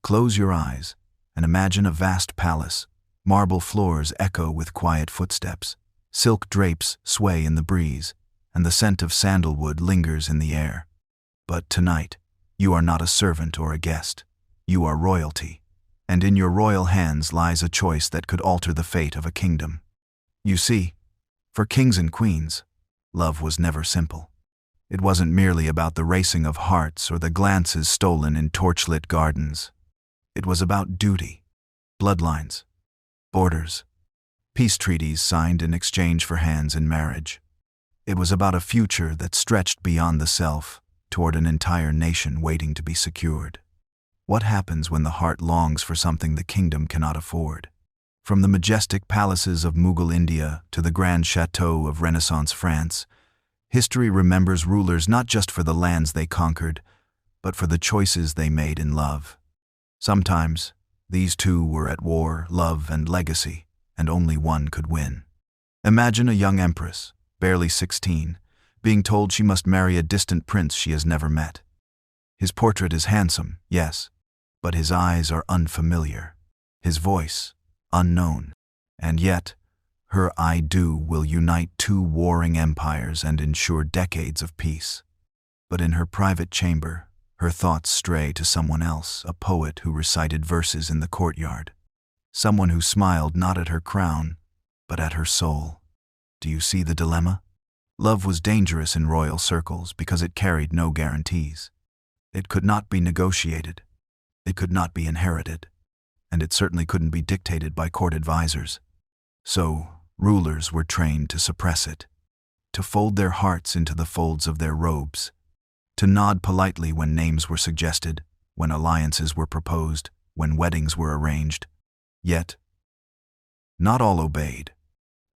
Close your eyes and imagine a vast palace. Marble floors echo with quiet footsteps. Silk drapes sway in the breeze, and the scent of sandalwood lingers in the air. But tonight, you are not a servant or a guest. You are royalty, and in your royal hands lies a choice that could alter the fate of a kingdom. You see, for kings and queens, love was never simple. It wasn't merely about the racing of hearts or the glances stolen in torchlit gardens. It was about duty, bloodlines, borders, peace treaties signed in exchange for hands in marriage. It was about a future that stretched beyond the self toward an entire nation waiting to be secured. What happens when the heart longs for something the kingdom cannot afford? From the majestic palaces of Mughal India to the grand chateaux of Renaissance France, history remembers rulers not just for the lands they conquered, but for the choices they made in love. Sometimes, these two were at war, love and legacy, and only one could win. Imagine a young empress, barely 16, being told she must marry a distant prince she has never met. His portrait is handsome, yes, but his eyes are unfamiliar, his voice unknown, and yet, her "I do" will unite two warring empires and ensure decades of peace. But in her private chamber, her thoughts stray to someone else, a poet who recited verses in the courtyard. Someone who smiled not at her crown, but at her soul. Do you see the dilemma? Love was dangerous in royal circles because it carried no guarantees. It could not be negotiated. It could not be inherited. And it certainly couldn't be dictated by court advisors. So, rulers were trained to suppress it, to fold their hearts into the folds of their robes, to nod politely when names were suggested, when alliances were proposed, when weddings were arranged. Yet, not all obeyed.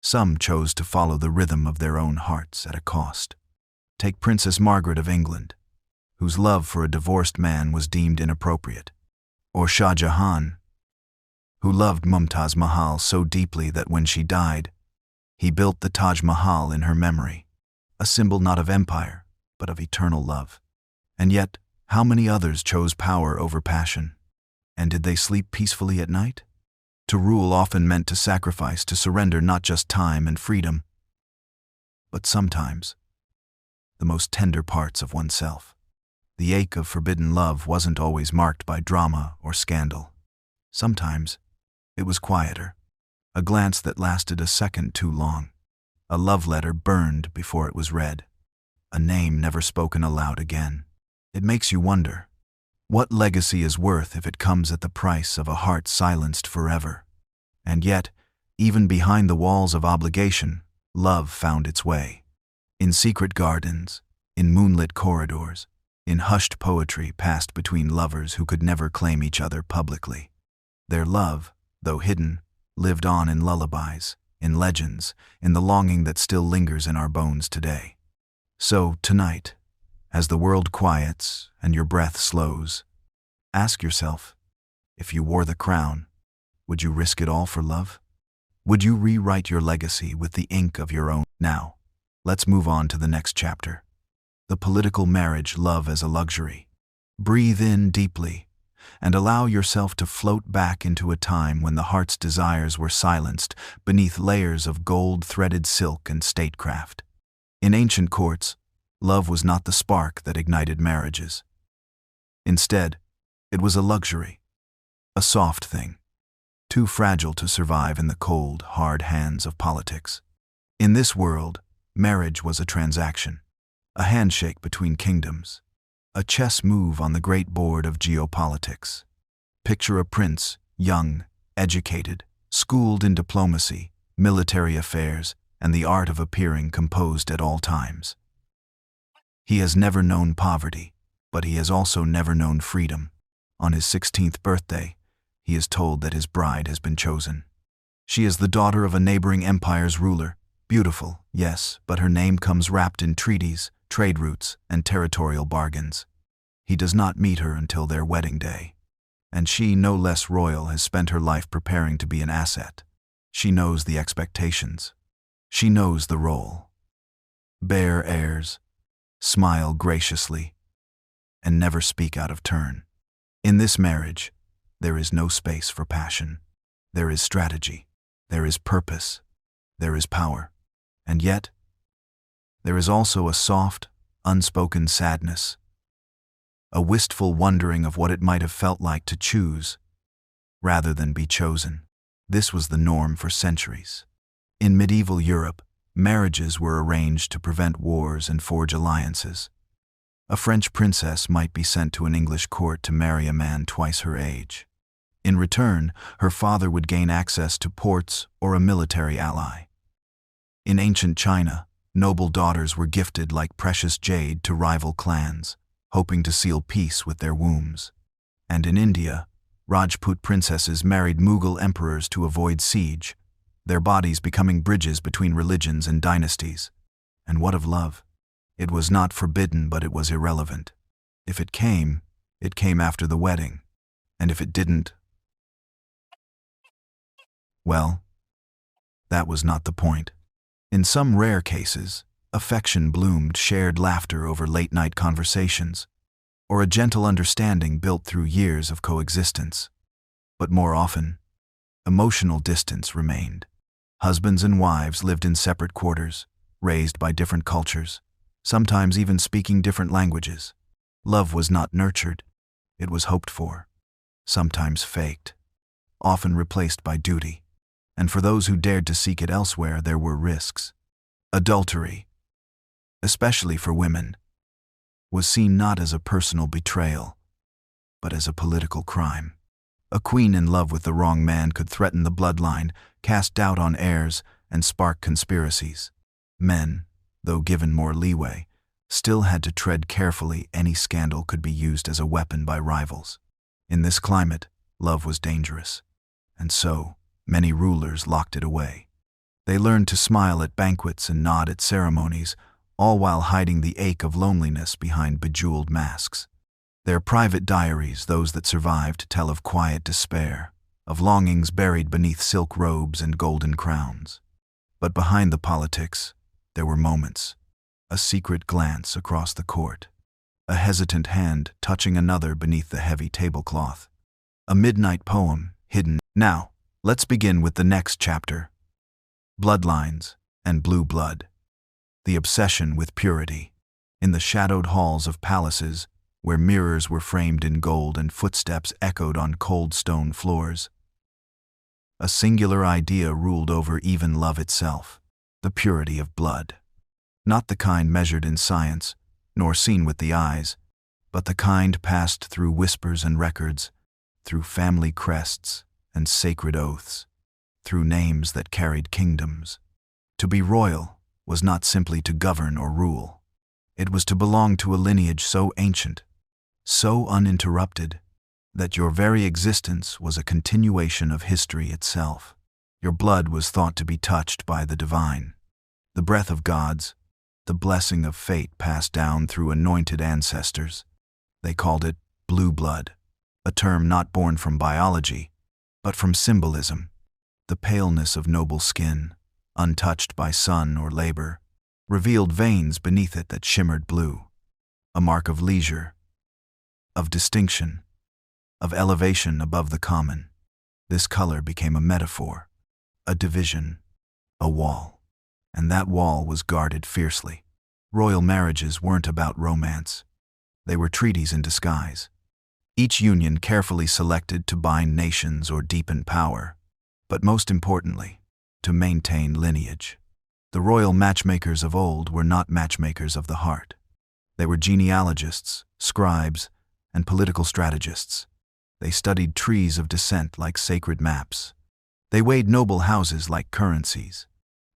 Some chose to follow the rhythm of their own hearts at a cost. Take Princess Margaret of England, whose love for a divorced man was deemed inappropriate, or Shah Jahan, who loved Mumtaz Mahal so deeply that when she died, he built the Taj Mahal in her memory, a symbol not of empire, but of eternal love. And yet, how many others chose power over passion? And did they sleep peacefully at night? To rule often meant to sacrifice, to surrender not just time and freedom, but sometimes the most tender parts of oneself. The ache of forbidden love wasn't always marked by drama or scandal. Sometimes it was quieter, a glance that lasted a second too long, a love letter burned before it was read, a name never spoken aloud again. It makes you wonder, what legacy is worth if it comes at the price of a heart silenced forever? And yet, even behind the walls of obligation, love found its way. In secret gardens, in moonlit corridors, in hushed poetry passed between lovers who could never claim each other publicly. Their love, though hidden, lived on in lullabies, in legends, in the longing that still lingers in our bones today. So, tonight, as the world quiets and your breath slows, ask yourself, if you wore the crown, would you risk it all for love? Would you rewrite your legacy with the ink of your own? Now, let's move on to the next chapter. The political marriage, love as a luxury. Breathe in deeply and allow yourself to float back into a time when the heart's desires were silenced beneath layers of gold-threaded silk and statecraft. In ancient courts, love was not the spark that ignited marriages. Instead, it was a luxury, a soft thing, too fragile to survive in the cold, hard hands of politics. In this world, marriage was a transaction, a handshake between kingdoms, a chess move on the great board of geopolitics. Picture a prince, young, educated, schooled in diplomacy, military affairs, and the art of appearing composed at all times. He has never known poverty, but he has also never known freedom. On his 16th birthday, he is told that his bride has been chosen. She is the daughter of a neighboring empire's ruler. Beautiful, yes, but her name comes wrapped in treaties, trade routes, and territorial bargains. He does not meet her until their wedding day. And she, no less royal, has spent her life preparing to be an asset. She knows the expectations. She knows the role. Bear airs, smile graciously, and never speak out of turn. In this marriage, there is no space for passion. There is strategy. There is purpose. There is power. And yet, there is also a soft, unspoken sadness, a wistful wondering of what it might have felt like to choose, rather than be chosen. This was the norm for centuries. In medieval Europe, marriages were arranged to prevent wars and forge alliances. A French princess might be sent to an English court to marry a man twice her age. In return, her father would gain access to ports or a military ally. In ancient China, noble daughters were gifted like precious jade to rival clans, hoping to seal peace with their wombs. And in India, Rajput princesses married Mughal emperors to avoid siege, their bodies becoming bridges between religions and dynasties. And what of love? It was not forbidden, but it was irrelevant. If it came after the wedding. And if it didn't, well, that was not the point. In some rare cases, affection bloomed, shared laughter over late-night conversations, or a gentle understanding built through years of coexistence. But more often, emotional distance remained. Husbands and wives lived in separate quarters, raised by different cultures, sometimes even speaking different languages. Love was not nurtured, it was hoped for, sometimes faked, often replaced by duty. And for those who dared to seek it elsewhere, there were risks. Adultery, especially for women, was seen not as a personal betrayal, but as a political crime. A queen in love with the wrong man could threaten the bloodline, cast doubt on heirs, and spark conspiracies. Men, though given more leeway, still had to tread carefully. Any scandal could be used as a weapon by rivals. In this climate, love was dangerous, and so many rulers locked it away. They learned to smile at banquets and nod at ceremonies, all while hiding the ache of loneliness behind bejeweled masks. Their private diaries, those that survived, tell of quiet despair, of longings buried beneath silk robes and golden crowns. But behind the politics, there were moments, a secret glance across the court, a hesitant hand touching another beneath the heavy tablecloth, a midnight poem hidden. Now, let's begin with the next chapter. Bloodlines and blue blood. The obsession with purity. In the shadowed halls of palaces, where mirrors were framed in gold and footsteps echoed on cold stone floors, a singular idea ruled over even love itself: the purity of blood. Not the kind measured in science, nor seen with the eyes, but the kind passed through whispers and records, through family crests and sacred oaths, through names that carried kingdoms. To be royal was not simply to govern or rule. It was to belong to a lineage so ancient, so uninterrupted, that your very existence was a continuation of history itself. Your blood was thought to be touched by the divine, the breath of gods, the blessing of fate passed down through anointed ancestors. They called it blue blood, a term not born from biology, but from symbolism. The paleness of noble skin, untouched by sun or labor, revealed veins beneath it that shimmered blue, a mark of leisure, of distinction, of elevation above the common. This color became a metaphor, a division, a wall, and that wall was guarded fiercely. Royal marriages weren't about romance. They were treaties in disguise, each union carefully selected to bind nations or deepen power, but most importantly, to maintain lineage. The royal matchmakers of old were not matchmakers of the heart. They were genealogists, scribes, and political strategists. They studied trees of descent like sacred maps. They weighed noble houses like currencies.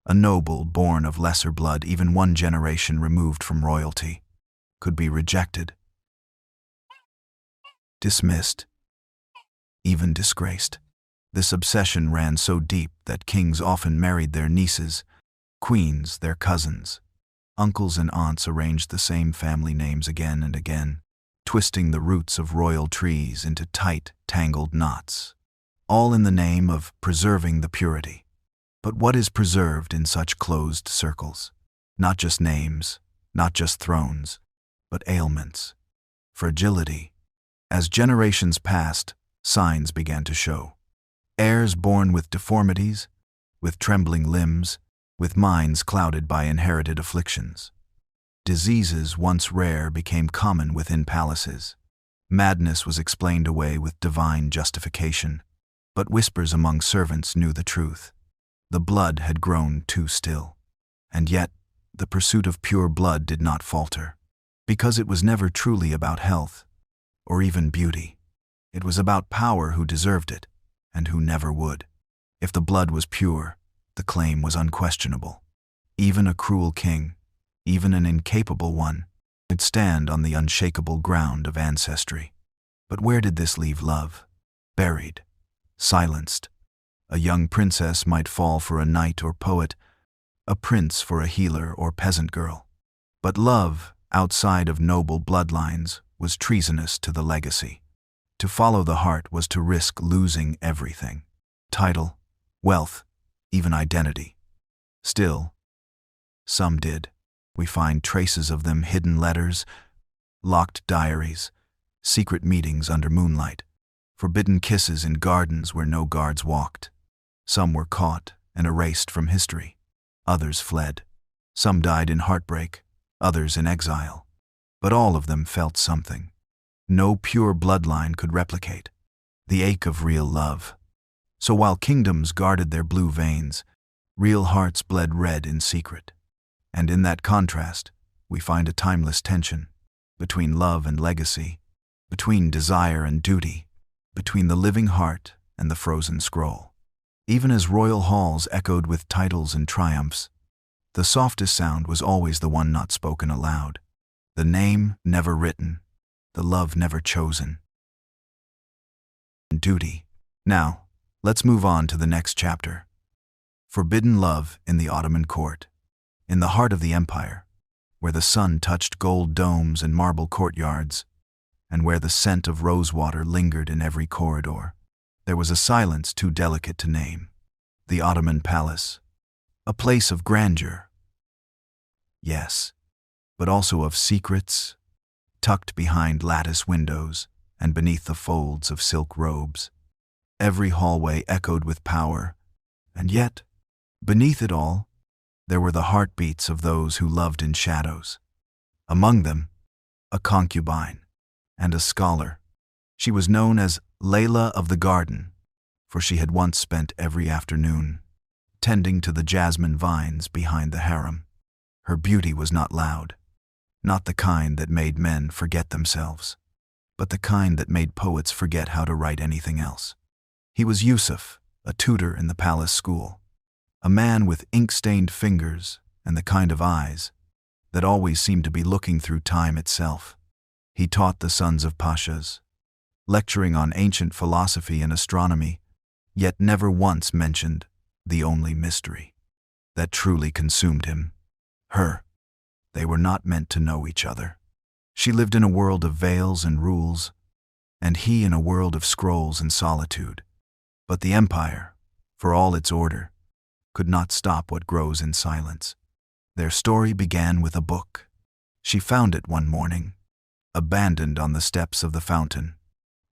A noble born of lesser blood, even one generation removed from royalty, could be rejected, dismissed, even disgraced. This obsession ran so deep that kings often married their nieces, queens their cousins. Uncles and aunts arranged the same family names again and again, twisting the roots of royal trees into tight, tangled knots, all in the name of preserving the purity. But what is preserved in such closed circles? Not just names, not just thrones, but ailments, fragility. As generations passed, Signs began to show. Heirs born with deformities, with trembling limbs, with minds clouded by inherited afflictions. Diseases once rare became common within palaces. Madness was explained away with divine justification, but whispers among servants knew the truth. The blood had grown too still. And yet, the pursuit of pure blood did not falter, because it was never truly about health, or even beauty. It was about power who deserved it, and who never would. If the blood was pure, the claim was unquestionable. Even a cruel king, even an incapable one, could stand on the unshakable ground of ancestry. But where did this leave love? Buried, silenced. A young princess might fall for a knight or poet, a prince for a healer or peasant girl. But love, outside of noble bloodlines, was treasonous to the legacy. To follow the heart was to risk losing everything: title, wealth, even identity. Still, some did. We find traces of them: hidden letters, locked diaries, secret meetings under moonlight, forbidden kisses in gardens where no guards walked. Some were caught and erased from history. Others fled. Some died in heartbreak, others in exile. But all of them felt something no pure bloodline could replicate: the ache of real love. So while kingdoms guarded their blue veins, real hearts bled red in secret. And in that contrast, we find a timeless tension between love and legacy, between desire and duty, between the living heart and the frozen scroll. Even as royal halls echoed with titles and triumphs, the softest sound was always the one not spoken aloud, the name never written, the love never chosen. Duty. Now, let's move on to the next chapter. Forbidden love in the Ottoman court. In the heart of the empire, where the sun touched gold domes and marble courtyards, and where the scent of rosewater lingered in every corridor, there was a silence too delicate to name. The Ottoman palace. A place of grandeur. Yes, but also of secrets, tucked behind lattice windows and beneath the folds of silk robes. Every hallway echoed with power, and yet, beneath it all, there were the heartbeats of those who loved in shadows. Among them, a concubine and a scholar. She was known as Layla of the Garden, for she had once spent every afternoon tending to the jasmine vines behind the harem. Her beauty was not loud, not the kind that made men forget themselves, but the kind that made poets forget how to write anything else. He was Yusuf, a tutor in the palace school, a man with ink-stained fingers and the kind of eyes that always seemed to be looking through time itself. He taught the sons of pashas, lecturing on ancient philosophy and astronomy, yet never once mentioned the only mystery that truly consumed him: her. They were not meant to know each other. She lived in a world of veils and rules, and he in a world of scrolls and solitude. But the empire, for all its order, could not stop what grows in silence. Their story began with a book. She found it one morning, abandoned on the steps of the fountain,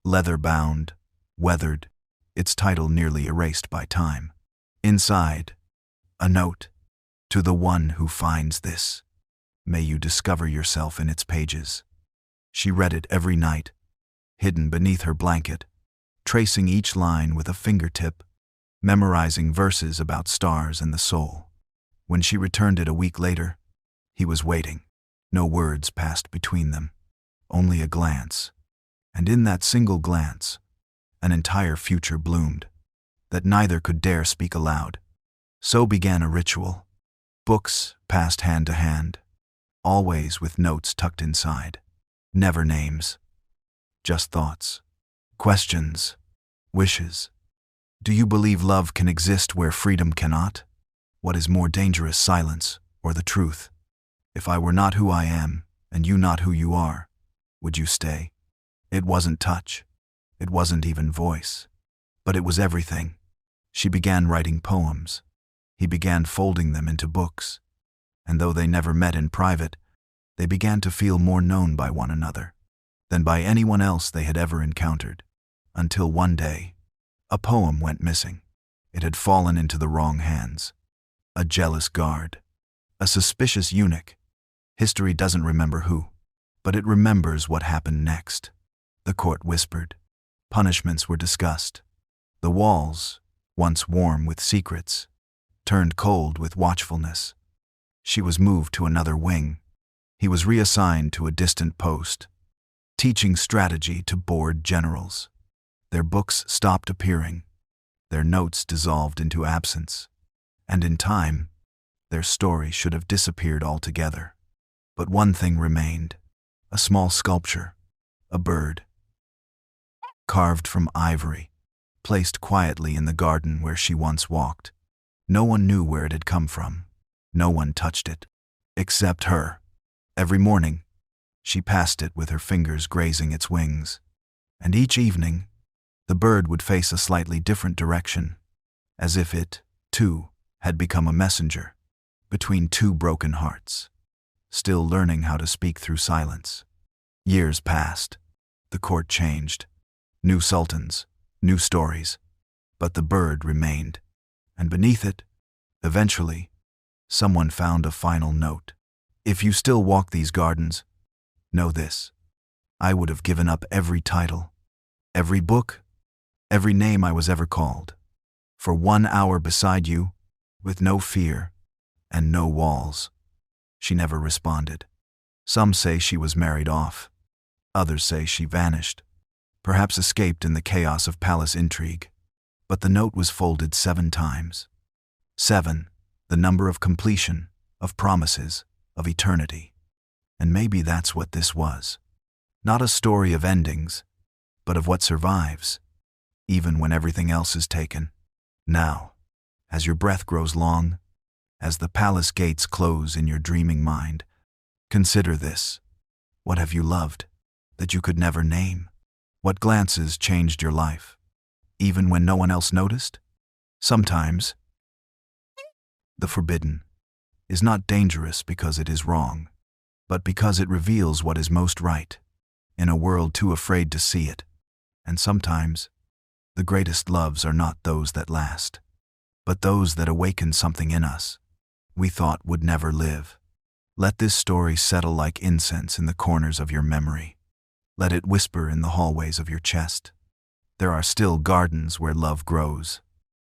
leather-bound, weathered, its title nearly erased by time. Inside, a note: to the one who finds this, may you discover yourself in its pages. She read it every night, hidden beneath her blanket, tracing each line with a fingertip, memorizing verses about stars and the soul. When she returned it a week later, he was waiting. No words passed between them, only a glance. And in that single glance, an entire future bloomed, that neither could dare speak aloud. So began a ritual. Books passed hand to hand, always with notes tucked inside. Never names, just thoughts, questions, wishes. Do you believe love can exist where freedom cannot? What is more dangerous, silence or the truth? If I were not who I am, and you not who you are, would you stay? It wasn't touch. It wasn't even voice. But it was everything. She began writing poems. He began folding them into books. And though they never met in private, they began to feel more known by one another than by anyone else they had ever encountered. Until one day, a poem went missing. It had fallen into the wrong hands. A jealous guard, a suspicious eunuch. History doesn't remember who, but it remembers what happened next. The court whispered. Punishments were discussed. The walls, once warm with secrets, turned cold with watchfulness. She was moved to another wing. He was reassigned to a distant post, teaching strategy to bored generals. Their books stopped appearing. Their notes dissolved into absence. And in time, their story should have disappeared altogether. But one thing remained, a small sculpture, a bird, carved from ivory, placed quietly in the garden where she once walked. No one knew where it had come from. No one touched it, except her. Every morning, she passed it with her fingers grazing its wings. And each evening, the bird would face a slightly different direction, as if it, too, had become a messenger between two broken hearts, still learning how to speak through silence. Years passed. The court changed. New sultans, new stories. But the bird remained. And beneath it, eventually, someone found a final note. If you still walk these gardens, know this. I would have given up every title, every book, every name I was ever called, for 1 hour beside you, with no fear and no walls. She never responded. Some say she was married off. Others say she vanished, perhaps escaped in the chaos of palace intrigue. But the note was folded 7 times. 7, the number of completion, of promises, of eternity. And maybe that's what this was. Not a story of endings, but of what survives, even when everything else is taken. Now, as your breath grows long, as the palace gates close in your dreaming mind, consider this. What have you loved that you could never name? What glances changed your life, even when no one else noticed? Sometimes, the forbidden is not dangerous because it is wrong, but because it reveals what is most right, in a world too afraid to see it. And sometimes, the greatest loves are not those that last, but those that awaken something in us we thought would never live. Let this story settle like incense in the corners of your memory. Let it whisper in the hallways of your chest. There are still gardens where love grows,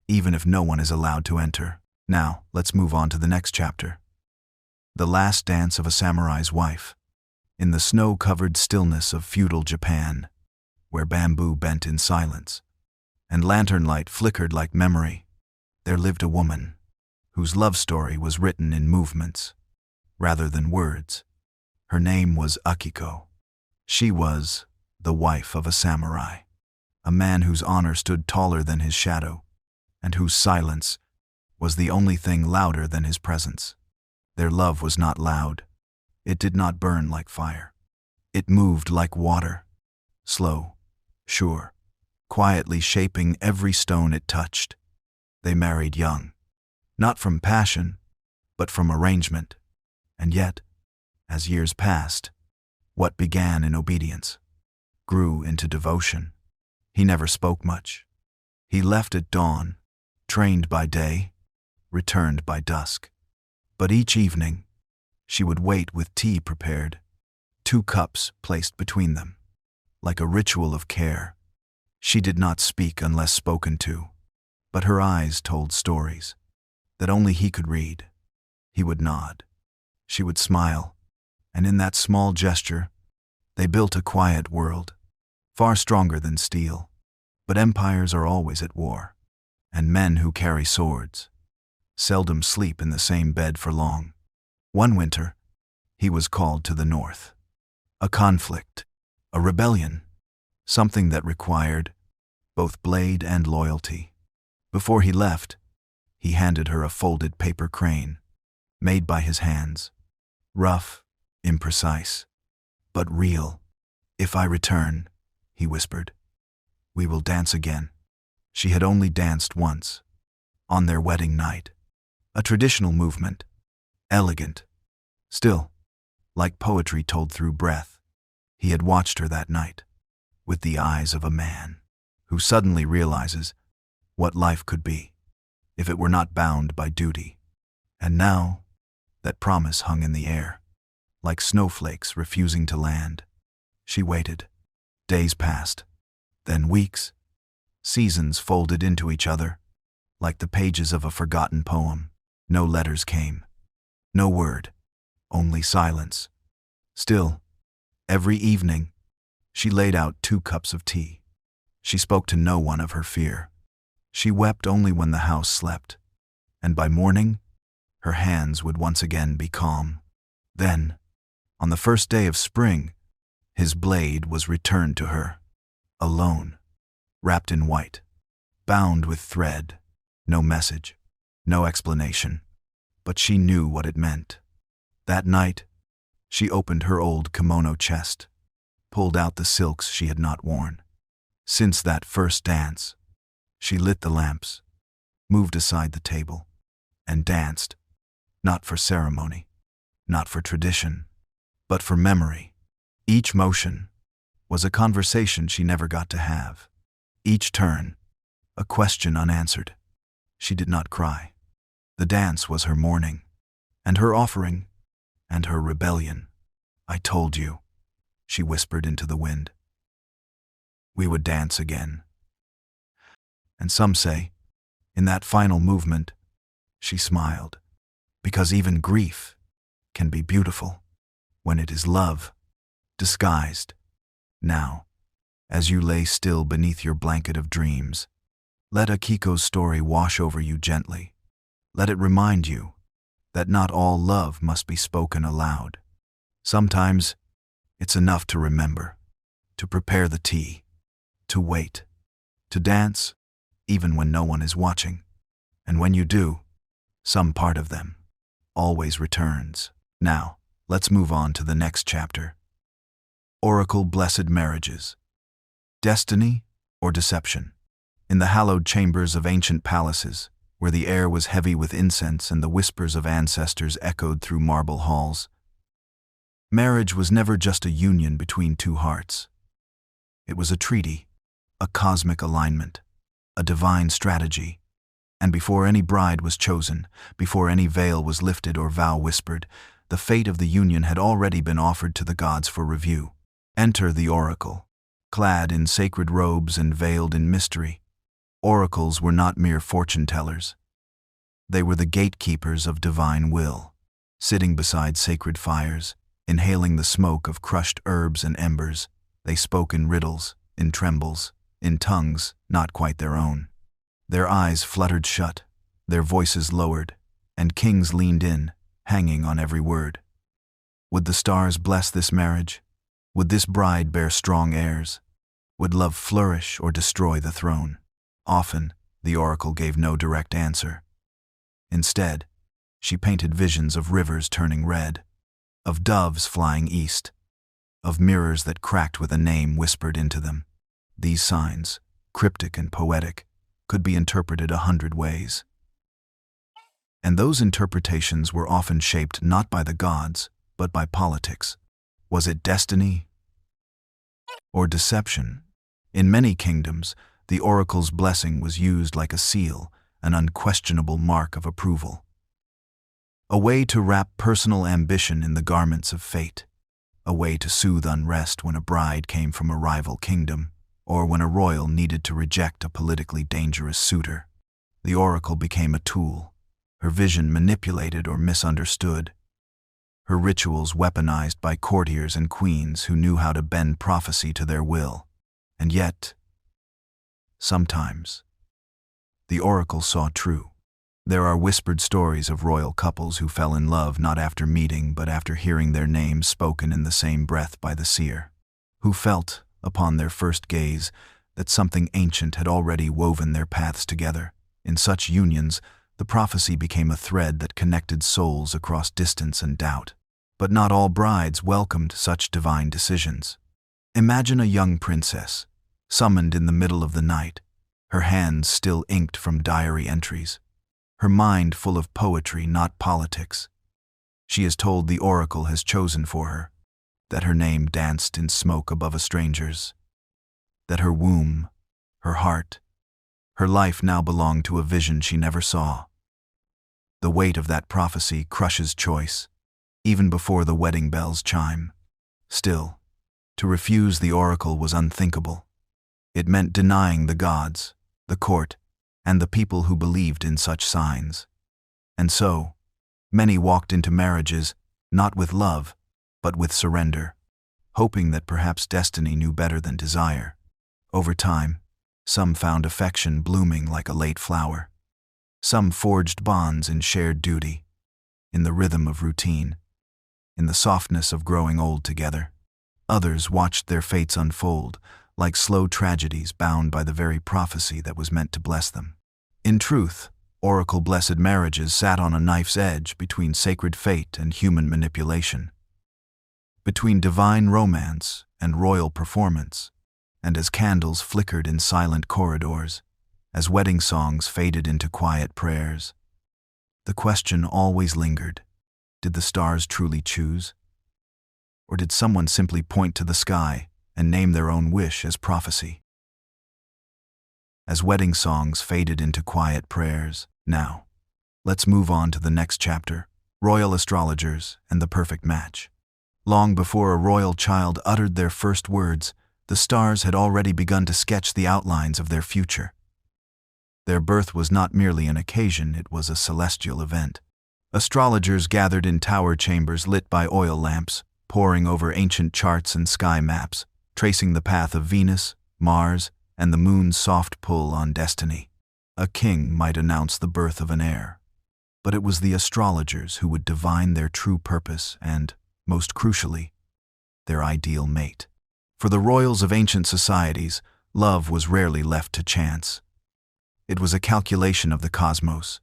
even if no one is allowed to enter. Now, let's move on to the next chapter. The last dance of a samurai's wife. In the snow-covered stillness of feudal Japan, where bamboo bent in silence, and lantern light flickered like memory, there lived a woman whose love story was written in movements, rather than words. Her name was Akiko. She was the wife of a samurai, a man whose honor stood taller than his shadow, and whose silence was the only thing louder than his presence. Their love was not loud. It did not burn like fire. It moved like water, slow, sure, quietly shaping every stone it touched. They married young, not from passion, but from arrangement. And yet, as years passed, what began in obedience grew into devotion. He never spoke much. He left at dawn, trained by day, returned by dusk. But each evening, she would wait with tea prepared, 2 cups placed between them, like a ritual of care. She did not speak unless spoken to, but her eyes told stories that only he could read. He would nod. She would smile, and in that small gesture, they built a quiet world, far stronger than steel. But empires are always at war, and men who carry swords seldom sleep in the same bed for long. One winter, he was called to the north. A conflict, a rebellion, something that required both blade and loyalty. Before he left, he handed her a folded paper crane, made by his hands. Rough, imprecise, but real. "If I return," he whispered, "we will dance again." She had only danced once, on their wedding night. A traditional movement, elegant, still, like poetry told through breath. He had watched her that night, with the eyes of a man. who suddenly realizes what life could be if it were not bound by duty. And now, that promise hung in the air, like snowflakes refusing to land. She waited. Days passed, then weeks. Seasons folded into each other, like the pages of a forgotten poem. No letters came. No word. Only silence. Still, every evening, she laid out 2 cups of tea. She spoke to no one of her fear. She wept only when the house slept, and by morning, her hands would once again be calm. Then, on the first day of spring, his blade was returned to her, alone, wrapped in white, bound with thread. No message, no explanation, but she knew what it meant. That night, she opened her old kimono chest, pulled out the silks she had not worn. Since that first dance, she lit the lamps, moved aside the table, and danced, not for ceremony, not for tradition, but for memory. Each motion was a conversation she never got to have. Each turn, a question unanswered. She did not cry. The dance was her mourning, and her offering, and her rebellion. "I told you," she whispered into the wind. "We would dance again." And some say, in that final movement, she smiled, because even grief can be beautiful when it is love, disguised. Now, as you lay still beneath your blanket of dreams, let Akiko's story wash over you gently. Let it remind you that not all love must be spoken aloud. Sometimes, it's enough to remember, to prepare the tea, to wait, to dance, even when no one is watching. And when you do, some part of them always returns. Now, let's move on to the next chapter. Oracle Blessed Marriages. Destiny or deception? In the hallowed chambers of ancient palaces, where the air was heavy with incense and the whispers of ancestors echoed through marble halls, marriage was never just a union between 2 hearts. It was a treaty, a cosmic alignment, a divine strategy. And before any bride was chosen, before any veil was lifted or vow whispered, the fate of the union had already been offered to the gods for review. Enter the oracle, clad in sacred robes and veiled in mystery. Oracles were not mere fortune-tellers. They were the gatekeepers of divine will, sitting beside sacred fires, inhaling the smoke of crushed herbs and embers. They spoke in riddles, in trembles, in tongues not quite their own. Their eyes fluttered shut, their voices lowered, and kings leaned in, hanging on every word. Would the stars bless this marriage? Would this bride bear strong heirs? Would love flourish or destroy the throne? Often, the oracle gave no direct answer. Instead, she painted visions of rivers turning red, of doves flying east, of mirrors that cracked with a name whispered into them. These signs, cryptic and poetic, could be interpreted 100 ways. And those interpretations were often shaped not by the gods, but by politics. Was it destiny or deception? In many kingdoms, the oracle's blessing was used like a seal, an unquestionable mark of approval. A way to wrap personal ambition in the garments of fate. A way to soothe unrest when a bride came from a rival kingdom, or when a royal needed to reject a politically dangerous suitor. The oracle became a tool, her vision manipulated or misunderstood, her rituals weaponized by courtiers and queens who knew how to bend prophecy to their will. And yet, sometimes, the oracle saw true. There are whispered stories of royal couples who fell in love not after meeting but after hearing their names spoken in the same breath by the seer, who felt, upon their first gaze, that something ancient had already woven their paths together. In such unions, the prophecy became a thread that connected souls across distance and doubt. But not all brides welcomed such divine decisions. Imagine a young princess, summoned in the middle of the night, her hands still inked from diary entries, her mind full of poetry, not politics. She is told the oracle has chosen for her, that her name danced in smoke above a stranger's, that her womb her heart, her life now belonged to a vision she never saw. The weight of that prophecy crushes choice, even before the wedding bells chime. Still, to refuse the oracle was unthinkable. It meant denying the gods, the court, and the people who believed in such signs. And so, many walked into marriages, not with love, but with surrender, hoping that perhaps destiny knew better than desire. Over time, some found affection blooming like a late flower. Some forged bonds in shared duty, in the rhythm of routine, in the softness of growing old together. Others watched their fates unfold, like slow tragedies bound by the very prophecy that was meant to bless them. In truth, oracle-blessed marriages sat on a knife's edge between sacred fate and human manipulation, between divine romance and royal performance, and as candles flickered in silent corridors, as wedding songs faded into quiet prayers, the question always lingered: did the stars truly choose? Or did someone simply point to the sky and name their own wish as prophecy? As wedding songs faded into quiet prayers, now, let's move on to the next chapter: royal astrologers and the perfect match. Long before a royal child uttered their first words, the stars had already begun to sketch the outlines of their future. Their birth was not merely an occasion, it was a celestial event. Astrologers gathered in tower chambers lit by oil lamps, poring over ancient charts and sky maps, tracing the path of Venus, Mars, and the moon's soft pull on destiny. A king might announce the birth of an heir, but it was the astrologers who would divine their true purpose and, most crucially, their ideal mate. For the royals of ancient societies, love was rarely left to chance. It was a calculation of the cosmos,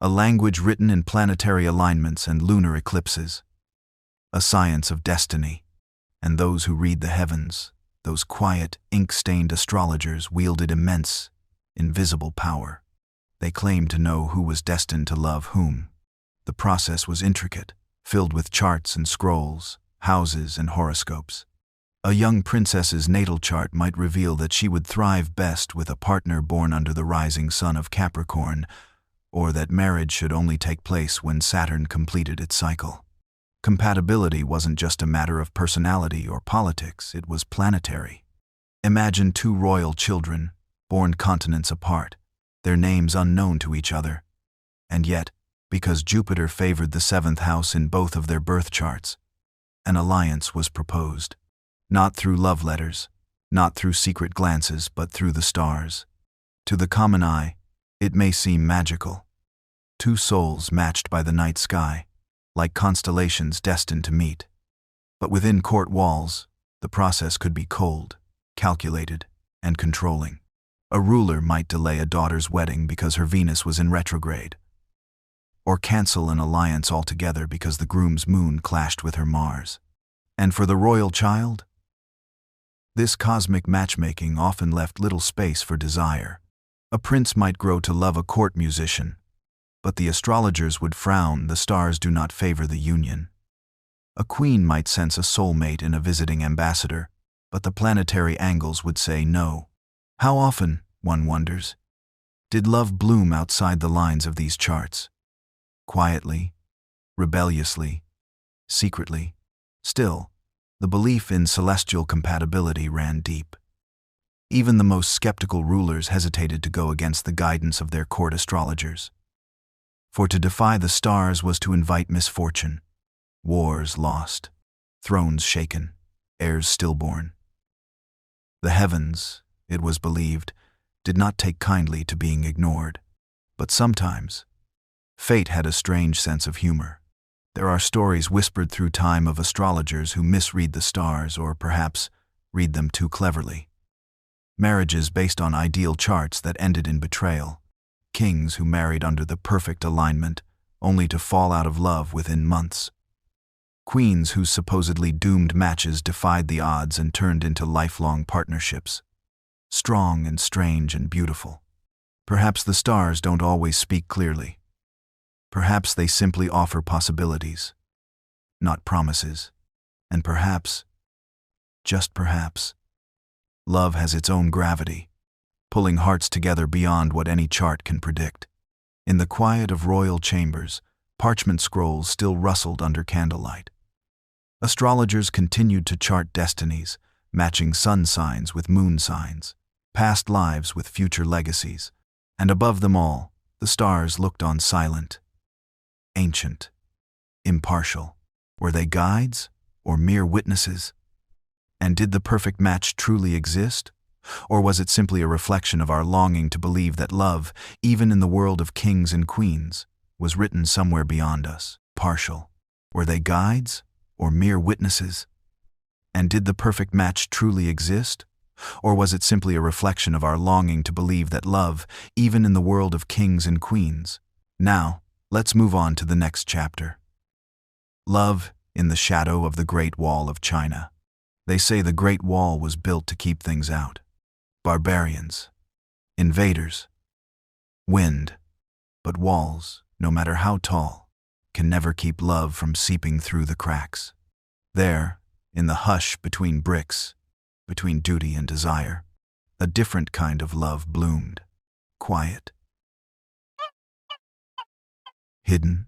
a language written in planetary alignments and lunar eclipses, a science of destiny. And those who read the heavens, those quiet, ink-stained astrologers, wielded immense, invisible power. They claimed to know who was destined to love whom. The process was intricate, filled with charts and scrolls, houses and horoscopes. A young princess's natal chart might reveal that she would thrive best with a partner born under the rising sun of Capricorn, or that marriage should only take place when Saturn completed its cycle. Compatibility wasn't just a matter of personality or politics, it was planetary. Imagine two royal children, born continents apart, their names unknown to each other. And yet, because Jupiter favored the seventh house in both of their birth charts, an alliance was proposed. Not through love letters, not through secret glances, but through the stars. To the common eye, it may seem magical. Two souls matched by the night sky, like constellations destined to meet. But within court walls, the process could be cold, calculated, and controlling. A ruler might delay a daughter's wedding because her Venus was in retrograde, or cancel an alliance altogether because the groom's moon clashed with her Mars. And for the royal child, this cosmic matchmaking often left little space for desire. A prince might grow to love a court musician, but the astrologers would frown, the stars do not favor the union. A queen might sense a soulmate in a visiting ambassador, but the planetary angles would say no. How often, one wonders, did love bloom outside the lines of these charts? Quietly, rebelliously, secretly. Still, the belief in celestial compatibility ran deep. Even the most skeptical rulers hesitated to go against the guidance of their court astrologers. For to defy the stars was to invite misfortune, wars lost, thrones shaken, heirs stillborn. The heavens, it was believed, did not take kindly to being ignored. But sometimes, fate had a strange sense of humor. There are stories whispered through time of astrologers who misread the stars or perhaps read them too cleverly. Marriages based on ideal charts that ended in betrayal. Kings who married under the perfect alignment, only to fall out of love within months. Queens whose supposedly doomed matches defied the odds and turned into lifelong partnerships. Strong and strange and beautiful. Perhaps the stars don't always speak clearly. Perhaps they simply offer possibilities, not promises. And perhaps, just perhaps, love has its own gravity, pulling hearts together beyond what any chart can predict. In the quiet of royal chambers, parchment scrolls still rustled under candlelight. Astrologers continued to chart destinies, matching sun signs with moon signs, past lives with future legacies, and above them all, the stars looked on silent, ancient, impartial. Were they guides or mere witnesses? And did the perfect match truly exist? Or was it simply a reflection of our longing to believe that love, even in the world of kings and queens, was written somewhere beyond us? Partial. Were they guides or mere witnesses? And did the perfect match truly exist? Or was it simply a reflection of our longing to believe that love, even in the world of kings and queens? Now, let's move on to the next chapter. Love in the shadow of the Great Wall of China. They say the Great Wall was built to keep things out. Barbarians, invaders, wind. But walls, no matter how tall, can never keep love from seeping through the cracks. There, in the hush between bricks, between duty and desire, a different kind of love bloomed. Quiet, hidden,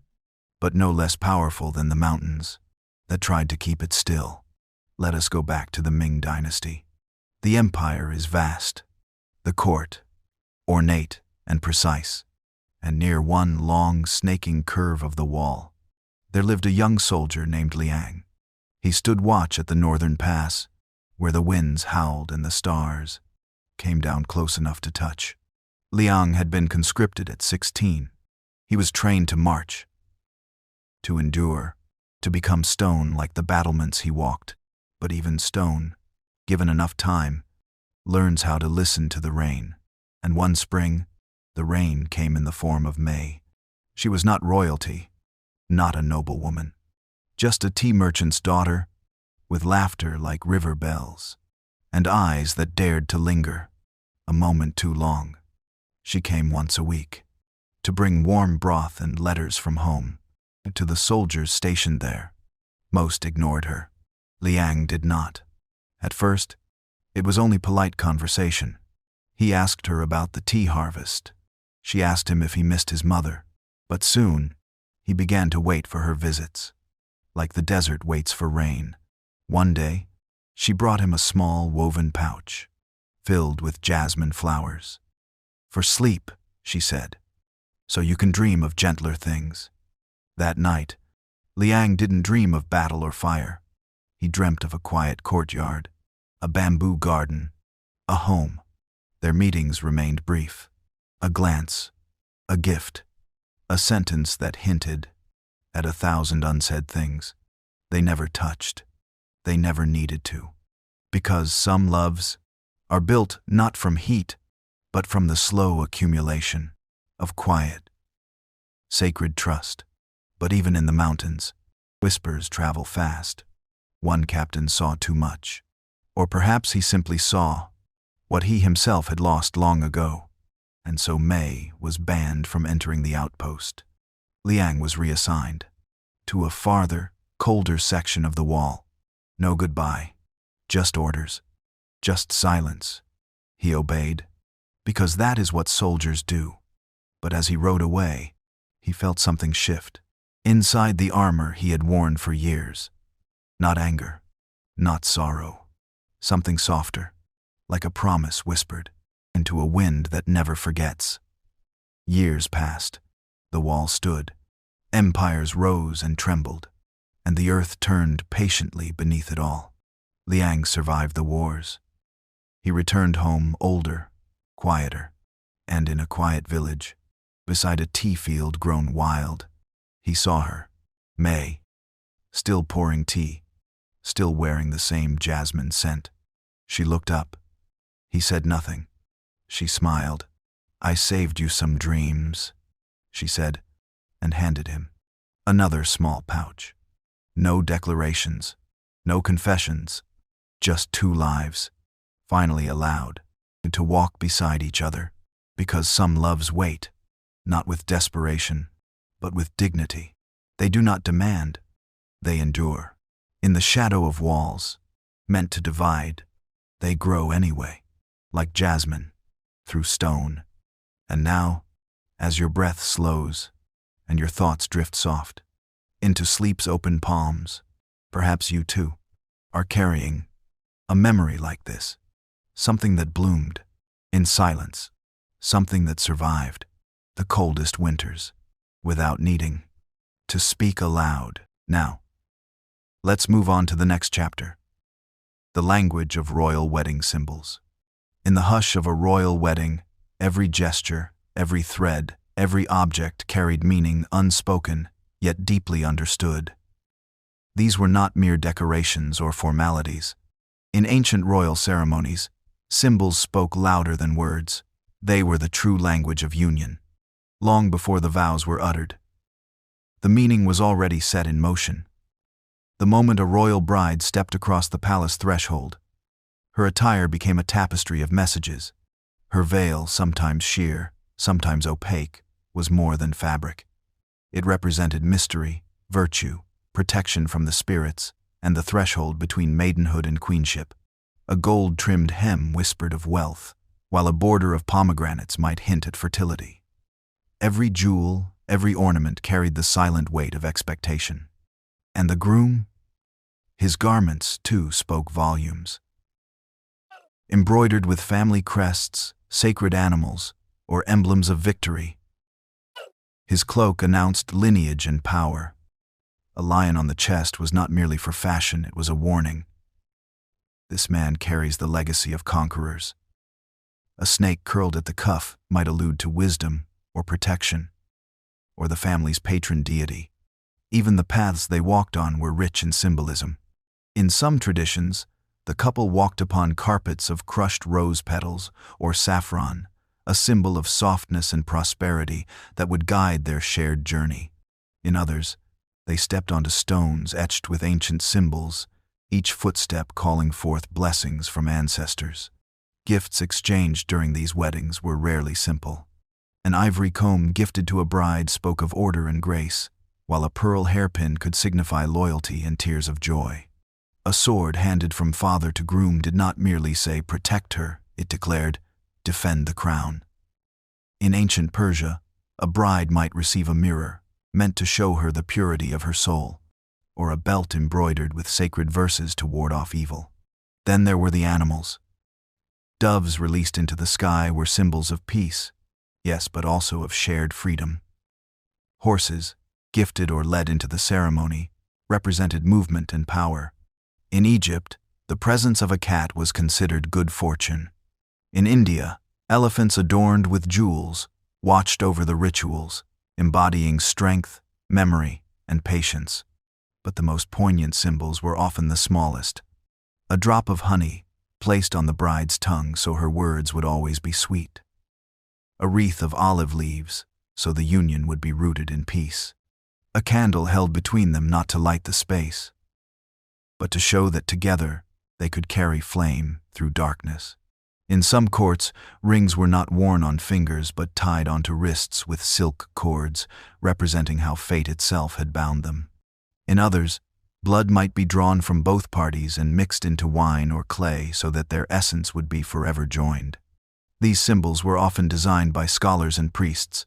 but no less powerful than the mountains that tried to keep it still. Let us go back to the Ming Dynasty. The empire is vast, the court ornate and precise, and near one long snaking curve of the wall, there lived a young soldier named Liang. He stood watch at the northern pass, where the winds howled and the stars came down close enough to touch. Liang had been conscripted at 16. He was trained to march, to endure, to become stone like the battlements he walked. But even stone, given enough time, learns how to listen to the rain. And one spring, the rain came in the form of May. She was not royalty, not a noble woman, just a tea merchant's daughter, with laughter like river bells, and eyes that dared to linger, a moment too long. She came once a week, to bring warm broth and letters from home, to the soldiers stationed there. Most ignored her. Liang did not. At first, it was only polite conversation. He asked her about the tea harvest. She asked him if he missed his mother. But soon, he began to wait for her visits, like the desert waits for rain. One day, she brought him a small woven pouch, filled with jasmine flowers. "For sleep," she said, "so you can dream of gentler things." That night, Liang didn't dream of battle or fire. He dreamt of a quiet courtyard, a bamboo garden, a home. Their meetings remained brief. A glance, a gift, a sentence that hinted at 1,000 unsaid things. They never touched. They never needed to. Because some loves are built not from heat, but from the slow accumulation of quiet, sacred trust. But even in the mountains, whispers travel fast. One captain saw too much. Or perhaps he simply saw what he himself had lost long ago. And so May was banned from entering the outpost. Liang was reassigned to a farther, colder section of the wall. No goodbye, just orders, just silence. He obeyed, because that is what soldiers do. But as he rode away, he felt something shift. Inside the armor he had worn for years. Not anger, not sorrow. Something softer, like a promise whispered into a wind that never forgets. Years passed. The wall stood. Empires rose and trembled, and the earth turned patiently beneath it all. Liang survived the wars. He returned home older, quieter, and in a quiet village, beside a tea field grown wild, he saw her, May, still pouring tea, still wearing the same jasmine scent. She looked up. He said nothing. She smiled. "I saved you some dreams," she said, and handed him another small pouch. No declarations, no confessions, just 2 lives, finally allowed to walk beside each other, because some loves wait, not with desperation, but with dignity. They do not demand, they endure. In the shadow of walls, meant to divide, they grow anyway, like jasmine, through stone. And now, as your breath slows and your thoughts drift soft into sleep's open palms, perhaps you too are carrying a memory like this, something that bloomed in silence, something that survived the coldest winters without needing to speak aloud. Now, let's move on to the next chapter, the language of royal wedding symbols. In the hush of a royal wedding, every gesture, every thread, every object carried meaning unspoken, yet deeply understood. These were not mere decorations or formalities. In ancient royal ceremonies, symbols spoke louder than words. They were the true language of union. Long before the vows were uttered, the meaning was already set in motion. The moment a royal bride stepped across the palace threshold, her attire became a tapestry of messages. Her veil, sometimes sheer, sometimes opaque, was more than fabric. It represented mystery, virtue, protection from the spirits, and the threshold between maidenhood and queenship. A gold-trimmed hem whispered of wealth, while a border of pomegranates might hint at fertility. Every jewel, every ornament carried the silent weight of expectation. And the groom? His garments, too, spoke volumes. Embroidered with family crests, sacred animals, or emblems of victory, his cloak announced lineage and power. A lion on the chest was not merely for fashion, it was a warning. This man carries the legacy of conquerors. A snake curled at the cuff might allude to wisdom or protection, or the family's patron deity. Even the paths they walked on were rich in symbolism. In some traditions, the couple walked upon carpets of crushed rose petals or saffron, a symbol of softness and prosperity that would guide their shared journey. In others, they stepped onto stones etched with ancient symbols, each footstep calling forth blessings from ancestors. Gifts exchanged during these weddings were rarely simple. An ivory comb gifted to a bride spoke of order and grace, while a pearl hairpin could signify loyalty and tears of joy. A sword handed from father to groom did not merely say, "Protect her," it declared, "Defend the crown." In ancient Persia, a bride might receive a mirror, meant to show her the purity of her soul, or a belt embroidered with sacred verses to ward off evil. Then there were the animals. Doves released into the sky were symbols of peace, yes, but also of shared freedom. Horses, gifted or led into the ceremony, represented movement and power. In Egypt, the presence of a cat was considered good fortune. In India, elephants adorned with jewels watched over the rituals, embodying strength, memory, and patience. But the most poignant symbols were often the smallest. A drop of honey, placed on the bride's tongue so her words would always be sweet. A wreath of olive leaves, so the union would be rooted in peace. A candle held between them not to light the space, but to show that together they could carry flame through darkness. In some courts, rings were not worn on fingers but tied onto wrists with silk cords, representing how fate itself had bound them. In others, blood might be drawn from both parties and mixed into wine or clay so that their essence would be forever joined. These symbols were often designed by scholars and priests,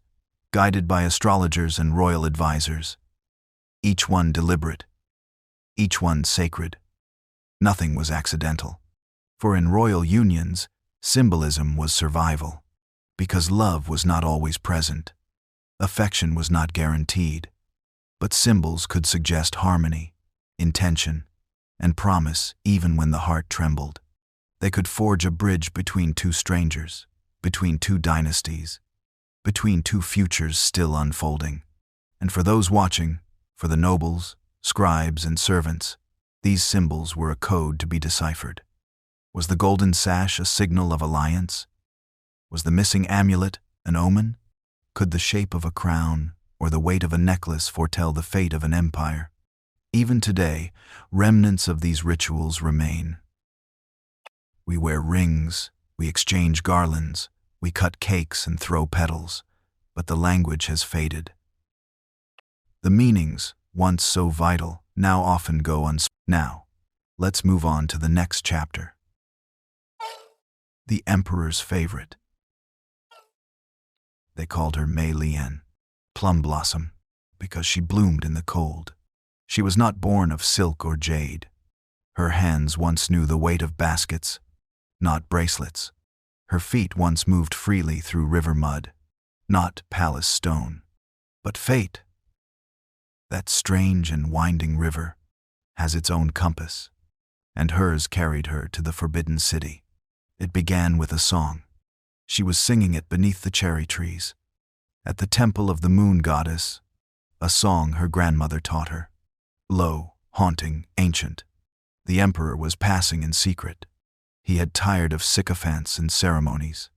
guided by astrologers and royal advisors. Each one deliberate, each one sacred. Nothing was accidental. For in royal unions, symbolism was survival. Because love was not always present, affection was not guaranteed, but symbols could suggest harmony, intention, and promise even when the heart trembled. They could forge a bridge between two strangers, between two dynasties, between two futures still unfolding. And for those watching, for the nobles, scribes, and servants, these symbols were a code to be deciphered. Was the golden sash a signal of alliance? Was the missing amulet an omen? Could the shape of a crown or the weight of a necklace foretell the fate of an empire? Even today, remnants of these rituals remain. We wear rings, we exchange garlands, we cut cakes and throw petals, but the language has faded. The meanings, once so vital, now often go unspoken. Now, let's move on to the next chapter. The Emperor's Favorite. They called her Mei Lian, plum blossom, because she bloomed in the cold. She was not born of silk or jade. Her hands once knew the weight of baskets, not bracelets. Her feet once moved freely through river mud, not palace stone. But fate, that strange and winding river, has its own compass, and hers carried her to the forbidden city. It began with a song. She was singing it beneath the cherry trees, at the temple of the moon goddess, a song her grandmother taught her. Low, haunting, ancient. The emperor was passing in secret. He had tired of sycophants and ceremonies,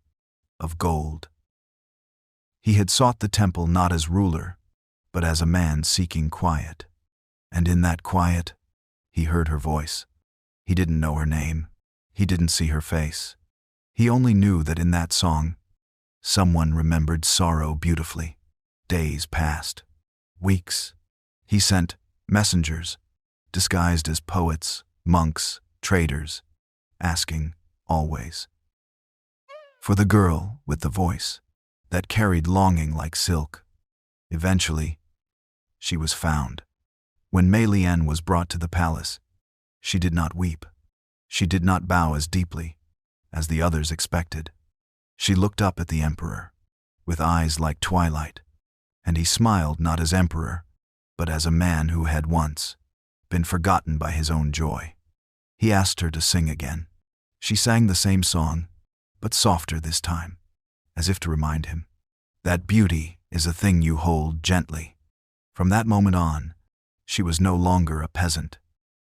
of gold. He had sought the temple not as ruler, but as a man seeking quiet. And in that quiet, he heard her voice. He didn't know her name. He didn't see her face. He only knew that in that song, someone remembered sorrow beautifully. Days passed. Weeks. He sent messengers, disguised as poets, monks, traders, asking, always, for the girl with the voice that carried longing like silk. Eventually, she was found. When Mei Lian was brought to the palace, she did not weep. She did not bow as deeply as the others expected. She looked up at the emperor, with eyes like twilight, and he smiled not as emperor, but as a man who had once been forgotten by his own joy. He asked her to sing again. She sang the same song, but softer this time, as if to remind him that beauty is a thing you hold gently. From that moment on, she was no longer a peasant.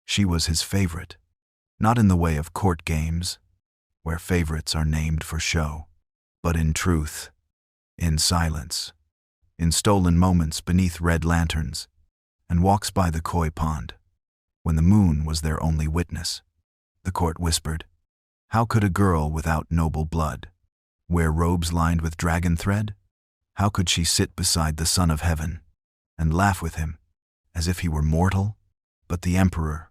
She was his favorite, not in the way of court games, where favorites are named for show, but in truth, in silence, in stolen moments beneath red lanterns, and walks by the koi pond, when the moon was their only witness. The court whispered, how could a girl without noble blood wear robes lined with dragon thread? How could she sit beside the Son of Heaven and laugh with him as if he were mortal? But the emperor,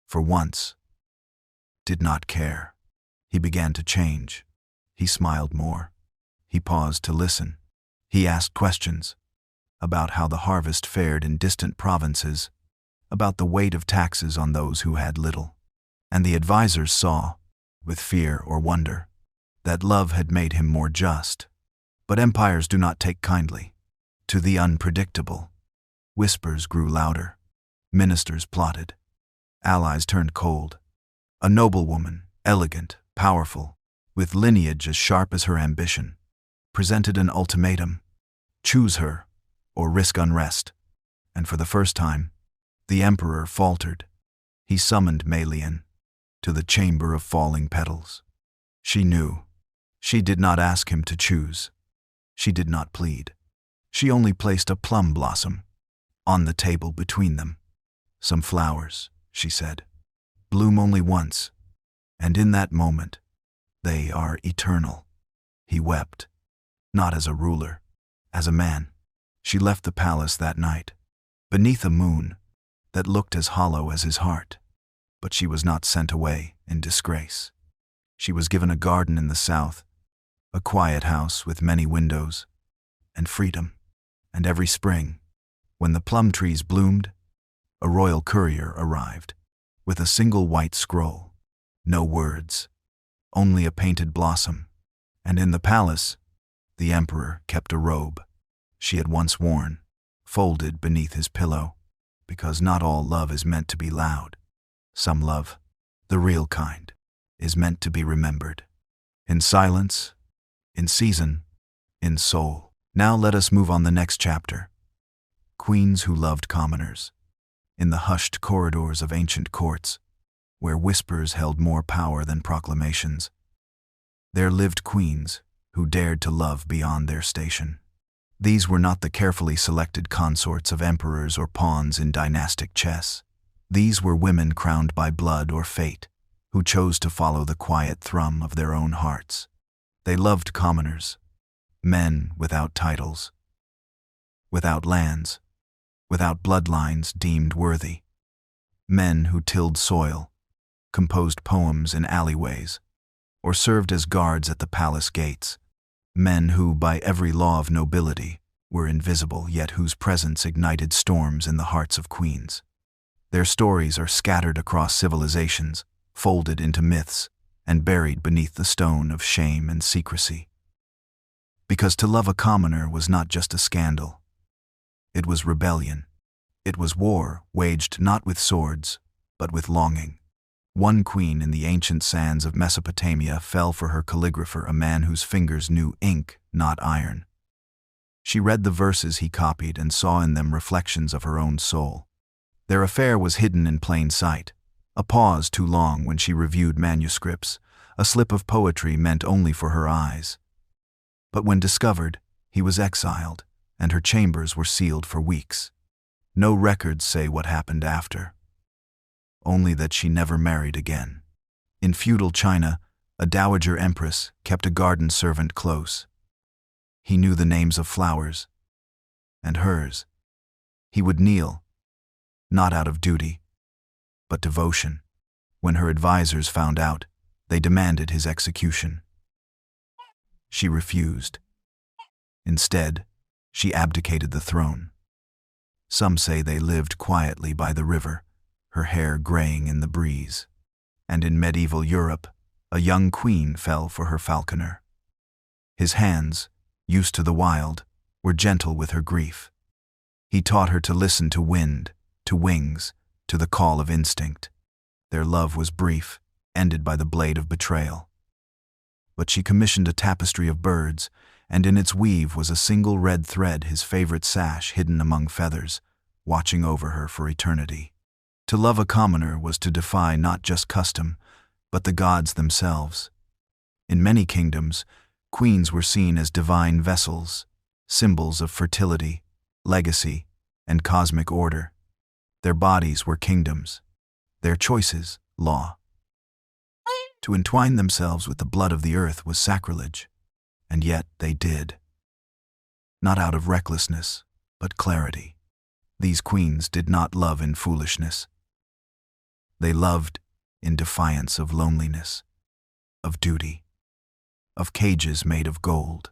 for once, did not care. He began to change. He smiled more. He paused to listen. He asked questions about how the harvest fared in distant provinces, about the weight of taxes on those who had little. And the advisors saw, with fear or wonder, that love had made him more just. But empires do not take kindly to the unpredictable. Whispers grew louder. Ministers plotted. Allies turned cold. A noblewoman, elegant, powerful, with lineage as sharp as her ambition, presented an ultimatum: choose her or risk unrest. And for the first time, the emperor faltered. He summoned Mei Lian to the chamber of falling petals. She knew. She did not ask him to choose. She did not plead. She only placed a plum blossom on the table between them. Some flowers, she said, bloom only once, and in that moment, they are eternal. He wept, not as a ruler, as a man. She left the palace that night, beneath a moon that looked as hollow as his heart. But she was not sent away in disgrace. She was given a garden in the south, a quiet house with many windows, and freedom. And every spring, when the plum trees bloomed, a royal courier arrived, with a single white scroll. No words, only a painted blossom. And in the palace, the emperor kept a robe she had once worn, folded beneath his pillow, because not all love is meant to be loud. Some love, the real kind, is meant to be remembered. In silence, in season, in soul. Now let us move on the next chapter. Queens who loved commoners. In the hushed corridors of ancient courts, where whispers held more power than proclamations, there lived queens who dared to love beyond their station. These were not the carefully selected consorts of emperors or pawns in dynastic chess. These were women crowned by blood or fate, who chose to follow the quiet thrum of their own hearts. They loved commoners, men without titles, without lands, without bloodlines deemed worthy. Men who tilled soil, composed poems in alleyways, or served as guards at the palace gates. Men who, by every law of nobility, were invisible, yet whose presence ignited storms in the hearts of queens. Their stories are scattered across civilizations, folded into myths, and buried beneath the stone of shame and secrecy. Because to love a commoner was not just a scandal. It was rebellion. It was war, waged not with swords, but with longing. One queen in the ancient sands of Mesopotamia fell for her calligrapher, a man whose fingers knew ink, not iron. She read the verses he copied and saw in them reflections of her own soul. Their affair was hidden in plain sight. A pause too long when she reviewed manuscripts, a slip of poetry meant only for her eyes. But when discovered, he was exiled, and her chambers were sealed for weeks. No records say what happened after. Only that she never married again. In feudal China, a dowager empress kept a garden servant close. He knew the names of flowers, and hers. He would kneel, not out of duty, but devotion. When her advisors found out, they demanded his execution. She refused. Instead, she abdicated the throne. Some say they lived quietly by the river, her hair graying in the breeze. And in medieval Europe, a young queen fell for her falconer. His hands, used to the wild, were gentle with her grief. He taught her to listen to wind, to wings, to the call of instinct. Their love was brief, ended by the blade of betrayal. But she commissioned a tapestry of birds, and in its weave was a single red thread, his favorite sash hidden among feathers, watching over her for eternity. To love a commoner was to defy not just custom, but the gods themselves. In many kingdoms, queens were seen as divine vessels, symbols of fertility, legacy, and cosmic order. Their bodies were kingdoms, their choices, law. To entwine themselves with the blood of the earth was sacrilege, and yet they did. Not out of recklessness, but clarity. These queens did not love in foolishness. They loved in defiance of loneliness, of duty, of cages made of gold.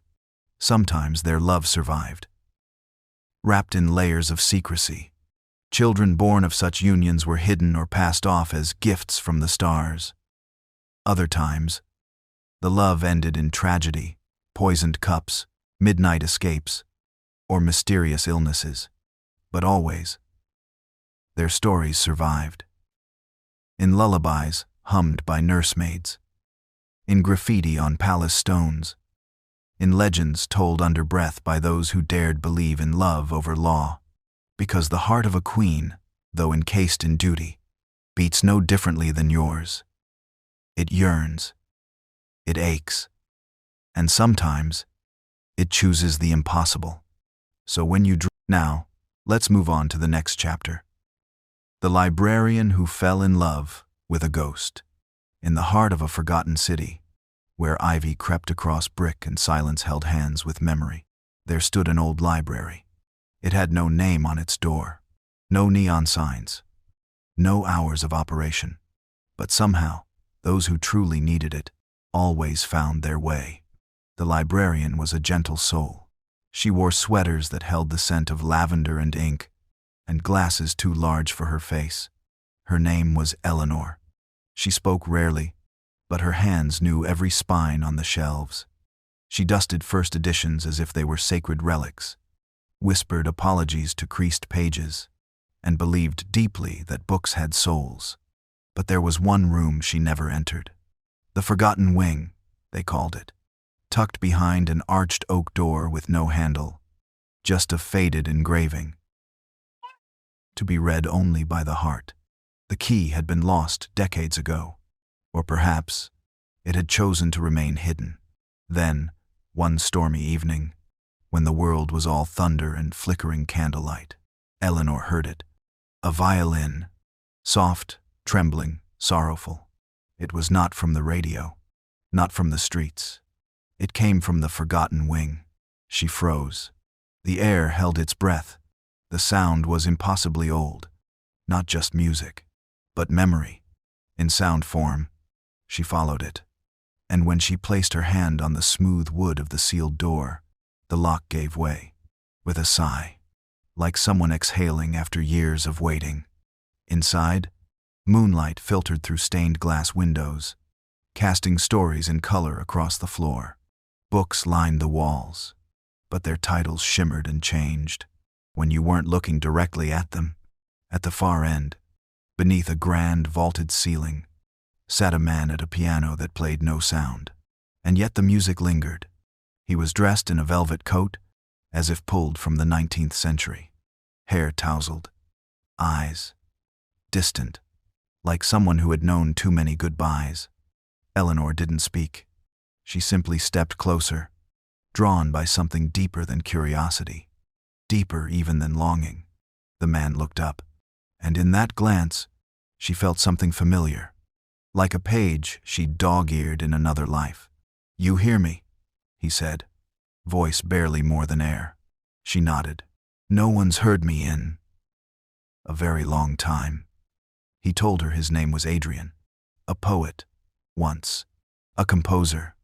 Sometimes their love survived, wrapped in layers of secrecy. Children born of such unions were hidden or passed off as gifts from the stars. Other times, the love ended in tragedy, poisoned cups, midnight escapes, or mysterious illnesses. But always, their stories survived. In lullabies hummed by nursemaids, in graffiti on palace stones, in legends told under breath by those who dared believe in love over law. Because the heart of a queen, though encased in duty, beats no differently than yours. It yearns, it aches, and sometimes it chooses the impossible. So when you now, let's move on to the next chapter. The librarian who fell in love with a ghost. In the heart of a forgotten city, where ivy crept across brick and silence held hands with memory, there stood an old library. It had no name on its door, no neon signs, no hours of operation. But somehow, those who truly needed it always found their way. The librarian was a gentle soul. She wore sweaters that held the scent of lavender and ink, and glasses too large for her face. Her name was Eleanor. She spoke rarely, but her hands knew every spine on the shelves. She dusted first editions as if they were sacred relics, whispered apologies to creased pages, and believed deeply that books had souls. But there was one room she never entered. The Forgotten Wing, they called it, tucked behind an arched oak door with no handle, just a faded engraving, to be read only by the heart. The key had been lost decades ago, or perhaps it had chosen to remain hidden. Then, one stormy evening, when the world was all thunder and flickering candlelight, Eleanor heard it. A violin, soft, trembling, sorrowful. It was not from the radio, not from the streets. It came from the Forgotten Wing. She froze. The air held its breath. The sound was impossibly old. Not just music, but memory. In sound form, she followed it. and when she placed her hand on the smooth wood of the sealed door, the lock gave way, with a sigh, like someone exhaling after years of waiting. Inside, moonlight filtered through stained glass windows, casting stories in color across the floor. Books lined the walls, but their titles shimmered and changed when you weren't looking directly at them. At the far end, beneath a grand vaulted ceiling, sat a man at a piano that played no sound, and yet the music lingered. He was dressed in a velvet coat, as if pulled from the 19th century. Hair tousled, eyes distant, like someone who had known too many goodbyes. Eleanor didn't speak. She simply stepped closer, drawn by something deeper than curiosity, deeper even than longing. The man looked up, and in that glance, she felt something familiar, like a page she'd dog-eared in another life. "You hear me?" he said, voice barely more than air. She nodded. "No one's heard me in a very long time." He told her his name was Adrian, a poet, once, a composer.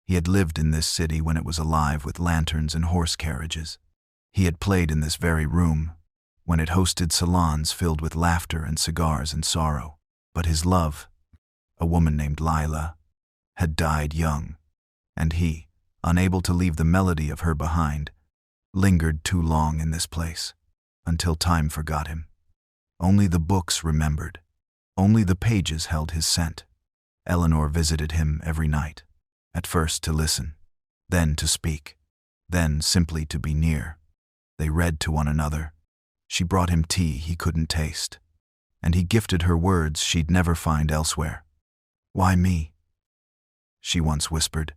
He had lived in this city when it was alive with lanterns and horse carriages. He had played in this very room when it hosted salons filled with laughter and cigars and sorrow. But his love, a woman named Lila, had died young, and he, unable to leave the melody of her behind, lingered too long in this place, until time forgot him. Only the books remembered. Only the pages held his scent. Eleanor visited him every night, at first to listen, then to speak, then simply to be near. They read to one another. She brought him tea he couldn't taste, and he gifted her words she'd never find elsewhere. "Why me?" she once whispered.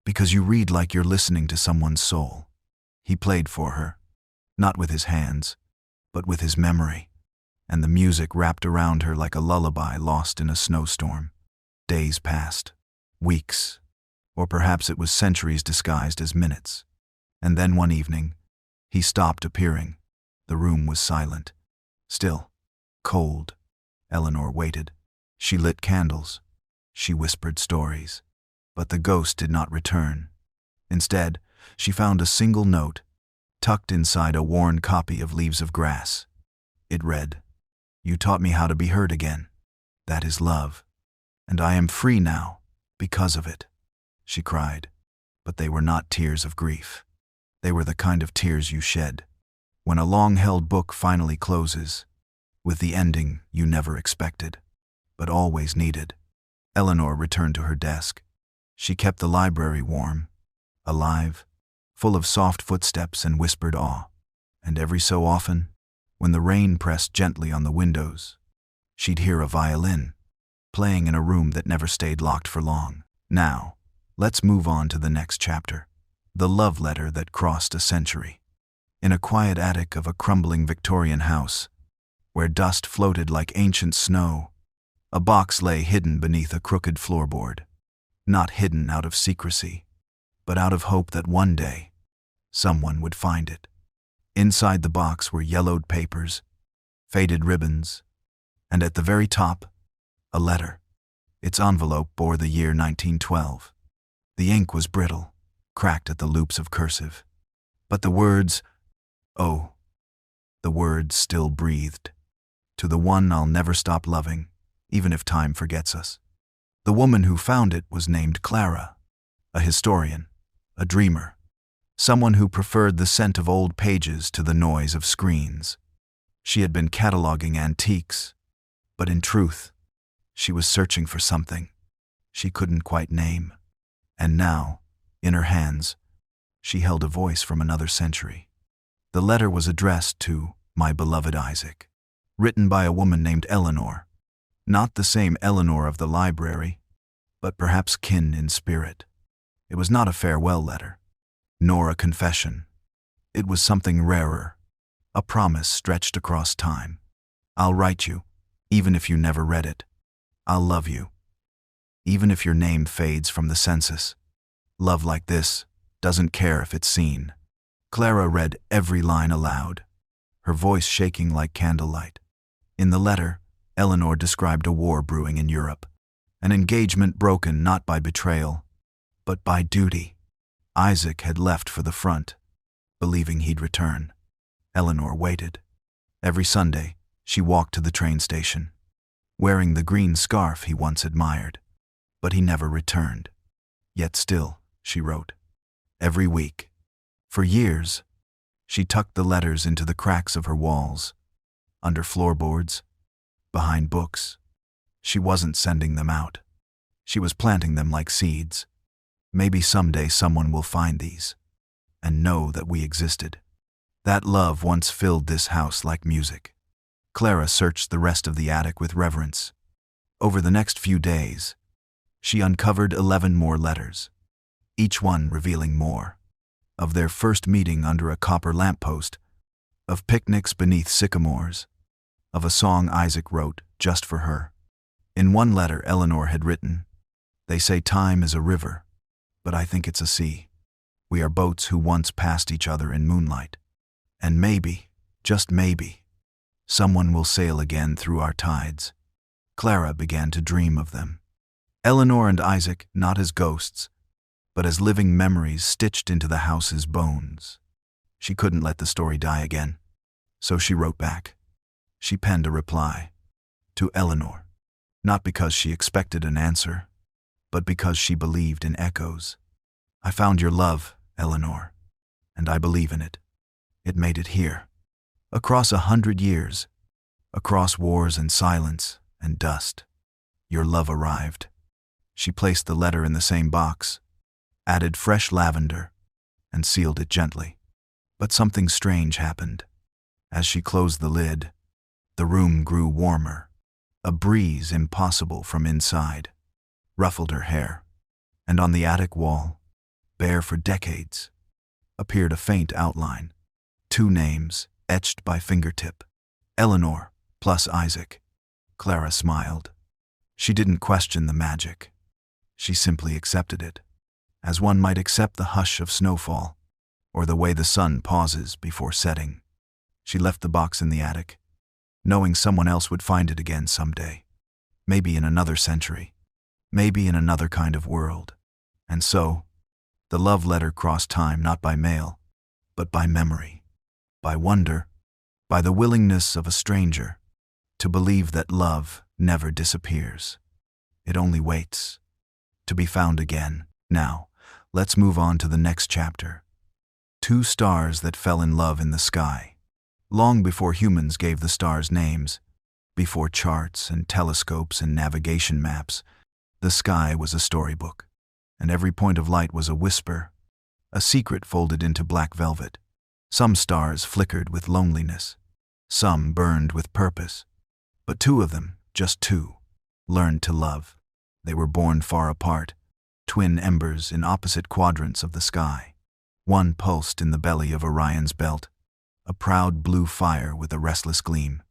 "Because you read like you're listening to someone's soul." He played for her, not with his hands, but with his memory, and the music wrapped around her like a lullaby lost in a snowstorm. Days passed, weeks, or perhaps it was centuries disguised as minutes. And then one evening, he stopped appearing. The room was silent, still, cold. Eleanor waited. She lit candles. She whispered stories. But the ghost did not return. Instead, she found a single note, tucked inside a worn copy of Leaves of Grass. It read, "You taught me how to be heard again. That is love. And I am free now, because of it." She cried, but they were not tears of grief. They were the kind of tears you shed when a long-held book finally closes, with the ending you never expected, but always needed. Eleanor returned to her desk. She kept the library warm, alive, full of soft footsteps and whispered awe. And every so often, when the rain pressed gently on the windows, she'd hear a violin, playing in a room that never stayed locked for long. Now, let's move on to the next chapter. The love letter that crossed a century. In a quiet attic of a crumbling Victorian house, where dust floated like ancient snow, a box lay hidden beneath a crooked floorboard. Not hidden out of secrecy, but out of hope that one day, someone would find it. Inside the box were yellowed papers, faded ribbons, and at the very top, a letter. Its envelope bore the year 1912. The ink was brittle, cracked at the loops of cursive. But the words, oh, the words still breathed. To the one I'll never stop loving, even if time forgets us. The woman who found it was named Clara, a historian, a dreamer, someone who preferred the scent of old pages to the noise of screens. She had been cataloging antiques, but in truth, she was searching for something she couldn't quite name. And now, in her hands, she held a voice from another century. The letter was addressed to "My beloved Isaac," written by a woman named Eleanor. Not the same Eleanor of the library, but perhaps kin in spirit. It was not a farewell letter, nor a confession. It was something rarer, a promise stretched across time. "I'll write you, even if you never read it. I'll love you, even if your name fades from the census. Love like this doesn't care if it's seen." Clara read every line aloud, her voice shaking like candlelight. In the letter, Eleanor described a war brewing in Europe, An engagement broken not by betrayal, but by duty. Isaac had left for the front, believing he'd return. Eleanor waited. Every Sunday, she walked to the train station, wearing the green scarf he once admired. But he never returned. Yet still, she wrote. Every week. For years, she tucked the letters into the cracks of her walls, under floorboards, behind books. She wasn't sending them out. She was planting them like seeds. Maybe someday someone will find these, and know that we existed. That love once filled this house like music. Clara searched the rest of the attic with reverence. Over the next few days, she uncovered 11 more letters, each one revealing more. Of their first meeting under a copper lamppost, of picnics beneath sycamores, of a song Isaac wrote just for her. In one letter Eleanor had written, "They say time is a river, but I think it's a sea. We are boats who once passed each other in moonlight. And maybe, just maybe, someone will sail again through our tides." Clara began to dream of them. Eleanor and Isaac not as ghosts, but as living memories stitched into the house's bones. She couldn't let the story die again, so she wrote back. She penned a reply to Eleanor, not because she expected an answer, but because she believed in echoes. "I found your love, Eleanor, and I believe in it. It made it here. Across 100 years, across wars and silence and dust, your love arrived." She placed the letter in the same box, added fresh lavender, and sealed it gently. But something strange happened. As she closed the lid, the room grew warmer. A breeze impossible from inside ruffled her hair, and on the attic wall, bare for decades, appeared a faint outline. 2 names etched by fingertip. Eleanor plus Isaac. Clara smiled. She didn't question the magic. She simply accepted it, as one might accept the hush of snowfall, or the way the sun pauses before setting. She left the box in the attic, knowing someone else would find it again someday. Maybe in another century. Maybe in another kind of world. And so, the love letter crossed time not by mail, but by memory, by wonder, by the willingness of a stranger to believe that love never disappears. It only waits to be found again. Now, let's move on to the next chapter. 2 stars that fell in love in the sky. Long before humans gave the stars names, before charts and telescopes and navigation maps, the sky was a storybook, and every point of light was a whisper, a secret folded into black velvet. Some stars flickered with loneliness, some burned with purpose, but 2 of them, just 2, learned to love. They were born far apart, twin embers in opposite quadrants of the sky. One pulsed in the belly of Orion's belt, a proud blue fire with a restless gleam.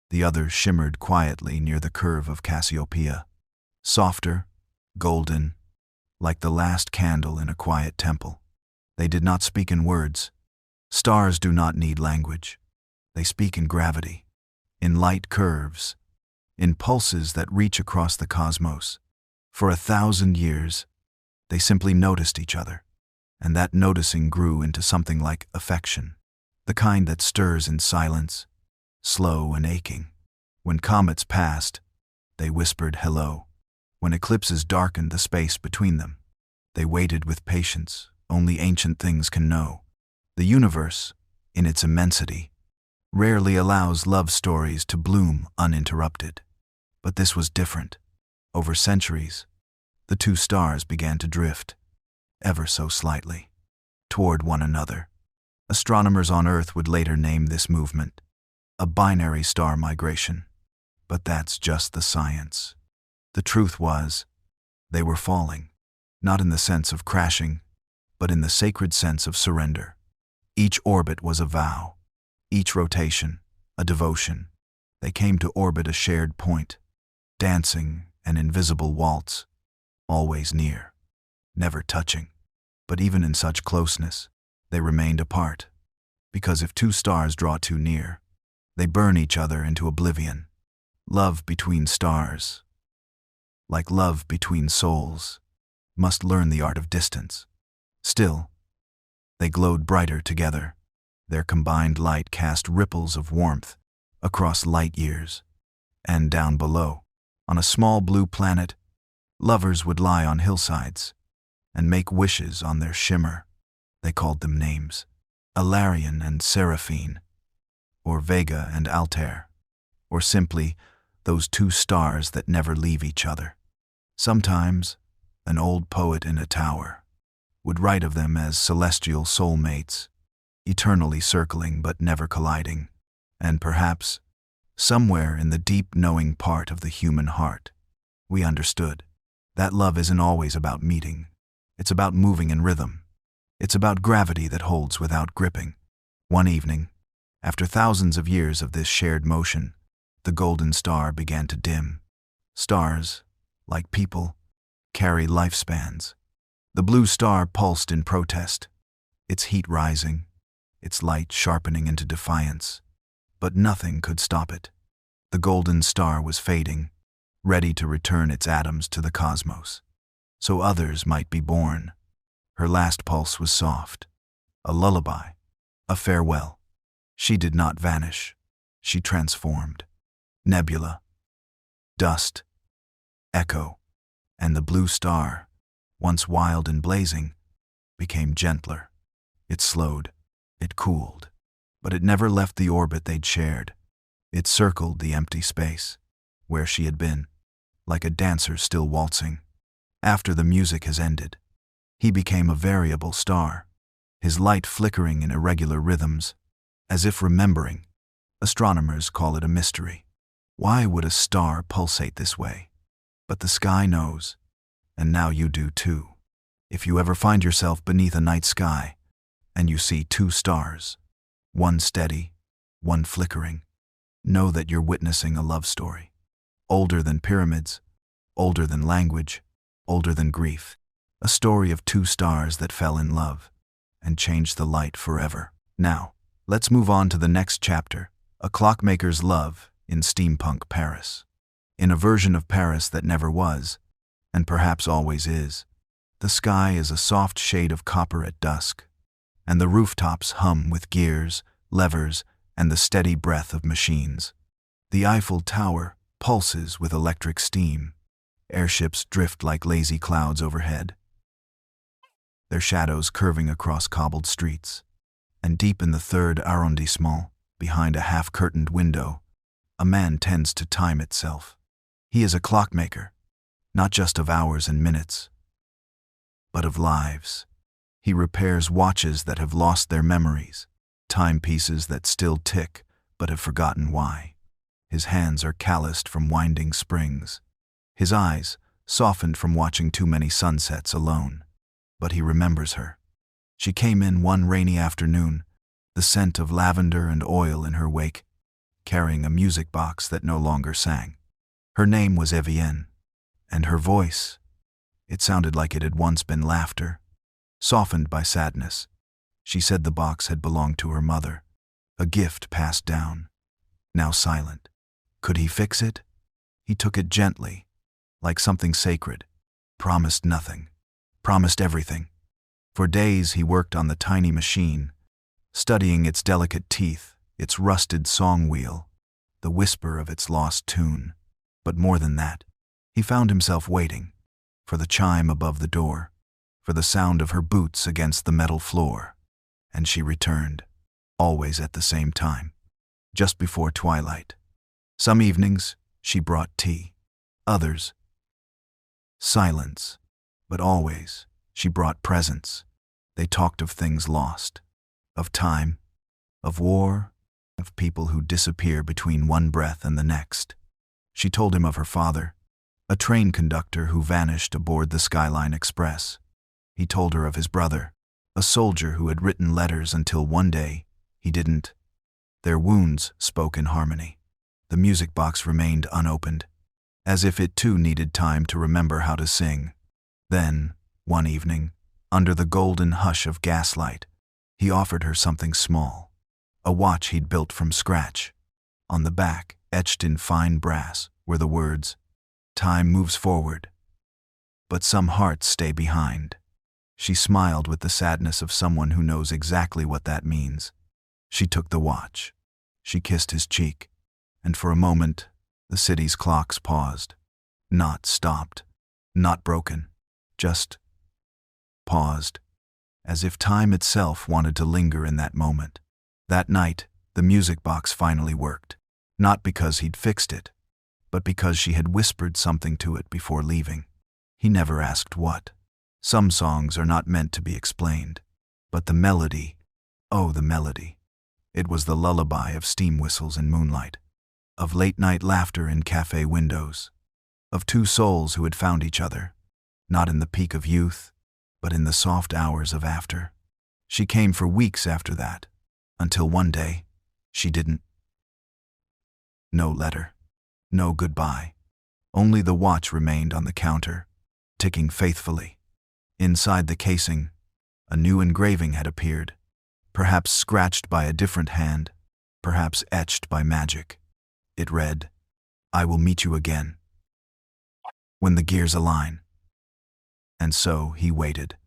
The other shimmered quietly near the curve of Cassiopeia, softer, golden, like the last candle in a quiet temple. They did not speak in words. Stars do not need language. They speak in gravity, in light curves, in pulses that reach across the cosmos. For 1,000 years, they simply noticed each other, and that noticing grew into something like affection, the kind that stirs in silence, slow and aching. When comets passed, they whispered hello. When eclipses darkened the space between them, they waited with patience only ancient things can know. The universe, in its immensity, rarely allows love stories to bloom uninterrupted. But this was different. Over centuries, the 2 stars began to drift, ever so slightly, toward one another. Astronomers on Earth would later name this movement a binary star migration. But that's just the science. The truth was, they were falling, not in the sense of crashing, but in the sacred sense of surrender. Each orbit was a vow, each rotation a devotion. They came to orbit a shared point, dancing an invisible waltz, always near, never touching. But even in such closeness, they remained apart, because if 2 stars draw too near, they burn each other into oblivion. Love between stars. like love between souls, must learn the art of distance. Still, they glowed brighter together. Their combined light cast ripples of warmth across light years. And down below, on a small blue planet, lovers would lie on hillsides and make wishes on their shimmer. They called them names: Alarian and Seraphine, or Vega and Altair, or simply those two stars that never leave each other. Sometimes, an old poet in a tower would write of them as celestial soulmates, eternally circling but never colliding. And perhaps, somewhere in the deep knowing part of the human heart, we understood that love isn't always about meeting. It's about moving in rhythm. It's about gravity that holds without gripping. One evening, after thousands of years of this shared motion, the golden star began to dim. Stars, like people, carry lifespans. The blue star pulsed in protest, its heat rising, its light sharpening into defiance. But nothing could stop it. The golden star was fading, ready to return its atoms to the cosmos, so others might be born. Her last pulse was soft, a lullaby, a farewell. She did not vanish. She transformed. Nebula, dust, echo, and the blue star, once wild and blazing, became gentler. It slowed, it cooled, but it never left the orbit they'd shared. It circled the empty space, where she had been, like a dancer still waltzing. After the music has ended, he became a variable star, his light flickering in irregular rhythms, as if remembering. Astronomers call it a mystery. Why would a star pulsate this way? But the sky knows, and now you do too. If you ever find yourself beneath a night sky, and you see two stars, one steady, one flickering, know that you're witnessing a love story. Older than pyramids, older than language, older than grief. A story of two stars that fell in love and changed the light forever. Now, let's move on to the next chapter, A Clockmaker's Love in Steampunk Paris. In a version of Paris that never was, and perhaps always is, the sky is a soft shade of copper at dusk, and the rooftops hum with gears, levers, and the steady breath of machines. The Eiffel Tower pulses with electric steam. Airships drift like lazy clouds overhead, their shadows curving across cobbled streets. And deep in the 3rd arrondissement, behind a half-curtained window, a man tends to time itself. He is a clockmaker, not just of hours and minutes, but of lives. He repairs watches that have lost their memories, timepieces that still tick but have forgotten why. His hands are calloused from winding springs, his eyes softened from watching too many sunsets alone. But he remembers her. She came in one rainy afternoon, the scent of lavender and oil in her wake, carrying a music box that no longer sang. Her name was Evienne, and her voice, it sounded like it had once been laughter, softened by sadness. She said the box had belonged to her mother, a gift passed down, now silent. Could he fix it? He took it gently, like something sacred, promised nothing, promised everything. For days he worked on the tiny machine, studying its delicate teeth, its rusted song wheel, the whisper of its lost tune. But more than that, he found himself waiting for the chime above the door, for the sound of her boots against the metal floor. And she returned, always at the same time, just before twilight. Some evenings, she brought tea. Others, silence. But always, she brought presents. They talked of things lost, of time, of war, of people who disappear between one breath and the next. She told him of her father, a train conductor who vanished aboard the Skyline Express. He told her of his brother, a soldier who had written letters until one day he didn't. Their wounds spoke in harmony. The music box remained unopened, as if it too needed time to remember how to sing. Then, one evening, under the golden hush of gaslight, he offered her something small, a watch he'd built from scratch. On the back, etched in fine brass, were the words, Time moves forward, but some hearts stay behind. She smiled with the sadness of someone who knows exactly what that means. She took the watch. She kissed his cheek, and for a moment, the city's clocks paused. Not stopped, not broken, just paused, as if time itself wanted to linger in that moment. That night, the music box finally worked, not because he'd fixed it, but because she had whispered something to it before leaving. He never asked what. Some songs are not meant to be explained. But the melody, oh, the melody. It was the lullaby of steam whistles in moonlight, of late-night laughter in cafe windows, of two souls who had found each other, not in the peak of youth, but in the soft hours of after. She came for weeks after that, until one day, she didn't. No letter, no goodbye. Only the watch remained on the counter, ticking faithfully. Inside the casing, a new engraving had appeared, perhaps scratched by a different hand, perhaps etched by magic. It read, "I will meet you again, when the gears align." And so he waited.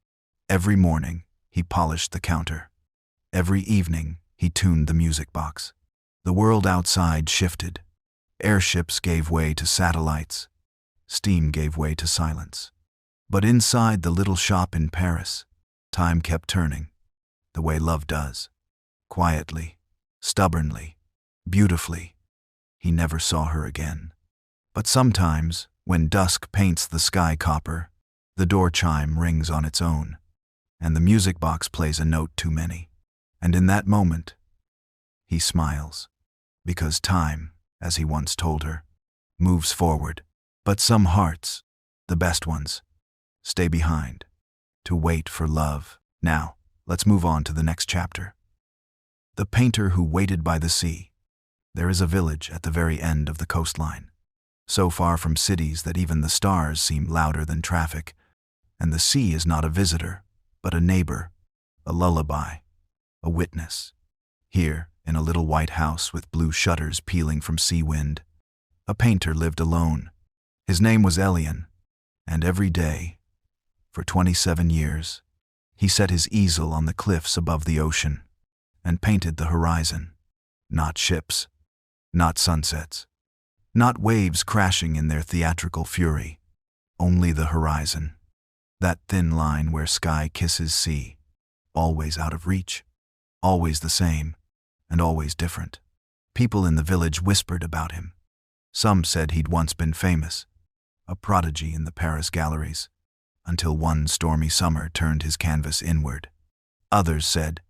Every morning, he polished the counter. Every evening, he tuned the music box. The world outside shifted. Airships gave way to satellites. Steam gave way to silence. But inside the little shop in Paris, time kept turning, the way love does. Quietly, stubbornly, beautifully. He never saw her again. But sometimes, when dusk paints the sky copper, the door chime rings on its own, and the music box plays a note too many. And in that moment, he smiles, because time, as he once told her, moves forward. But some hearts, the best ones, stay behind, to wait for love. Now, let's move on to the next chapter. The painter who waited by the sea. There is a village at the very end of the coastline, so far from cities that even the stars seem louder than traffic, and the sea is not a visitor, but a neighbor, a lullaby, a witness. Here, in a little white house with blue shutters peeling from sea wind, a painter lived alone. His name was Elian, and every day, for 27 years, he set his easel on the cliffs above the ocean and painted the horizon. Not ships, not sunsets, not waves crashing in their theatrical fury, only the horizon, that thin line where sky kisses sea, always out of reach, always the same, and always different. People in the village whispered about him. Some said he'd once been famous, a prodigy in the Paris galleries, until one stormy summer turned his canvas inward. Others said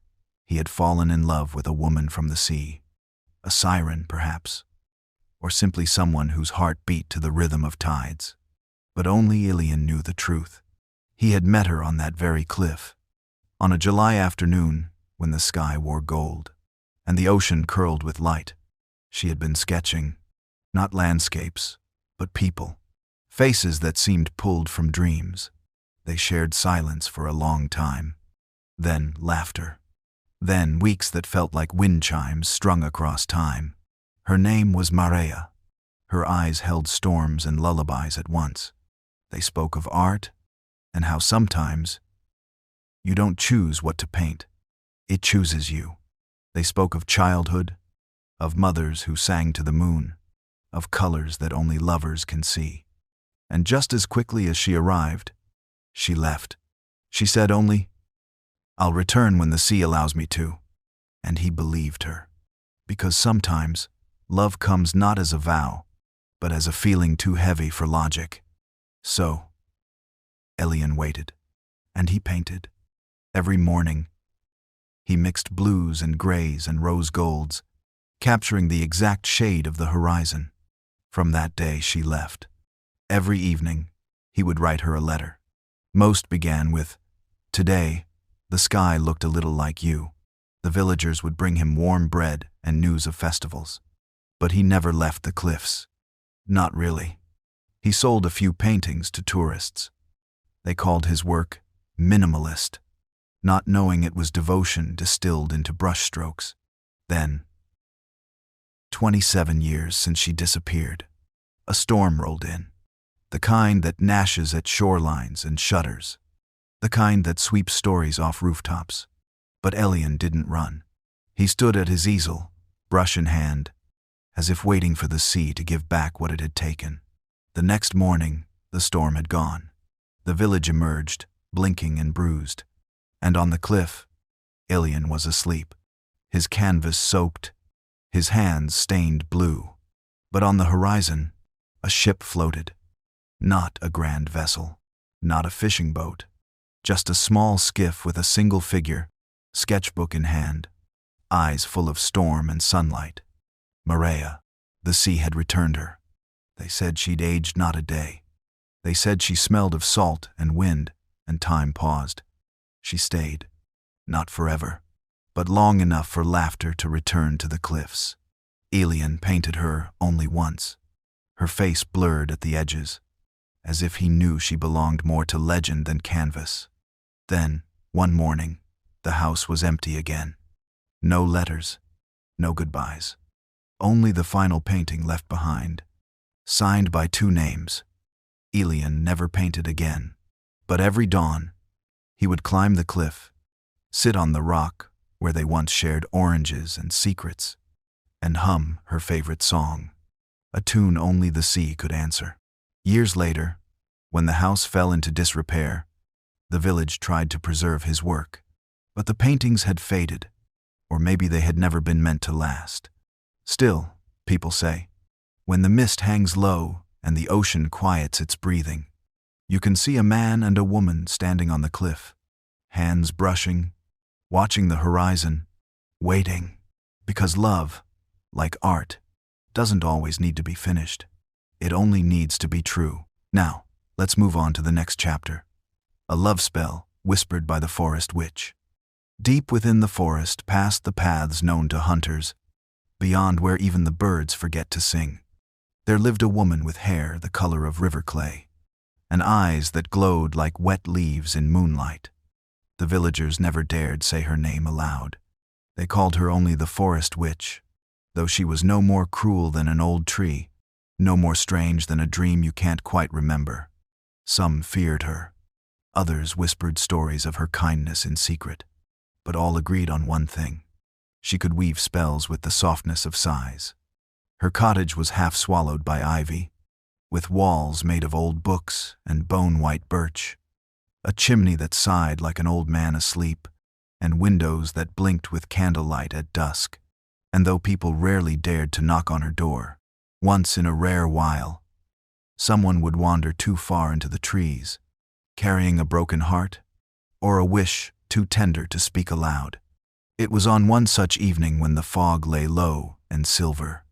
he had fallen in love with a woman from the sea, a siren perhaps, or simply someone whose heart beat to the rhythm of tides. But only Elian knew the truth. He had met her on that very cliff, on a July afternoon when the sky wore gold, and the ocean curled with light. She had been sketching, not landscapes, but people, faces that seemed pulled from dreams. They shared silence for a long time, then laughter, then weeks that felt like wind chimes strung across time. Her name was Maria. Her eyes held storms and lullabies at once. They spoke of art and how sometimes you don't choose what to paint. It chooses you. They spoke of childhood, of mothers who sang to the moon, of colors that only lovers can see. And just as quickly as she arrived, she left. She said only, "I'll return when the sea allows me to." And he believed her. Because sometimes, love comes not as a vow, but as a feeling too heavy for logic. So, Elian waited, and he painted. Every morning, he mixed blues and grays and rose golds, capturing the exact shade of the horizon. From that day she left. Every evening, he would write her a letter. Most began with, "Today, the sky looked a little like you." The villagers would bring him warm bread and news of festivals. But he never left the cliffs. Not really. He sold a few paintings to tourists. They called his work minimalist, not knowing it was devotion distilled into brushstrokes. Then, 27 years since she disappeared, a storm rolled in. the kind that gnashes at shorelines and shudders, the kind that sweeps stories off rooftops. But Elian didn't run. He stood at his easel, brush in hand, as if waiting for the sea to give back what it had taken. The next morning, the storm had gone. The village emerged, blinking and bruised. And on the cliff, Elian was asleep, his canvas soaked, his hands stained blue. But on the horizon, a ship floated. Not a grand vessel, not a fishing boat, just a small skiff with a single figure, sketchbook in hand, eyes full of storm and sunlight. Maria. The sea had returned her. They said she'd aged not a day. They said she smelled of salt and wind, and time paused. She stayed, not forever, but long enough for laughter to return to the cliffs. Elian painted her only once, her face blurred at the edges, as if he knew she belonged more to legend than canvas. Then, one morning, the house was empty again. No letters, no goodbyes. Only the final painting left behind, signed by 2 names. Elian never painted again, but every dawn, he would climb the cliff, sit on the rock where they once shared oranges and secrets, and hum her favorite song, a tune only the sea could answer. Years later, when the house fell into disrepair, the village tried to preserve his work, but the paintings had faded, or maybe they had never been meant to last. Still, people say, when the mist hangs low and the ocean quiets its breathing, you can see a man and a woman standing on the cliff, hands brushing, watching the horizon, waiting, because love, like art, doesn't always need to be finished. It only needs to be true. Now, let's move on to the next chapter. A love spell whispered by the forest witch. Deep within the forest, past the paths known to hunters, beyond where even the birds forget to sing, there lived a woman with hair the color of river clay, and eyes that glowed like wet leaves in moonlight. The villagers never dared say her name aloud. They called her only the forest witch, though she was no more cruel than an old tree, no more strange than a dream you can't quite remember. Some feared her. Others whispered stories of her kindness in secret, but all agreed on one thing. She could weave spells with the softness of sighs. Her cottage was half swallowed by ivy, with walls made of old books and bone-white birch, a chimney that sighed like an old man asleep, and windows that blinked with candlelight at dusk. And though people rarely dared to knock on her door, once in a rare while, someone would wander too far into the trees, carrying a broken heart, or a wish too tender to speak aloud. It was on one such evening when the fog lay low and silver,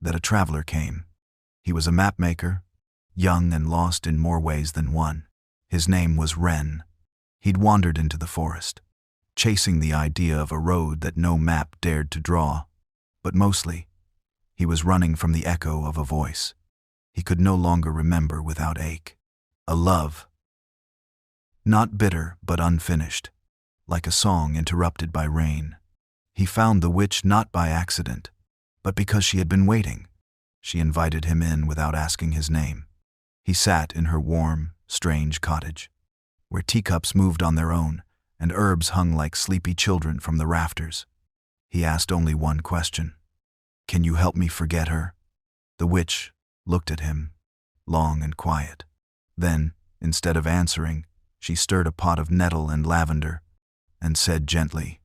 that a traveler came. He was a mapmaker, young and lost in more ways than one. His name was Wren. He'd wandered into the forest, chasing the idea of a road that no map dared to draw. But mostly, he was running from the echo of a voice he could no longer remember without ache. A love, not bitter but unfinished, like a song interrupted by rain. He found the witch not by accident, but because she had been waiting. She invited him in without asking his name. He sat in her warm, strange cottage, where teacups moved on their own and herbs hung like sleepy children from the rafters. He asked only one question. "Can you help me forget her?" The witch looked at him, long and quiet. Then, instead of answering, she stirred a pot of nettle and lavender and said gently,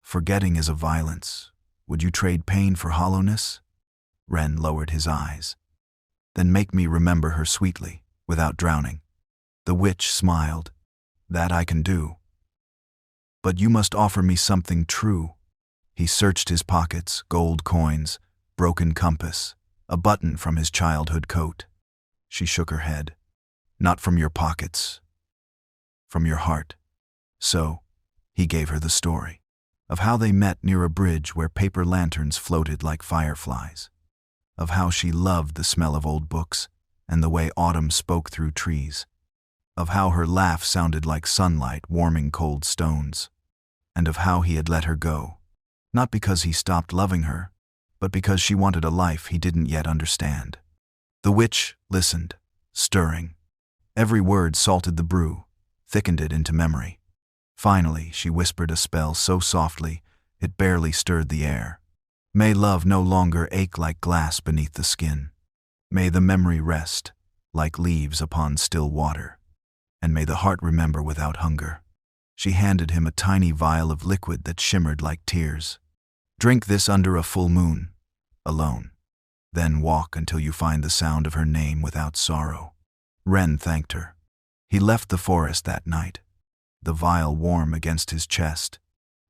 "Forgetting is a violence. Would you trade pain for hollowness?" Wren lowered his eyes. "Then make me remember her sweetly, without drowning." The witch smiled. "That I can do. But you must offer me something true." He searched his pockets, gold coins, broken compass, a button from his childhood coat. She shook her head. "Not from your pockets, from your heart." So, he gave her the story of how they met near a bridge where paper lanterns floated like fireflies, of how she loved the smell of old books and the way autumn spoke through trees, of how her laugh sounded like sunlight warming cold stones, and of how he had let her go, not because he stopped loving her, but because she wanted a life he didn't yet understand. The witch listened, stirring. Every word salted the brew, thickened it into memory. Finally, she whispered a spell so softly it barely stirred the air. May love no longer ache like glass beneath the skin. May the memory rest, like leaves upon still water. And may the heart remember without hunger. She handed him a tiny vial of liquid that shimmered like tears. Drink this under a full moon, alone. Then walk until you find the sound of her name without sorrow. Wren thanked her. He left the forest that night, the vial warm against his chest,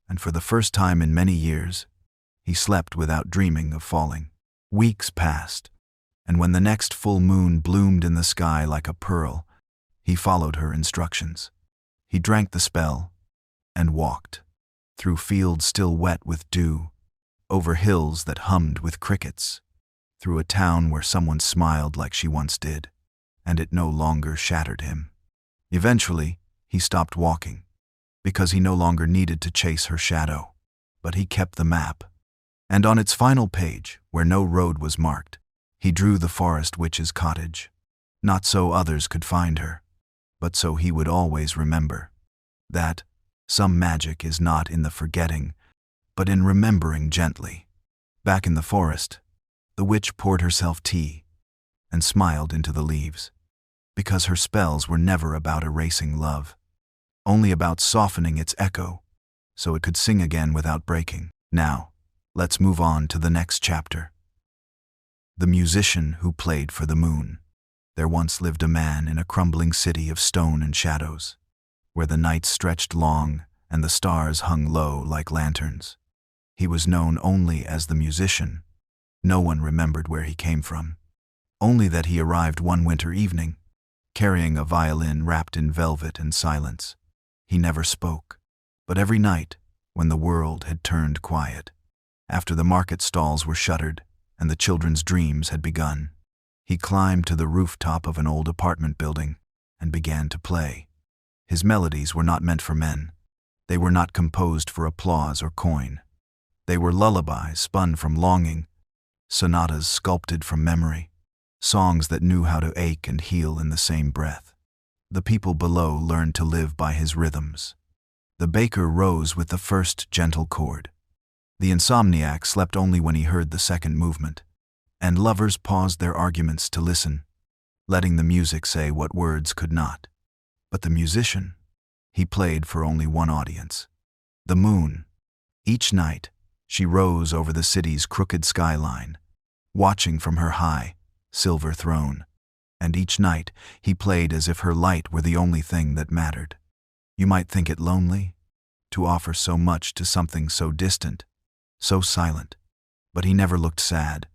and for the first time in many years, he slept without dreaming of falling. Weeks passed, and when the next full moon bloomed in the sky like a pearl, he followed her instructions. He drank the spell and walked, through fields still wet with dew, over hills that hummed with crickets, through a town where someone smiled like she once did, and it no longer shattered him. Eventually, he stopped walking, because he no longer needed to chase her shadow, but he kept the map. And on its final page, where no road was marked, he drew the forest witch's cottage, not so others could find her, but so he would always remember that some magic is not in the forgetting, but in remembering gently. Back in the forest, the witch poured herself tea and smiled into the leaves, because her spells were never about erasing love, only about softening its echo so it could sing again without breaking. Now, let's move on to the next chapter. The musician who played for the moon. There once lived a man in a crumbling city of stone and shadows, where the nights stretched long and the stars hung low like lanterns. He was known only as the musician. No one remembered where he came from, only that he arrived one winter evening, carrying a violin wrapped in velvet and silence. He never spoke, but every night, when the world had turned quiet, after the market stalls were shuttered and the children's dreams had begun, he climbed to the rooftop of an old apartment building and began to play. His melodies were not meant for men. They were not composed for applause or coin. They were lullabies spun from longing, sonatas sculpted from memory, songs that knew how to ache and heal in the same breath. The people below learned to live by his rhythms. The baker rose with the first gentle chord. The insomniac slept only when he heard the second movement, and lovers paused their arguments to listen, letting the music say what words could not. But the musician, he played for only one audience, the moon. Each night, she rose over the city's crooked skyline, watching from her high, silver throne, and each night he played as if her light were the only thing that mattered. You might think it lonely, to offer so much to something so distant, so silent, but he never looked sad.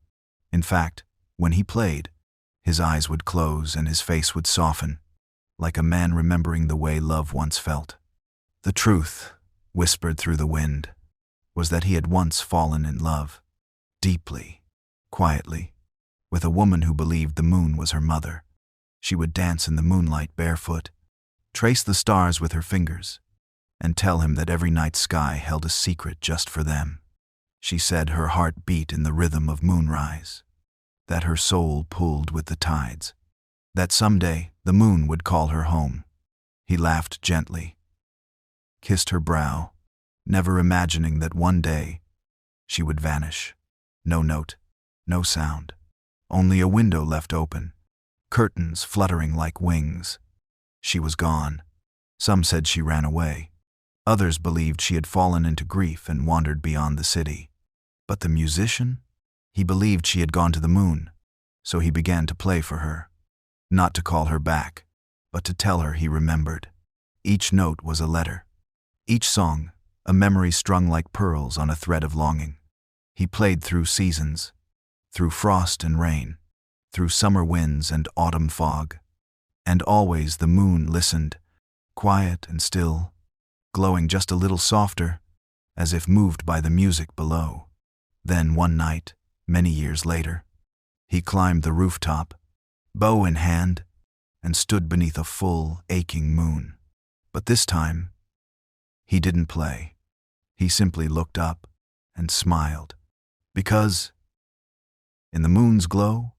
In fact, when he played, his eyes would close and his face would soften, like a man remembering the way love once felt. The truth, whispered through the wind, was that he had once fallen in love, deeply, quietly, with a woman who believed the moon was her mother. She would dance in the moonlight barefoot, trace the stars with her fingers, and tell him that every night sky held a secret just for them. She said her heart beat in the rhythm of moonrise, that her soul pulled with the tides, that someday the moon would call her home. He laughed gently, kissed her brow, never imagining that one day she would vanish. No note, no sound, only a window left open, curtains fluttering like wings. She was gone. Some said she ran away. Others believed she had fallen into grief and wandered beyond the city. But the musician? He believed she had gone to the moon, so he began to play for her, not to call her back, but to tell her he remembered. Each note was a letter, each song a memory strung like pearls on a thread of longing. He played through seasons, through frost and rain, through summer winds and autumn fog, and always the moon listened, quiet and still, glowing just a little softer, as if moved by the music below. Then one night, many years later, he climbed the rooftop, bow in hand, and stood beneath a full, aching moon. But this time, he didn't play. He simply looked up and smiled, because, in the moon's glow,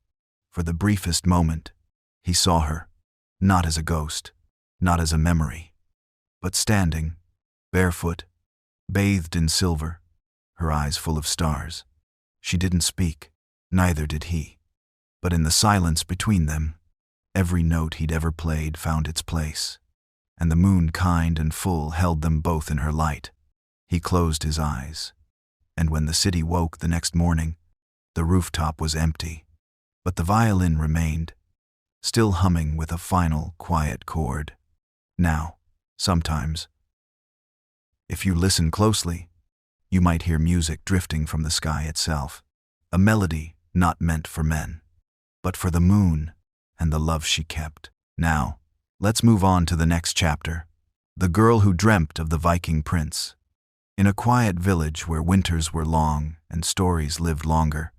for the briefest moment, He saw her, not as a ghost, not as a memory, but standing, barefoot, bathed in silver, her eyes full of stars. She didn't speak, neither did he. But in the silence between them, every note he'd ever played found its place, and the moon, kind and full, held them both in her light. He closed his eyes, and when the city woke the next morning, the rooftop was empty, but the violin remained, still humming with a final, quiet chord. Now, sometimes, if you listen closely, you might hear music drifting from the sky itself, a melody not meant for men, but for the moon and the love she kept. Now, let's move on to the next chapter. The girl who dreamt of the Viking prince. In a quiet village where winters were long and stories lived longer,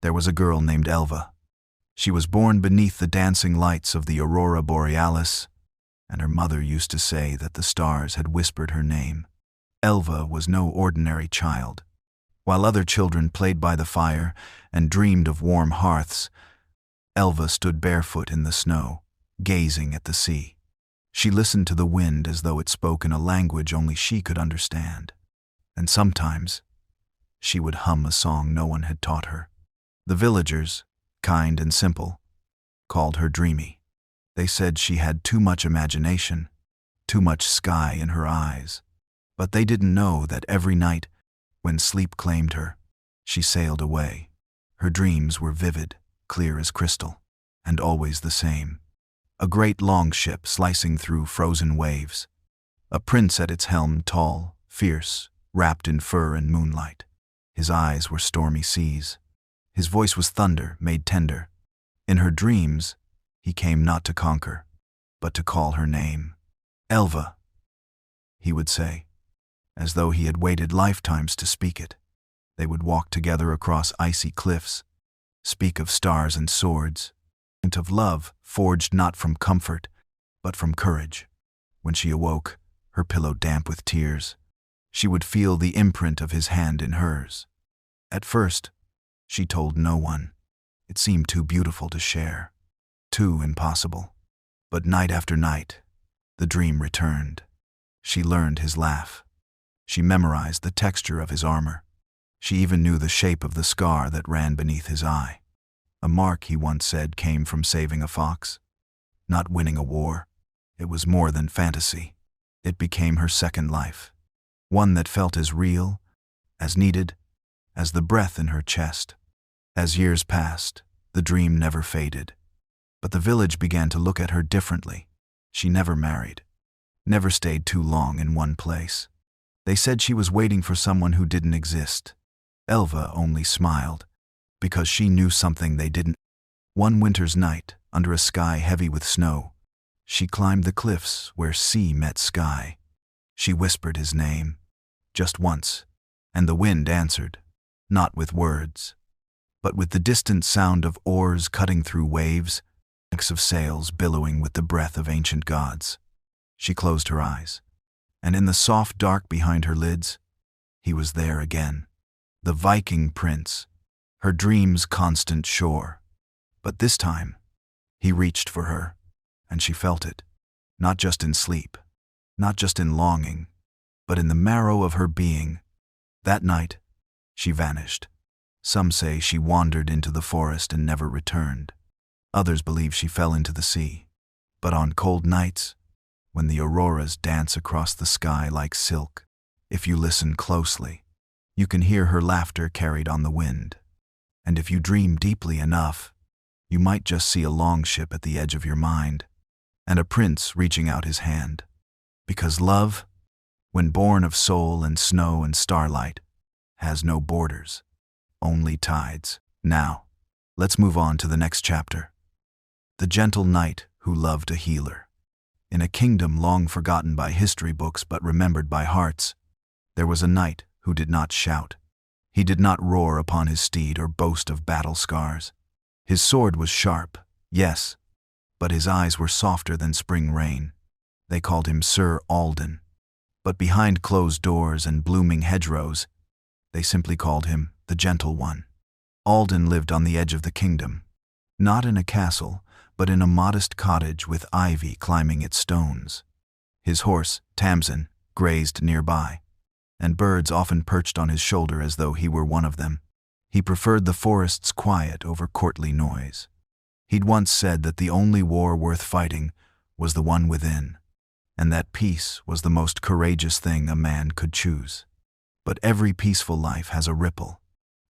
there was a girl named Elva. She was born beneath the dancing lights of the aurora borealis, and her mother used to say that the stars had whispered her name. Elva was no ordinary child. While other children played by the fire and dreamed of warm hearths, Elva stood barefoot in the snow, gazing at the sea. She listened to the wind as though it spoke in a language only she could understand. And sometimes, she would hum a song no one had taught her. The villagers, kind and simple, called her dreamy. They said she had too much imagination, too much sky in her eyes. But they didn't know that every night, when sleep claimed her, she sailed away. Her dreams were vivid, clear as crystal, and always the same. A great longship slicing through frozen waves. A prince at its helm, tall, fierce, wrapped in fur and moonlight. His eyes were stormy seas. His voice was thunder made tender. In her dreams, he came not to conquer, but to call her name. Elva, he would say, as though he had waited lifetimes to speak it. They would walk together across icy cliffs, speak of stars and swords, and of love forged not from comfort, but from courage. When she awoke, her pillow damp with tears, she would feel the imprint of his hand in hers. At first, she told no one. It seemed too beautiful to share, too impossible. But night after night, the dream returned. She learned his laugh. She memorized the texture of his armor. She even knew the shape of the scar that ran beneath his eye. A mark, he once said, came from saving a fox, not winning a war. It was more than fantasy. It became her second life, one that felt as real, as needed, as the breath in her chest. As years passed, the dream never faded. But the village began to look at her differently. She never married, never stayed too long in one place. They said she was waiting for someone who didn't exist. Elva only smiled, because she knew something they didn't. One winter's night, under a sky heavy with snow, she climbed the cliffs where sea met sky. She whispered his name, just once, and the wind answered, not with words, but with the distant sound of oars cutting through waves, banks of sails billowing with the breath of ancient gods. She closed her eyes, and in the soft dark behind her lids, he was there again, the Viking prince, her dream's constant shore. But this time, he reached for her, and she felt it, not just in sleep, not just in longing, but in the marrow of her being. That night, she vanished. Some say she wandered into the forest and never returned. Others believe she fell into the sea. But on cold nights, when the auroras dance across the sky like silk, if you listen closely, you can hear her laughter carried on the wind. And if you dream deeply enough, you might just see a longship at the edge of your mind, and a prince reaching out his hand. Because love, when born of soul and snow and starlight, has no borders, only tides. Now, let's move on to the next chapter. The gentle knight who loved a healer. In a kingdom long forgotten by history books but remembered by hearts, there was a knight who did not shout. He did not roar upon his steed or boast of battle scars. His sword was sharp, yes, but his eyes were softer than spring rain. They called him Sir Alden. But behind closed doors and blooming hedgerows, they simply called him the Gentle One. Alden lived on the edge of the kingdom, Not in a castle, but in a modest cottage with ivy climbing its stones. His horse, Tamsin, grazed nearby, and birds often perched on his shoulder as though he were one of them. He preferred the forest's quiet over courtly noise. He'd once said that the only war worth fighting was the one within, and that peace was the most courageous thing a man could choose. But every peaceful life has a ripple,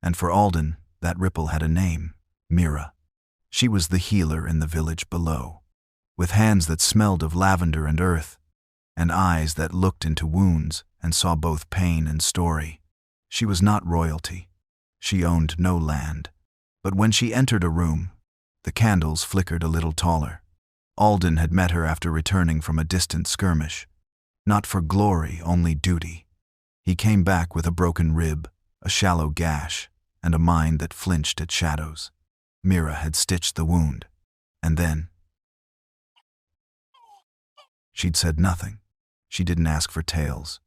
and for Alden, that ripple had a name, Mira. She was the healer in the village below, with hands that smelled of lavender and earth, and eyes that looked into wounds and saw both pain and story. She was not royalty. She owned no land. But when she entered a room, the candles flickered a little taller. Alden had met her after returning from a distant skirmish. Not for glory, only duty. He came back with a broken rib, a shallow gash, and a mind that flinched at shadows. Mira had stitched the wound, and then she'd said nothing. She didn't ask for tales.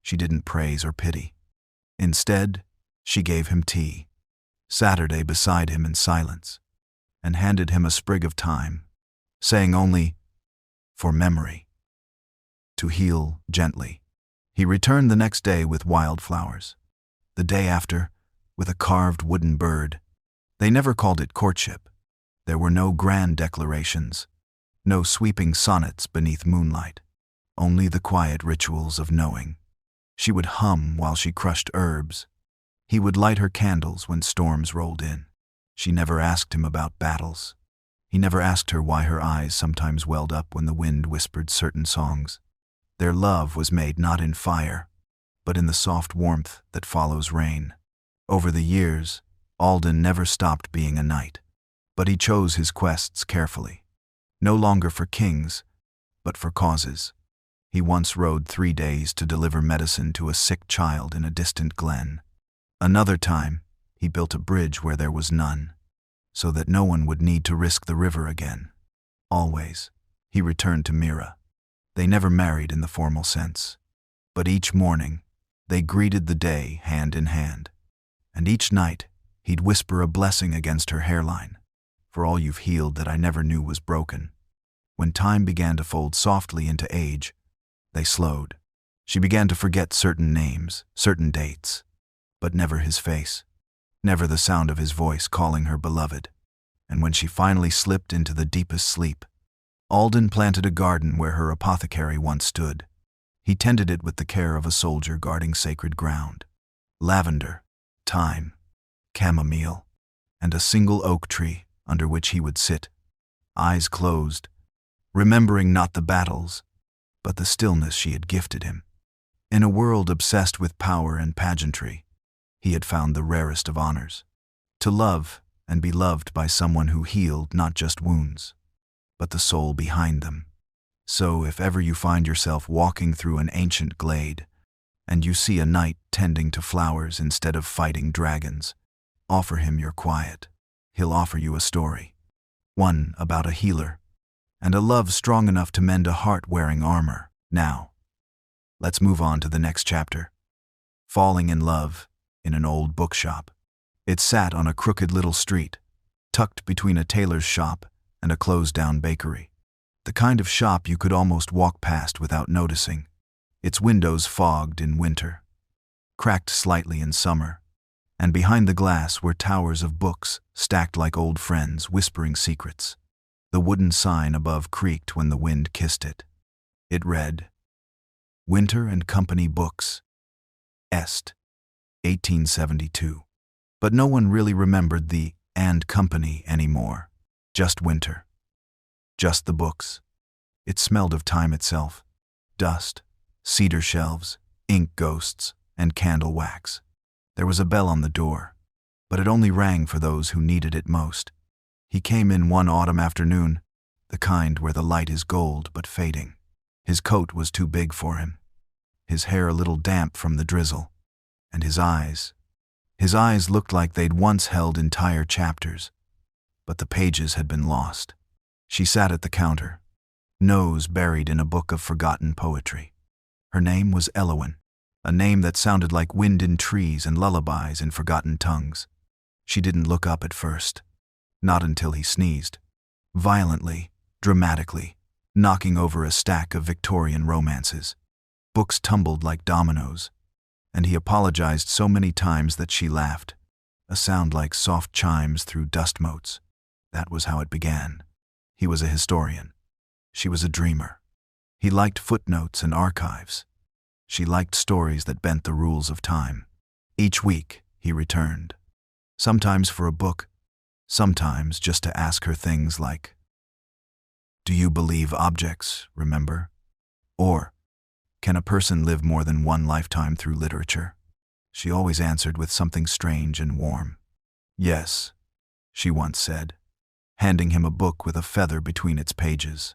She didn't praise or pity. Instead, she gave him tea, Saturday beside him in silence, and handed him a sprig of thyme, saying only, "For memory," to heal gently. He returned the next day with wildflowers. The day after, with a carved wooden bird. They never called it courtship. There were no grand declarations, no sweeping sonnets beneath moonlight, only the quiet rituals of knowing. She would hum while she crushed herbs. He would light her candles when storms rolled in. She never asked him about battles. He never asked her why her eyes sometimes welled up when the wind whispered certain songs. Their love was made not in fire, but in the soft warmth that follows rain. Over the years, Alden never stopped being a knight, but he chose his quests carefully. No longer for kings, but for causes. He once rode 3 days to deliver medicine to a sick child in a distant glen. Another time, he built a bridge where there was none, so that no one would need to risk the river again. Always, he returned to Mira. They never married in the formal sense, but each morning, they greeted the day hand in hand. And each night, he'd whisper a blessing against her hairline. "For all you've healed that I never knew was broken." When time began to fold softly into age, they slowed. She began to forget certain names, certain dates, but never his face, never the sound of his voice calling her beloved. And when she finally slipped into the deepest sleep, Alden planted a garden where her apothecary once stood. He tended it with the care of a soldier guarding sacred ground. Lavender, thyme, chamomile, and a single oak tree under which he would sit, eyes closed, remembering not the battles, but the stillness she had gifted him. In a world obsessed with power and pageantry, he had found the rarest of honors: to love and be loved by someone who healed not just wounds, but the soul behind them. So if ever you find yourself walking through an ancient glade, and you see a knight tending to flowers instead of fighting dragons, offer him your quiet. He'll offer you a story, one about a healer, and a love strong enough to mend a heart wearing armor. Now, let's move on to the next chapter. Falling in love in an old bookshop. It sat on a crooked little street, tucked between a tailor's shop and a closed-down bakery. The kind of shop you could almost walk past without noticing, its windows fogged in winter, cracked slightly in summer, and behind the glass were towers of books stacked like old friends whispering secrets. The wooden sign above creaked when the wind kissed it. It read, "Winter and Company Books, Est, 1872. But no one really remembered the "and Company" anymore. Just winter. Just the books. It smelled of time itself. Dust, cedar shelves, ink ghosts, and candle wax. There was a bell on the door, but it only rang for those who needed it most. He came in one autumn afternoon, the kind where the light is gold but fading. His coat was too big for him, his hair a little damp from the drizzle, and his eyes looked like they'd once held entire chapters, but the pages had been lost. She sat at the counter, nose buried in a book of forgotten poetry. Her name was Elowen, a name that sounded like wind in trees and lullabies in forgotten tongues. She didn't look up at first. Not until he sneezed. Violently, dramatically, knocking over a stack of Victorian romances. Books tumbled like dominoes, and he apologized so many times that she laughed, a sound like soft chimes through dust motes. That was how it began. He was a historian. She was a dreamer. He liked footnotes and archives. She liked stories that bent the rules of time. Each week, he returned. Sometimes for a book, sometimes just to ask her things like, "Do you believe objects remember?" Or, "Can a person live more than one lifetime through literature?" She always answered with something strange and warm. "Yes," she once said, handing him a book with a feather between its pages.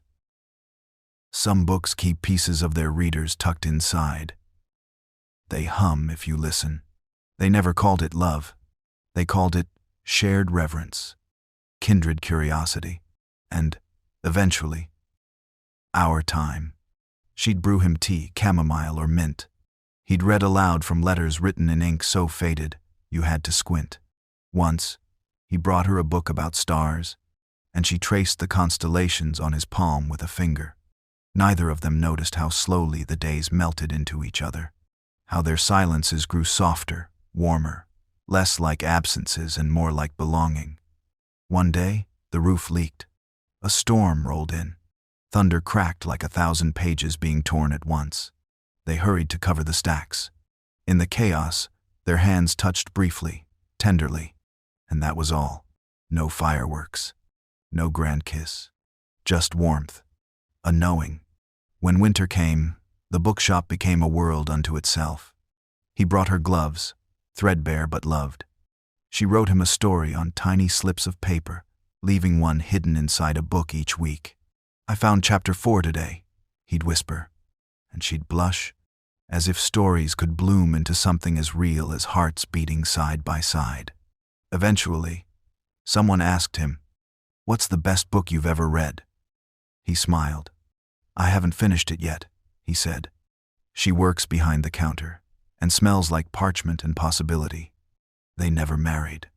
Some books keep pieces of their readers tucked inside. They hum if you listen. They never called it love. They called it shared reverence, kindred curiosity, and, eventually, our time. She'd brew him tea, chamomile or mint. He'd read aloud from letters written in ink so faded you had to squint. Once, he brought her a book about stars, and she traced the constellations on his palm with a finger. Neither of them noticed how slowly the days melted into each other, how their silences grew softer, warmer, less like absences and more like belonging. One day, the roof leaked. A storm rolled in. Thunder cracked like 1,000 pages being torn at once. They hurried to cover the stacks. In the chaos, their hands touched briefly, tenderly, and that was all. No fireworks, no grand kiss, just warmth, a knowing. When winter came, the bookshop became a world unto itself. He brought her gloves, threadbare but loved. She wrote him a story on tiny slips of paper, leaving one hidden inside a book each week. "I found chapter 4 today," he'd whisper, and she'd blush, as if stories could bloom into something as real as hearts beating side by side. Eventually, someone asked him, "What's the best book you've ever read?" He smiled. "I haven't finished it yet," he said. She works behind the counter and smells like parchment and possibility. They never married,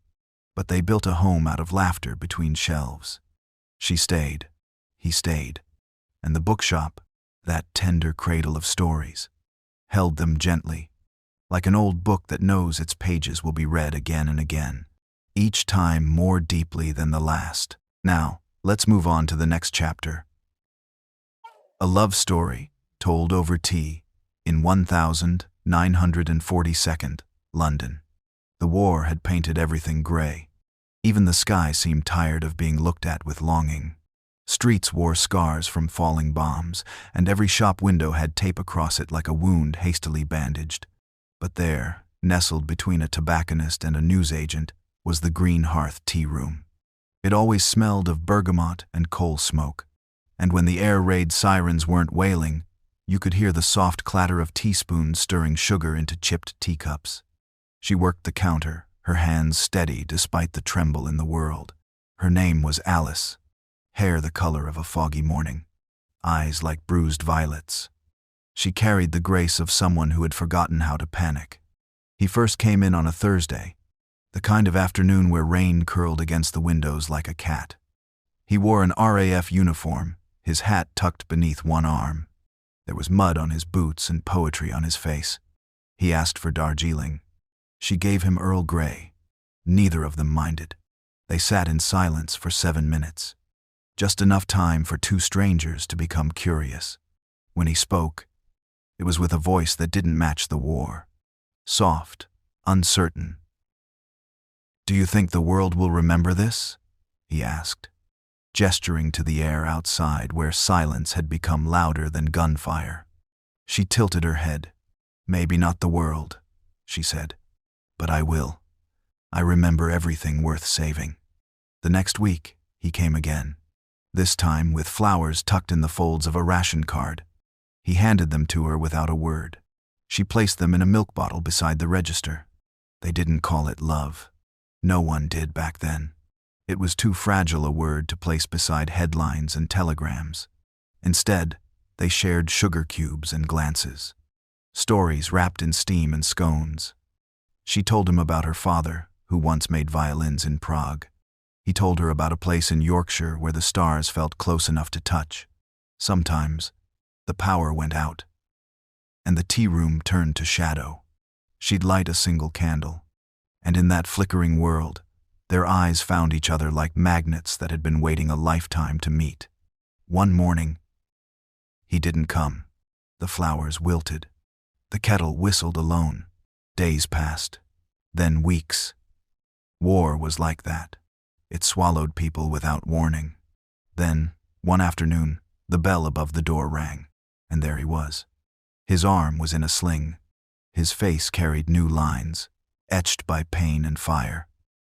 but they built a home out of laughter between shelves. She stayed, he stayed, and the bookshop, that tender cradle of stories, held them gently, like an old book that knows its pages will be read again and again, each time more deeply than the last. Now, let's move on to the next chapter. A love story told over tea in 1942, London. The war had painted everything gray. Even the sky seemed tired of being looked at with longing. Streets wore scars from falling bombs, and every shop window had tape across it like a wound hastily bandaged. But there, nestled between a tobacconist and a newsagent, was the Green Hearth tea room. It always smelled of bergamot and coal smoke, and when the air raid sirens weren't wailing, you could hear the soft clatter of teaspoons stirring sugar into chipped teacups. She worked the counter, her hands steady despite the tremble in the world. Her name was Alice, hair the color of a foggy morning, eyes like bruised violets. She carried the grace of someone who had forgotten how to panic. He first came in on a Thursday, the kind of afternoon where rain curled against the windows like a cat. He wore an RAF uniform, his hat tucked beneath one arm. There was mud on his boots and poetry on his face. He asked for Darjeeling. She gave him Earl Grey. Neither of them minded. They sat in silence for 7 minutes. Just enough time for two strangers to become curious. When he spoke, it was with a voice that didn't match the war. Soft, uncertain. "Do you think the world will remember this?" he asked, gesturing to the air outside where silence had become louder than gunfire. She tilted her head. "Maybe not the world," she said, "but I will. I remember everything worth saving." The next week, he came again, this time with flowers tucked in the folds of a ration card. He handed them to her without a word. She placed them in a milk bottle beside the register. They didn't call it love. No one did back then. It was too fragile a word to place beside headlines and telegrams. Instead, they shared sugar cubes and glances, stories wrapped in steam and scones. She told him about her father, who once made violins in Prague. He told her about a place in Yorkshire where the stars felt close enough to touch. Sometimes, the power went out, and the tea room turned to shadow. She'd light a single candle, and in that flickering world, their eyes found each other like magnets that had been waiting a lifetime to meet. One morning, he didn't come. The flowers wilted. The kettle whistled alone. Days passed, then weeks. War was like that. It swallowed people without warning. Then, one afternoon, the bell above the door rang, and there he was. His arm was in a sling. His face carried new lines, etched by pain and fire.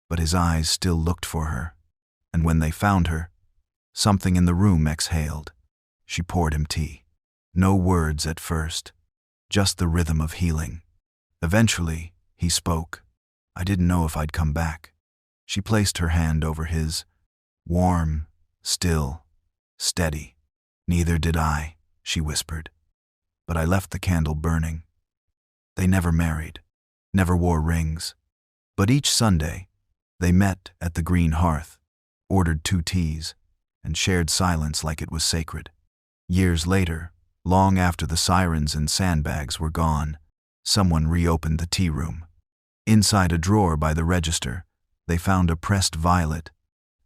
But his eyes still looked for her. And when they found her, something in the room exhaled. She poured him tea. No words at first, just the rhythm of healing. Eventually, he spoke. "I didn't know if I'd come back." She placed her hand over his, warm, still, steady. "Neither did I," she whispered. "But I left the candle burning." They never married, never wore rings. But each Sunday, they met at the green hearth, ordered 2 teas, and shared silence like it was sacred. Years later, long after the sirens and sandbags were gone, someone reopened the tea room. Inside a drawer by the register, they found a pressed violet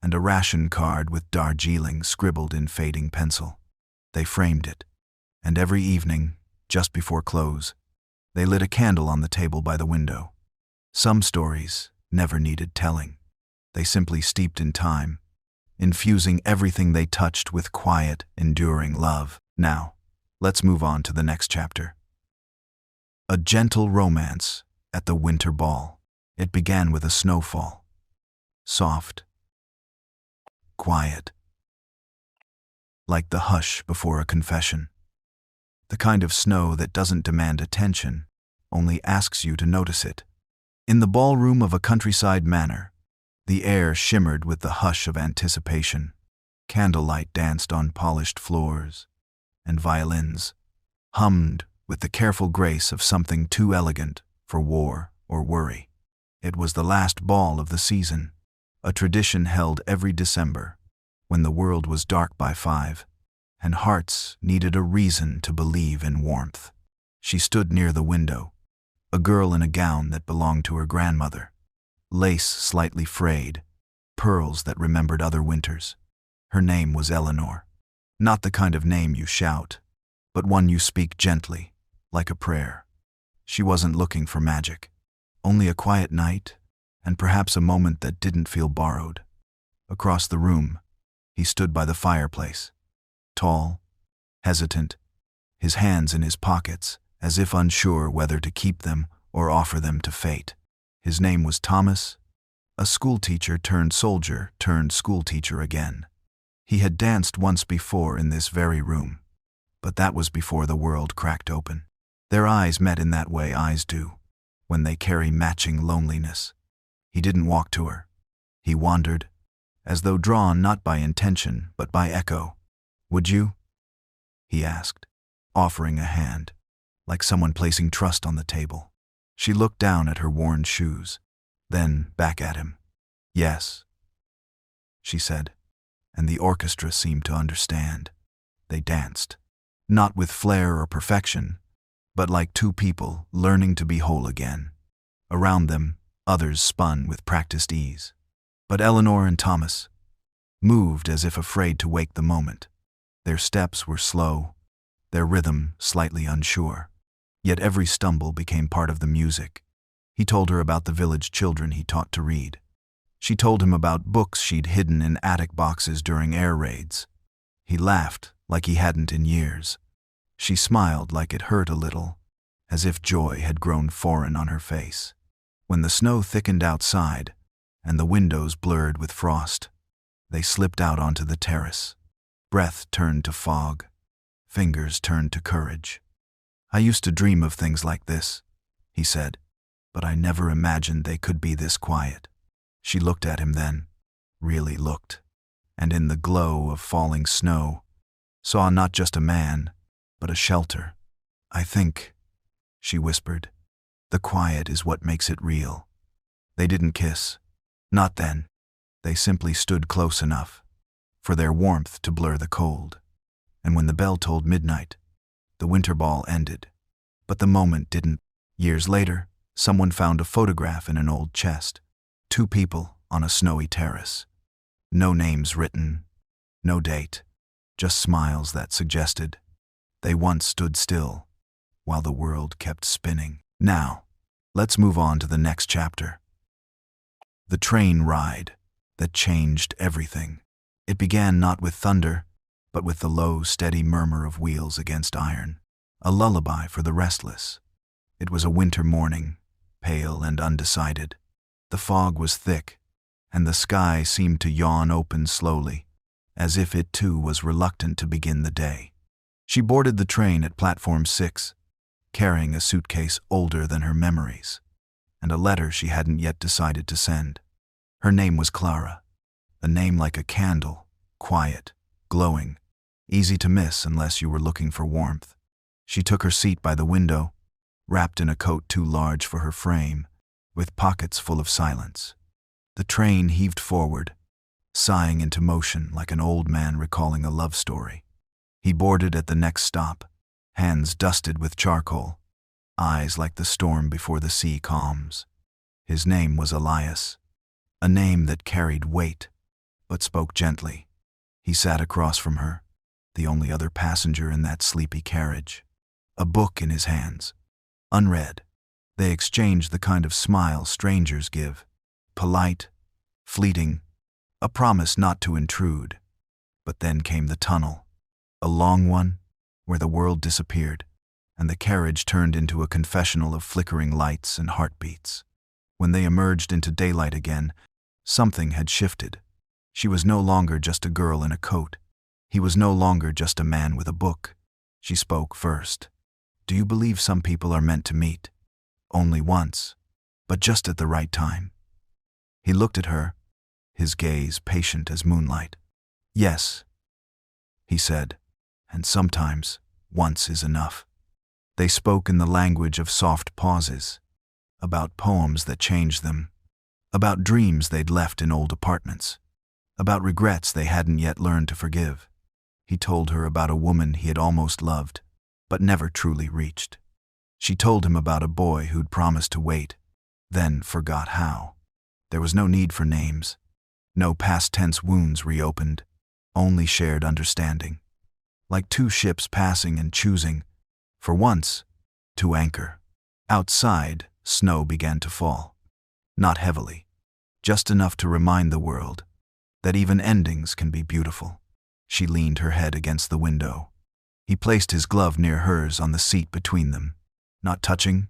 and a ration card with Darjeeling scribbled in fading pencil. They framed it, and every evening, just before close, they lit a candle on the table by the window. Some stories never needed telling. They simply steeped in time, infusing everything they touched with quiet, enduring love. Now, let's move on to the next chapter. A gentle romance at the winter ball. It began with a snowfall. Soft, quiet, like the hush before a confession. The kind of snow that doesn't demand attention, only asks you to notice it. In the ballroom of a countryside manor, the air shimmered with the hush of anticipation. Candlelight danced on polished floors, and violins hummed with the careful grace of something too elegant for war or worry. It was the last ball of the season, a tradition held every December, when the world was dark by 5, and hearts needed a reason to believe in warmth. She stood near the window, a girl in a gown that belonged to her grandmother, lace slightly frayed, pearls that remembered other winters. Her name was Eleanor. Not the kind of name you shout, but one you speak gently, like a prayer. She wasn't looking for magic, only a quiet night, and perhaps a moment that didn't feel borrowed. Across the room, he stood by the fireplace, tall, hesitant, his hands in his pockets, as if unsure whether to keep them or offer them to fate. His name was Thomas, a schoolteacher turned soldier turned schoolteacher again. He had danced once before in this very room, but that was before the world cracked open. Their eyes met in that way eyes do, when they carry matching loneliness. He didn't walk to her. He wandered, as though drawn not by intention but by echo. "Would you?" he asked, offering a hand, like someone placing trust on the table. She looked down at her worn shoes, then back at him. "Yes," she said, and the orchestra seemed to understand. They danced, not with flair or perfection, but like 2 people learning to be whole again. Around them, others spun with practiced ease. But Eleanor and Thomas moved as if afraid to wake the moment. Their steps were slow, their rhythm slightly unsure. Yet every stumble became part of the music. He told her about the village children he taught to read. She told him about books she'd hidden in attic boxes during air raids. He laughed like he hadn't in years. She smiled like it hurt a little, as if joy had grown foreign on her face. When the snow thickened outside, and the windows blurred with frost, they slipped out onto the terrace. Breath turned to fog, fingers turned to courage. "I used to dream of things like this," he said, "but I never imagined they could be this quiet." She looked at him then, really looked, and in the glow of falling snow, saw not just a man, but a shelter. "I think," she whispered, "the quiet is what makes it real." They didn't kiss. Not then. They simply stood close enough for their warmth to blur the cold. And when the bell tolled midnight, the winter ball ended. But the moment didn't. Years later, someone found a photograph in an old chest. Two people on a snowy terrace. No names written, no date, just smiles that suggested they once stood still while the world kept spinning. Now, let's move on to the next chapter. The train ride that changed everything. It began not with thunder, but with the low, steady murmur of wheels against iron, a lullaby for the restless. It was a winter morning, pale and undecided. The fog was thick, and the sky seemed to yawn open slowly, as if it too was reluctant to begin the day. She boarded the train at platform 6, carrying a suitcase older than her memories, and a letter she hadn't yet decided to send. Her name was Clara, a name like a candle, quiet, glowing, easy to miss unless you were looking for warmth. She took her seat by the window, wrapped in a coat too large for her frame, with pockets full of silence. The train heaved forward, sighing into motion like an old man recalling a love story. He boarded at the next stop, hands dusted with charcoal, eyes like the storm before the sea calms. His name was Elias, a name that carried weight, but spoke gently. He sat across from her, the only other passenger in that sleepy carriage, a book in his hands, unread. They exchanged the kind of smile strangers give, polite, fleeting, a promise not to intrude. But then came the tunnel, a long one, where the world disappeared, and the carriage turned into a confessional of flickering lights and heartbeats. When they emerged into daylight again, something had shifted. She was no longer just a girl in a coat. He was no longer just a man with a book. She spoke first. "Do you believe some people are meant to meet? Only once, but just at the right time?" He looked at her, his gaze patient as moonlight. "Yes," he said, "and sometimes once is enough." They spoke in the language of soft pauses, about poems that changed them, about dreams they'd left in old apartments, about regrets they hadn't yet learned to forgive. He told her about a woman he had almost loved, but never truly reached. She told him about a boy who'd promised to wait, then forgot how. There was no need for names, no past tense wounds reopened, only shared understanding. Like two ships passing and choosing, for once, to anchor. Outside, snow began to fall. Not heavily, just enough to remind the world that even endings can be beautiful. She leaned her head against the window. He placed his glove near hers on the seat between them, not touching,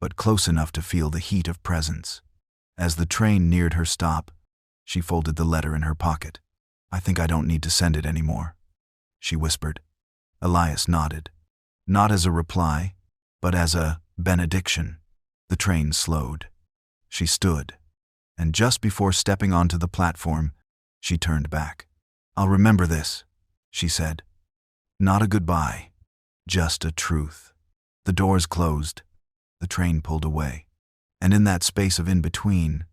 but close enough to feel the heat of presence. As the train neared her stop, she folded the letter in her pocket. "I think I don't need to send it anymore," she whispered. Elias nodded, not as a reply, but as a benediction. The train slowed. She stood, and just before stepping onto the platform, she turned back. "I'll remember this," she said. Not a goodbye, just a truth. The doors closed, the train pulled away, and in that space of in-between,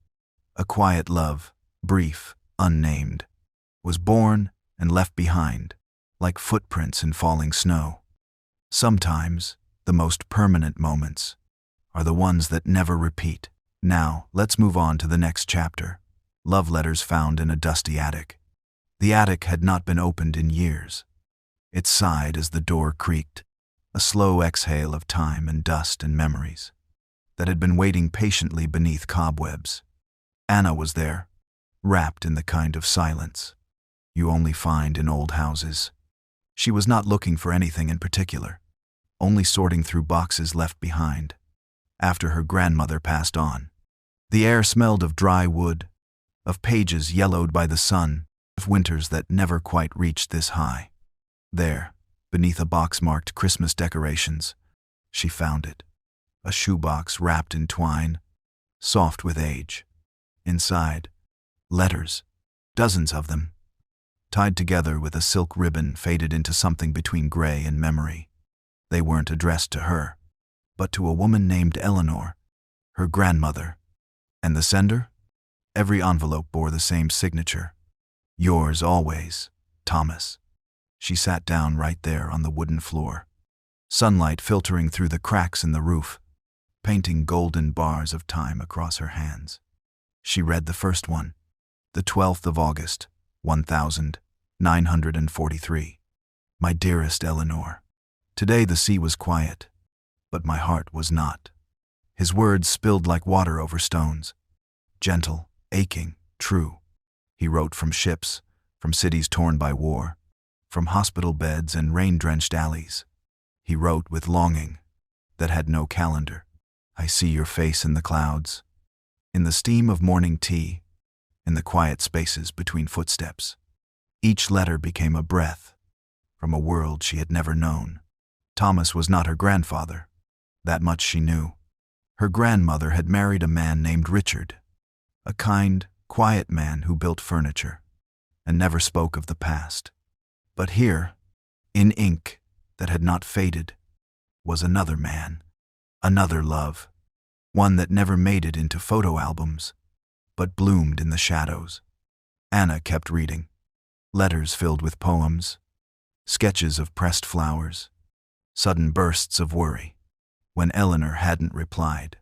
a quiet love, brief, unnamed, was born and left behind, like footprints in falling snow. Sometimes, the most permanent moments are the ones that never repeat. Now, let's move on to the next chapter. Love letters found in a dusty attic. The attic had not been opened in years. It sighed as the door creaked, a slow exhale of time and dust and memories that had been waiting patiently beneath cobwebs. Anna was there, wrapped in the kind of silence you only find in old houses. She was not looking for anything in particular, only sorting through boxes left behind after her grandmother passed on. The air smelled of dry wood, of pages yellowed by the sun, of winters that never quite reached this high. There, beneath a box marked Christmas decorations, she found it. A shoebox wrapped in twine, soft with age. Inside, letters, dozens of them, tied together with a silk ribbon faded into something between gray and memory. They weren't addressed to her, but to a woman named Eleanor, her grandmother. And the sender? Every envelope bore the same signature. Yours always, Thomas. She sat down right there on the wooden floor, sunlight filtering through the cracks in the roof, painting golden bars of time across her hands. She read the first one, the 12th of August, 1943. My dearest Eleanor, today the sea was quiet, but my heart was not. His words spilled like water over stones, gentle, aching, true. He wrote from ships, from cities torn by war, from hospital beds and rain-drenched alleys. He wrote with longing that had no calendar. I see your face in the clouds, in the steam of morning tea, in the quiet spaces between footsteps. Each letter became a breath from a world she had never known. Thomas was not her grandfather. That much she knew. Her grandmother had married a man named Richard, a kind, quiet man who built furniture and never spoke of the past. But here, in ink that had not faded, was another man, another love, one that never made it into photo albums, but bloomed in the shadows. Anna kept reading, letters filled with poems, sketches of pressed flowers, sudden bursts of worry, when Eleanor hadn't replied.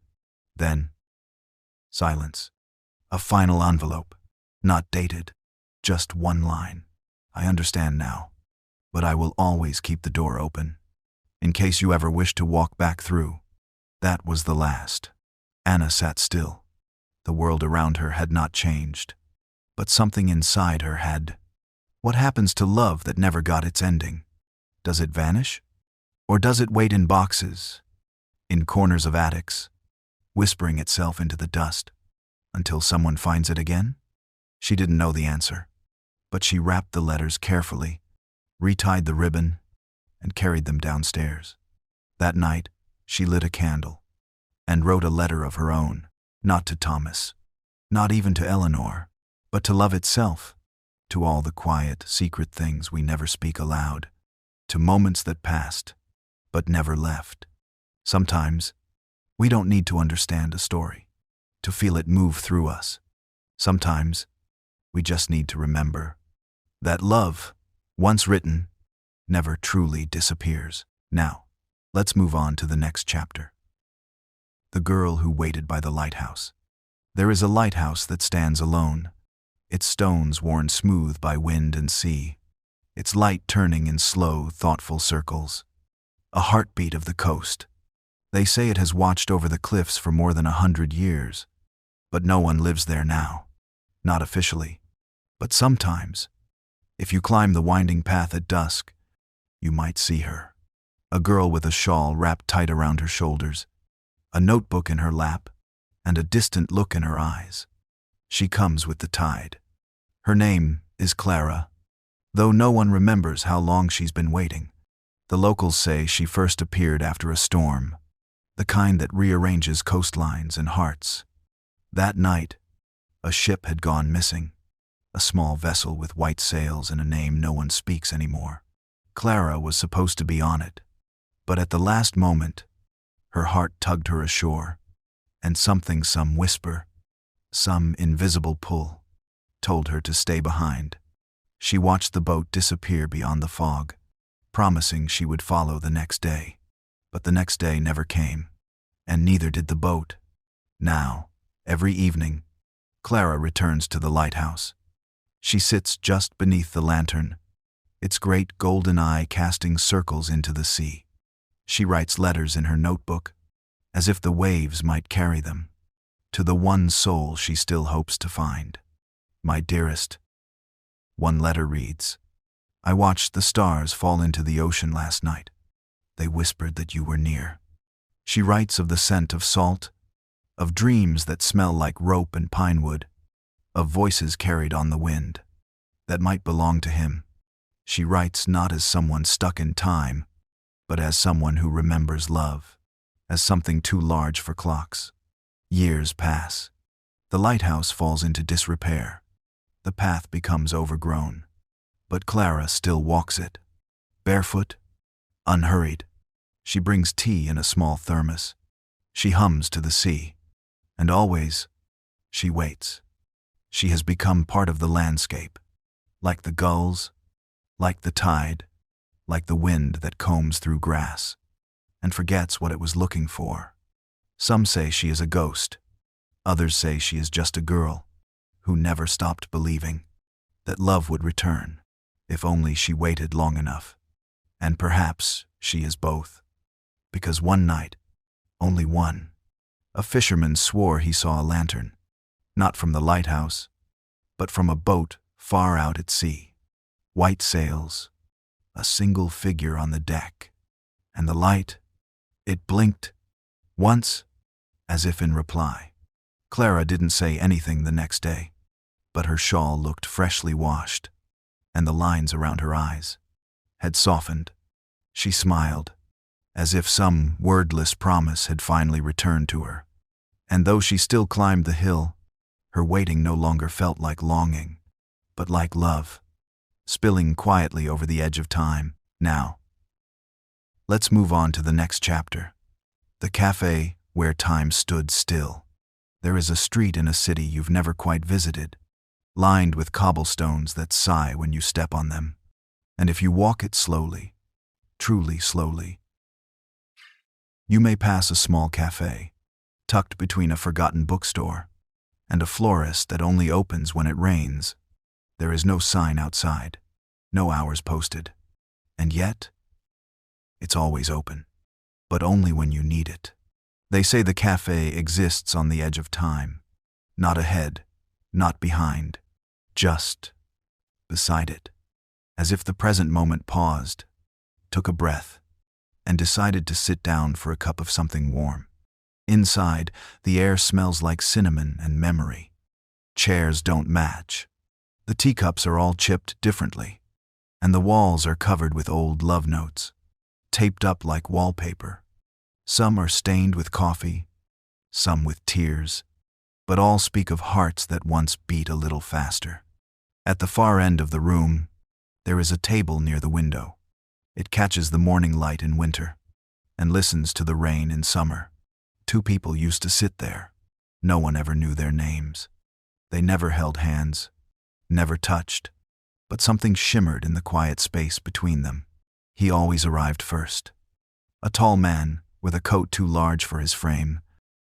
Then, silence. A final envelope, not dated, just one line. I understand now, but I will always keep the door open, in case you ever wish to walk back through. That was the last. Anna sat still. The world around her had not changed, but something inside her had. What happens to love that never got its ending? Does it vanish? Or does it wait in boxes, in corners of attics, whispering itself into the dust, until someone finds it again? She didn't know the answer, but she wrapped the letters carefully, retied the ribbon, and carried them downstairs. That night, she lit a candle and wrote a letter of her own, not to Thomas, not even to Eleanor, but to love itself, to all the quiet, secret things we never speak aloud, to moments that passed, but never left. Sometimes, we don't need to understand a story, to feel it move through us. Sometimes, we just need to remember that love, once written, never truly disappears. Now, let's move on to the next chapter. The girl who waited by the lighthouse. There is a lighthouse that stands alone, its stones worn smooth by wind and sea, its light turning in slow, thoughtful circles. A heartbeat of the coast. They say it has watched over the cliffs for more than 100 years, but no one lives there now. Not officially. But sometimes, if you climb the winding path at dusk, you might see her. A girl with a shawl wrapped tight around her shoulders, a notebook in her lap, and a distant look in her eyes. She comes with the tide. Her name is Clara, though no one remembers how long she's been waiting. The locals say she first appeared after a storm, the kind that rearranges coastlines and hearts. That night, a ship had gone missing, a small vessel with white sails and a name no one speaks anymore. Clara was supposed to be on it, but at the last moment, her heart tugged her ashore, and some whisper, some invisible pull, told her to stay behind. She watched the boat disappear beyond the fog, promising she would follow the next day. But the next day never came, and neither did the boat. Now, every evening, Clara returns to the lighthouse. She sits just beneath the lantern, its great golden eye casting circles into the sea. She writes letters in her notebook, as if the waves might carry them, to the one soul she still hopes to find. My dearest. One letter reads, I watched the stars fall into the ocean last night. They whispered that you were near. She writes of the scent of salt, of dreams that smell like rope and pine wood, of voices carried on the wind that might belong to him. She writes not as someone stuck in time, but as someone who remembers love, as something too large for clocks. Years pass. The lighthouse falls into disrepair. The path becomes overgrown. But Clara still walks it, barefoot, unhurried. She brings tea in a small thermos. She hums to the sea. And always, she waits. She has become part of the landscape, like the gulls, like the tide, like the wind that combs through grass and forgets what it was looking for. Some say she is a ghost. Others say she is just a girl who never stopped believing that love would return if only she waited long enough. And perhaps she is both. Because one night, only one, a fisherman swore he saw a lantern, not from the lighthouse, but from a boat far out at sea. White sails, a single figure on the deck, and the light, it blinked once, as if in reply. Clara didn't say anything the next day, but her shawl looked freshly washed, and the lines around her eyes had softened. She smiled, as if some wordless promise had finally returned to her. And though she still climbed the hill, her waiting no longer felt like longing, but like love, spilling quietly over the edge of time. Now, let's move on to the next chapter. The cafe where time stood still. There is a street in a city you've never quite visited, lined with cobblestones that sigh when you step on them. And if you walk it slowly, truly slowly, you may pass a small cafe, tucked between a forgotten bookstore and a florist that only opens when it rains. There is no sign outside, no hours posted, and yet, it's always open, but only when you need it. They say the cafe exists on the edge of time, not ahead, not behind, just beside it, as if the present moment paused, took a breath, and decided to sit down for a cup of something warm. Inside, the air smells like cinnamon and memory. Chairs don't match. The teacups are all chipped differently, and the walls are covered with old love notes, taped up like wallpaper. Some are stained with coffee, some with tears, but all speak of hearts that once beat a little faster. At the far end of the room, there is a table near the window. It catches the morning light in winter and listens to the rain in summer. Two people used to sit there. No one ever knew their names. They never held hands, never touched, but something shimmered in the quiet space between them. He always arrived first. A tall man with a coat too large for his frame,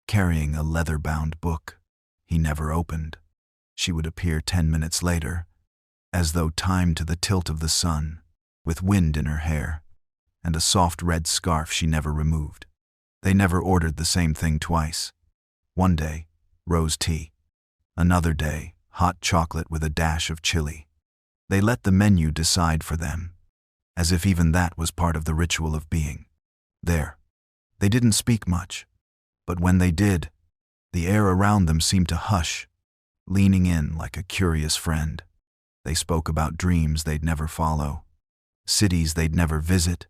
carrying a leather-bound book he never opened. She would appear 10 minutes later, as though timed to the tilt of the sun, with wind in her hair and a soft red scarf she never removed. They never ordered the same thing twice. One day, rose tea. Another day, hot chocolate with a dash of chili. They let the menu decide for them, as if even that was part of the ritual of being there. They didn't speak much, but when they did, the air around them seemed to hush, leaning in like a curious friend. They spoke about dreams they'd never follow, cities they'd never visit,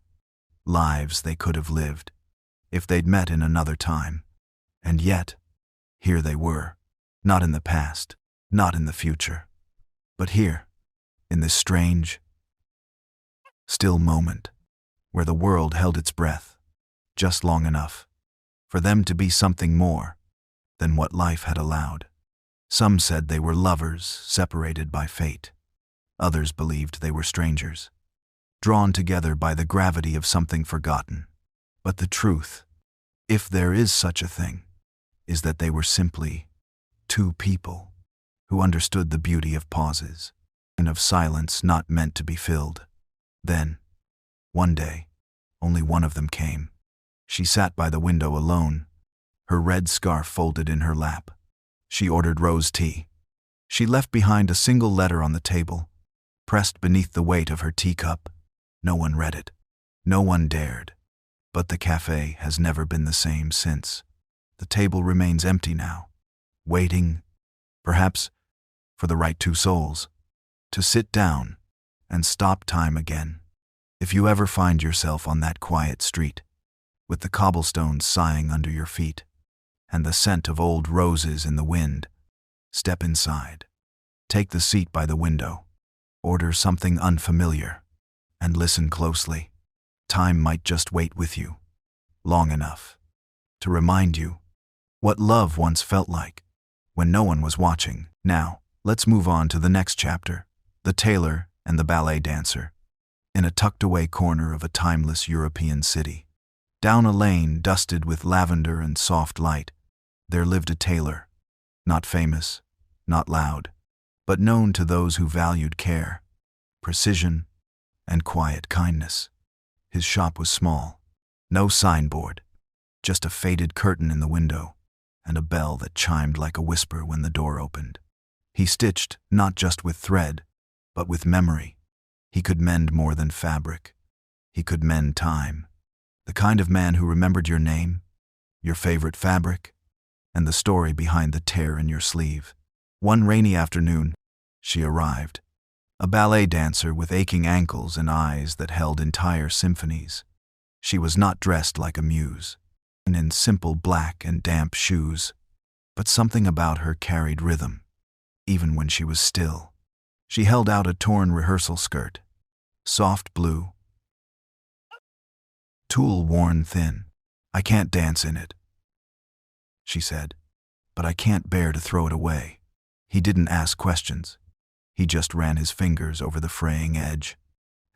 lives they could have lived if they'd met in another time. And yet, here they were, not in the past, not in the future, but here, in this strange, still moment, where the world held its breath, just long enough for them to be something more than what life had allowed. Some said they were lovers separated by fate. Others believed they were strangers, drawn together by the gravity of something forgotten. But the truth, if there is such a thing, is that they were simply two people who understood the beauty of pauses and of silence not meant to be filled. Then, one day, only one of them came. She sat by the window alone, her red scarf folded in her lap. She ordered rose tea. She left behind a single letter on the table, pressed beneath the weight of her teacup. No one read it. No one dared. But the cafe has never been the same since. The table remains empty now, waiting, perhaps, for the right two souls to sit down and stop time again. If you ever find yourself on that quiet street, with the cobblestones sighing under your feet and the scent of old roses in the wind, step inside. Take the seat by the window. Order something unfamiliar and listen closely. Time might just wait with you, long enough to remind you what love once felt like when no one was watching. Now, Let's move on to the next chapter, the tailor and the ballet dancer. In a tucked-away corner of a timeless European city, down a lane dusted with lavender and soft light, there lived a tailor, not famous, not loud, but known to those who valued care, precision, and quiet kindness. His shop was small, no signboard, just a faded curtain in the window, and a bell that chimed like a whisper when the door opened. He stitched not just with thread, but with memory. He could mend more than fabric. He could mend time. The kind of man who remembered your name, your favorite fabric, and the story behind the tear in your sleeve. One rainy afternoon, she arrived, a ballet dancer with aching ankles and eyes that held entire symphonies. She was not dressed like a muse, in simple black and damp shoes, but something about her carried rhythm, even when she was still. She held out a torn rehearsal skirt, soft blue, tulle worn thin. "I can't dance in it," she said, "but I can't bear to throw it away." He didn't ask questions. He just ran his fingers over the fraying edge,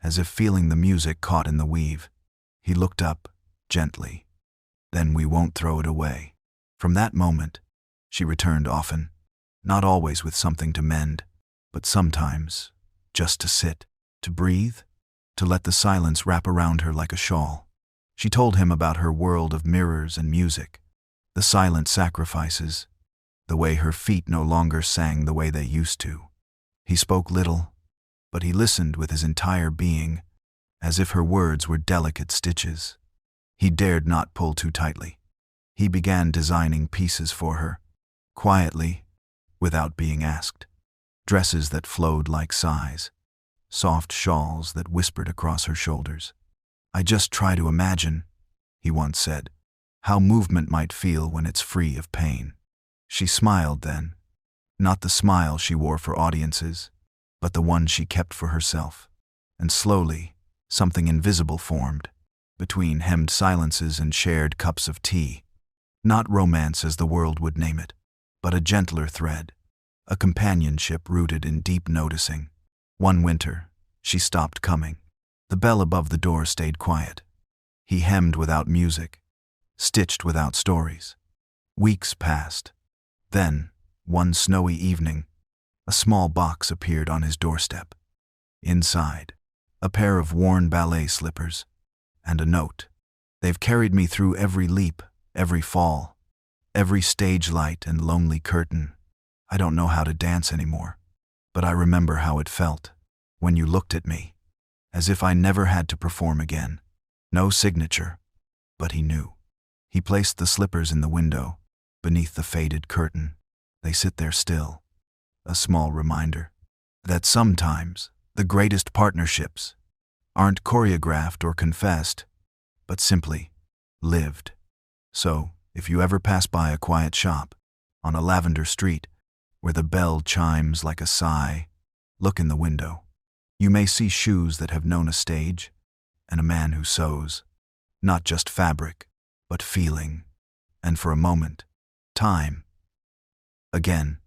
as if feeling the music caught in the weave. He looked up, gently. "Then we won't throw it away." From that moment, she returned often, not always with something to mend, but sometimes just to sit, to breathe, to let the silence wrap around her like a shawl. She told him about her world of mirrors and music, the silent sacrifices, the way her feet no longer sang the way they used to. He spoke little, but he listened with his entire being, as if her words were delicate stitches. He dared not pull too tightly. He began designing pieces for her, quietly, without being asked. Dresses that flowed like sighs, soft shawls that whispered across her shoulders. "I just try to imagine," he once said, "how movement might feel when it's free of pain." She smiled then, not the smile she wore for audiences, but the one she kept for herself. And slowly, something invisible formed, between hemmed silences and shared cups of tea. Not romance as the world would name it, but a gentler thread, a companionship rooted in deep noticing. One winter, she stopped coming. The bell above the door stayed quiet. He hemmed without music, stitched without stories. Weeks passed. Then, one snowy evening, a small box appeared on his doorstep. Inside, a pair of worn ballet slippers, and a note. "They've carried me through every leap, every fall, every stage light and lonely curtain. I don't know how to dance anymore, but I remember how it felt when you looked at me, as if I never had to perform again." No signature, but he knew. He placed the slippers in the window, beneath the faded curtain. They sit there still, a small reminder that sometimes the greatest partnerships aren't choreographed or confessed, but simply lived. So, if you ever pass by a quiet shop on a lavender street where the bell chimes like a sigh, look in the window. You may see shoes that have known a stage, and a man who sews, not just fabric, but feeling, and for a moment, time. Again,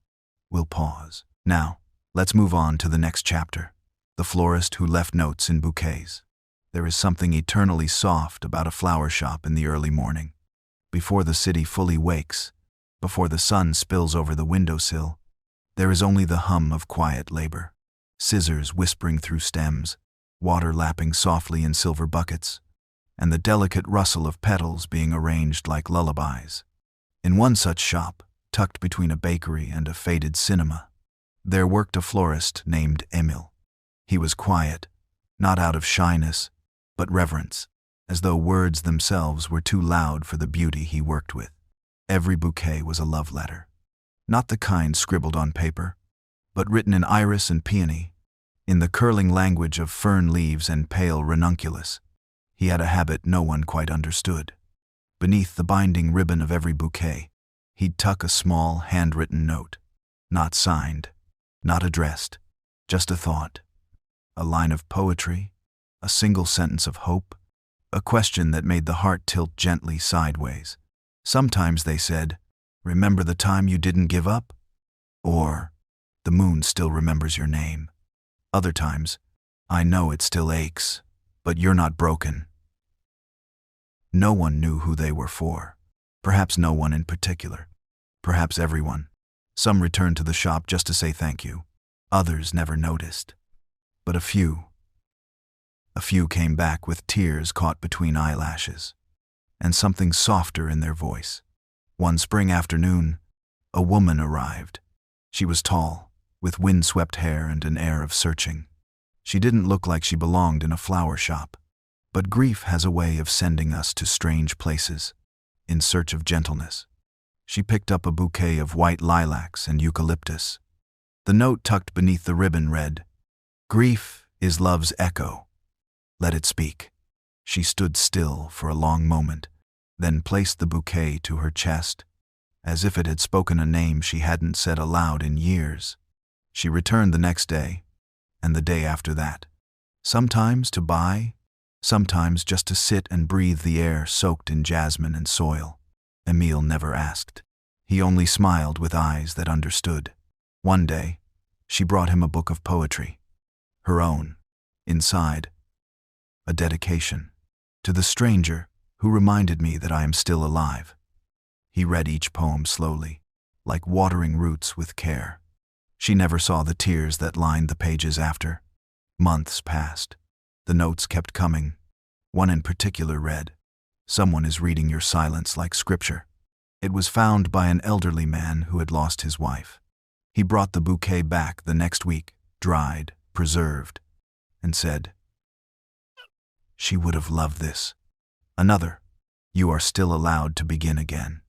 we'll pause. Now, let's move on to the next chapter, the florist who left notes in bouquets. There is something eternally soft about a flower shop in the early morning. Before the city fully wakes, before the sun spills over the windowsill, there is only the hum of quiet labor. Scissors whispering through stems, water lapping softly in silver buckets, and the delicate rustle of petals being arranged like lullabies. In one such shop, tucked between a bakery and a faded cinema, there worked a florist named Emil. He was quiet, not out of shyness, but reverence, as though words themselves were too loud for the beauty he worked with. Every bouquet was a love letter, not the kind scribbled on paper, but written in iris and peony, in the curling language of fern leaves and pale ranunculus. He had a habit no one quite understood. Beneath the binding ribbon of every bouquet, he'd tuck a small, handwritten note, not signed, not addressed, just a thought, a line of poetry, a single sentence of hope, a question that made the heart tilt gently sideways. Sometimes they said, "Remember the time you didn't give up?" Or, "The the moon still remembers your name. Other times, I know it still aches, but you're not broken. No one knew who they were for. Perhaps no one in particular. Perhaps everyone. Some returned to the shop just to say thank you. Others never noticed. But a few came back with tears caught between eyelashes, and something softer in their voice. One spring afternoon, a woman arrived. She was tall, with wind-swept hair and an air of searching. She didn't look like she belonged in a flower shop. But grief has a way of sending us to strange places, in search of gentleness. She picked up a bouquet of white lilacs and eucalyptus. The note tucked beneath the ribbon read, "Grief is love's echo. Let it speak." She stood still for a long moment, then placed the bouquet to her chest, as if it had spoken a name she hadn't said aloud in years. She returned the next day, and the day after that. Sometimes to buy, sometimes just to sit and breathe the air soaked in jasmine and soil. Emile never asked. He only smiled with eyes that understood. One day, she brought him a book of poetry. Her own. Inside, a dedication. To the stranger who reminded me that I am still alive. He read each poem slowly, like watering roots with care. She never saw the tears that lined the pages after. Months passed. The notes kept coming. One in particular read, "Someone is reading your silence like scripture." It was found by an elderly man who had lost his wife. He brought the bouquet back the next week, dried, preserved, and said, "She would have loved this." Another, "You are still allowed to begin again."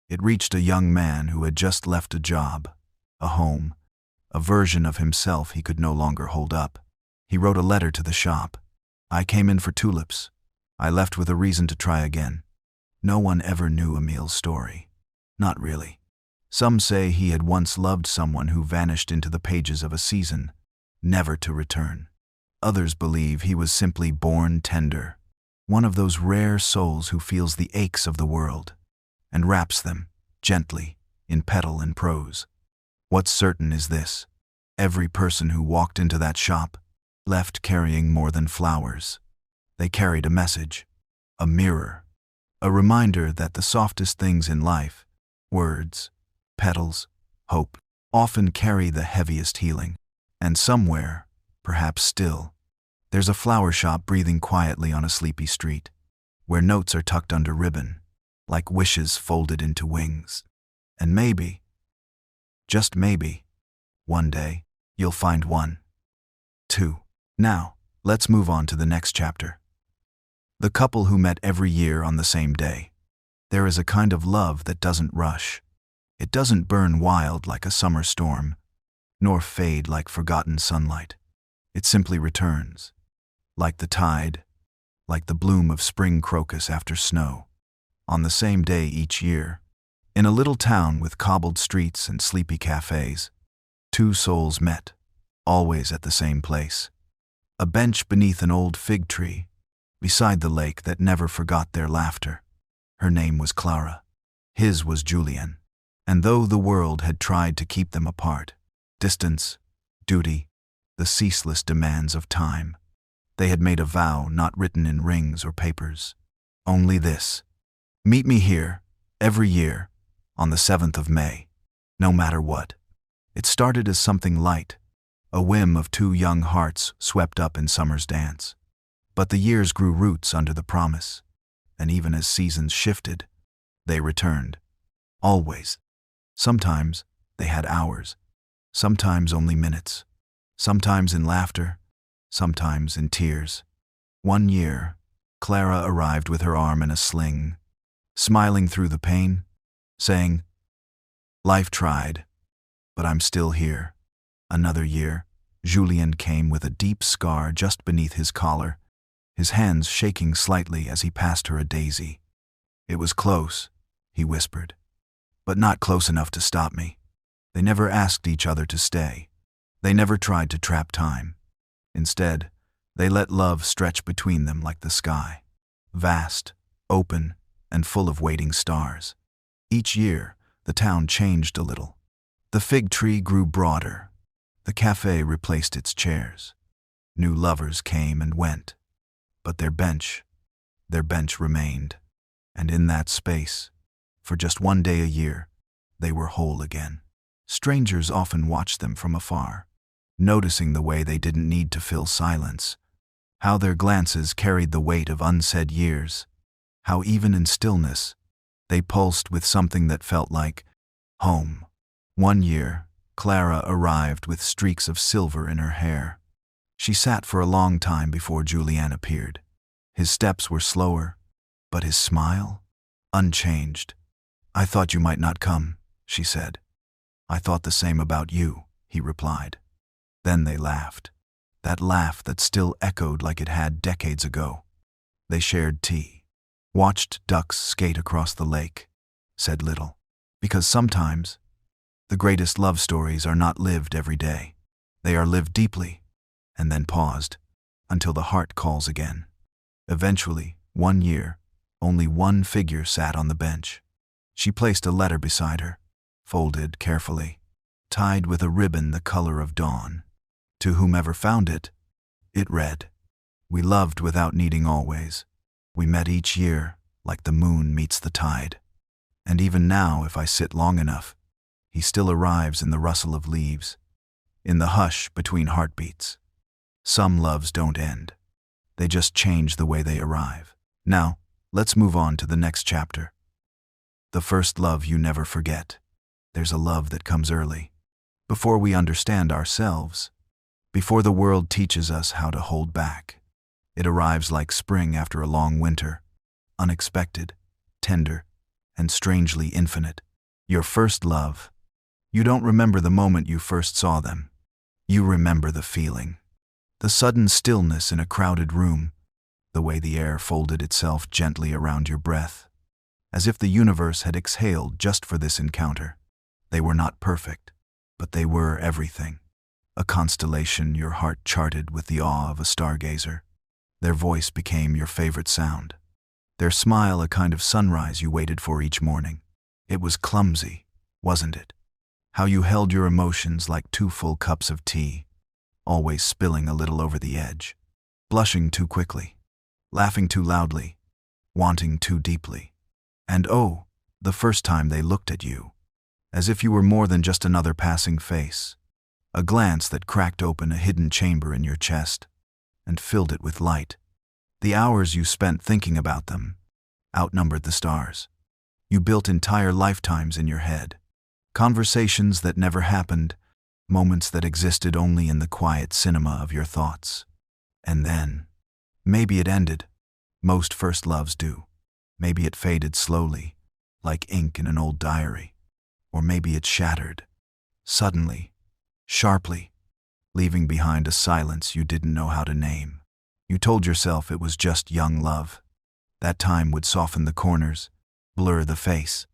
It reached a young man who had just left a job, a home, a version of himself he could no longer hold up. He wrote a letter to the shop. "I came in for tulips. I left with a reason to try again." No one ever knew Emile's story. Not really. Some say he had once loved someone who vanished into the pages of a season, never to return. Others believe he was simply born tender, one of those rare souls who feels the aches of the world and wraps them, gently, in petal and prose. What's certain is this: every person who walked into that shop left carrying more than flowers. They carried a message, a mirror, a reminder that the softest things in life, words, petals, hope, often carry the heaviest healing. And somewhere, perhaps still, there's a flower shop breathing quietly on a sleepy street, where notes are tucked under ribbon, like wishes folded into wings. And maybe, just maybe, one day, you'll find one, two. Now, let's move on to the next chapter. The couple who met every year on the same day. There is a kind of love that doesn't rush. It doesn't burn wild like a summer storm, nor fade like forgotten sunlight. It simply returns, like the tide, like the bloom of spring crocus after snow, on the same day each year. In a little town with cobbled streets and sleepy cafes, two souls met, always at the same place. A bench beneath an old fig tree, beside the lake that never forgot their laughter. Her name was Clara. His was Julien. And though the world had tried to keep them apart, distance, duty, the ceaseless demands of time, they had made a vow not written in rings or papers. Only this: meet me here, every year, on the 7th of May, no matter what. It started as something light, a whim of two young hearts swept up in summer's dance. But the years grew roots under the promise, and even as seasons shifted, they returned. Always. Sometimes they had hours, sometimes only minutes, sometimes in laughter, sometimes in tears. One year, Clara arrived with her arm in a sling, smiling through the pain, saying, "Life tried, but I'm still here." Another year, Julien came with a deep scar just beneath his collar, his hands shaking slightly as he passed her a daisy. "It was close," he whispered, "but not close enough to stop me." They never asked each other to stay. They never tried to trap time. Instead, they let love stretch between them like the sky, vast, open, and full of waiting stars. Each year, the town changed a little. The fig tree grew broader, The cafe replaced its chairs. New lovers came and went, but their bench remained. And in that space, for just one day a year, they were whole again. Strangers often watched them from afar, noticing the way they didn't need to fill silence, how their glances carried the weight of unsaid years, how even in stillness, they pulsed with something that felt like home. One year, Clara arrived with streaks of silver in her hair. She sat for a long time before Julian appeared. His steps were slower, but his smile, unchanged. "I thought you might not come," she said. "I thought the same about you," he replied. Then they laughed, that laugh that still echoed like it had decades ago. They shared tea, watched ducks skate across the lake, said little, because sometimes the greatest love stories are not lived every day. They are lived deeply, and then paused, until the heart calls again. Eventually, one year, only one figure sat on the bench. She placed a letter beside her, folded carefully, tied with a ribbon the color of dawn. To whomever found it, it read, "We loved without needing always. We met each year, like the moon meets the tide. And even now, if I sit long enough, he still arrives in the rustle of leaves, in the hush between heartbeats. Some loves don't end. They just change the way they arrive." Now, let's move on to the next chapter. The first love you never forget. There's a love that comes early, before we understand ourselves, before the world teaches us how to hold back. It arrives like spring after a long winter, unexpected, tender, and strangely infinite. Your first love. You don't remember the moment you first saw them. You remember the feeling. The sudden stillness in a crowded room, the way the air folded itself gently around your breath, as if the universe had exhaled just for this encounter. They were not perfect, but they were everything. A constellation your heart charted with the awe of a stargazer. Their voice became your favorite sound. Their smile a kind of sunrise you waited for each morning. It was clumsy, wasn't it? How you held your emotions like 2 full cups of tea, always spilling a little over the edge, blushing too quickly, laughing too loudly, wanting too deeply. And oh, the first time they looked at you, as if you were more than just another passing face, a glance that cracked open a hidden chamber in your chest and filled it with light. The hours you spent thinking about them outnumbered the stars. You built entire lifetimes in your head, conversations that never happened, moments that existed only in the quiet cinema of your thoughts. And then, maybe it ended. Most first loves do. Maybe it faded slowly, like ink in an old diary. Or maybe it shattered, suddenly, sharply, leaving behind a silence you didn't know how to name. You told yourself it was just young love. That time would soften the corners, blur the face.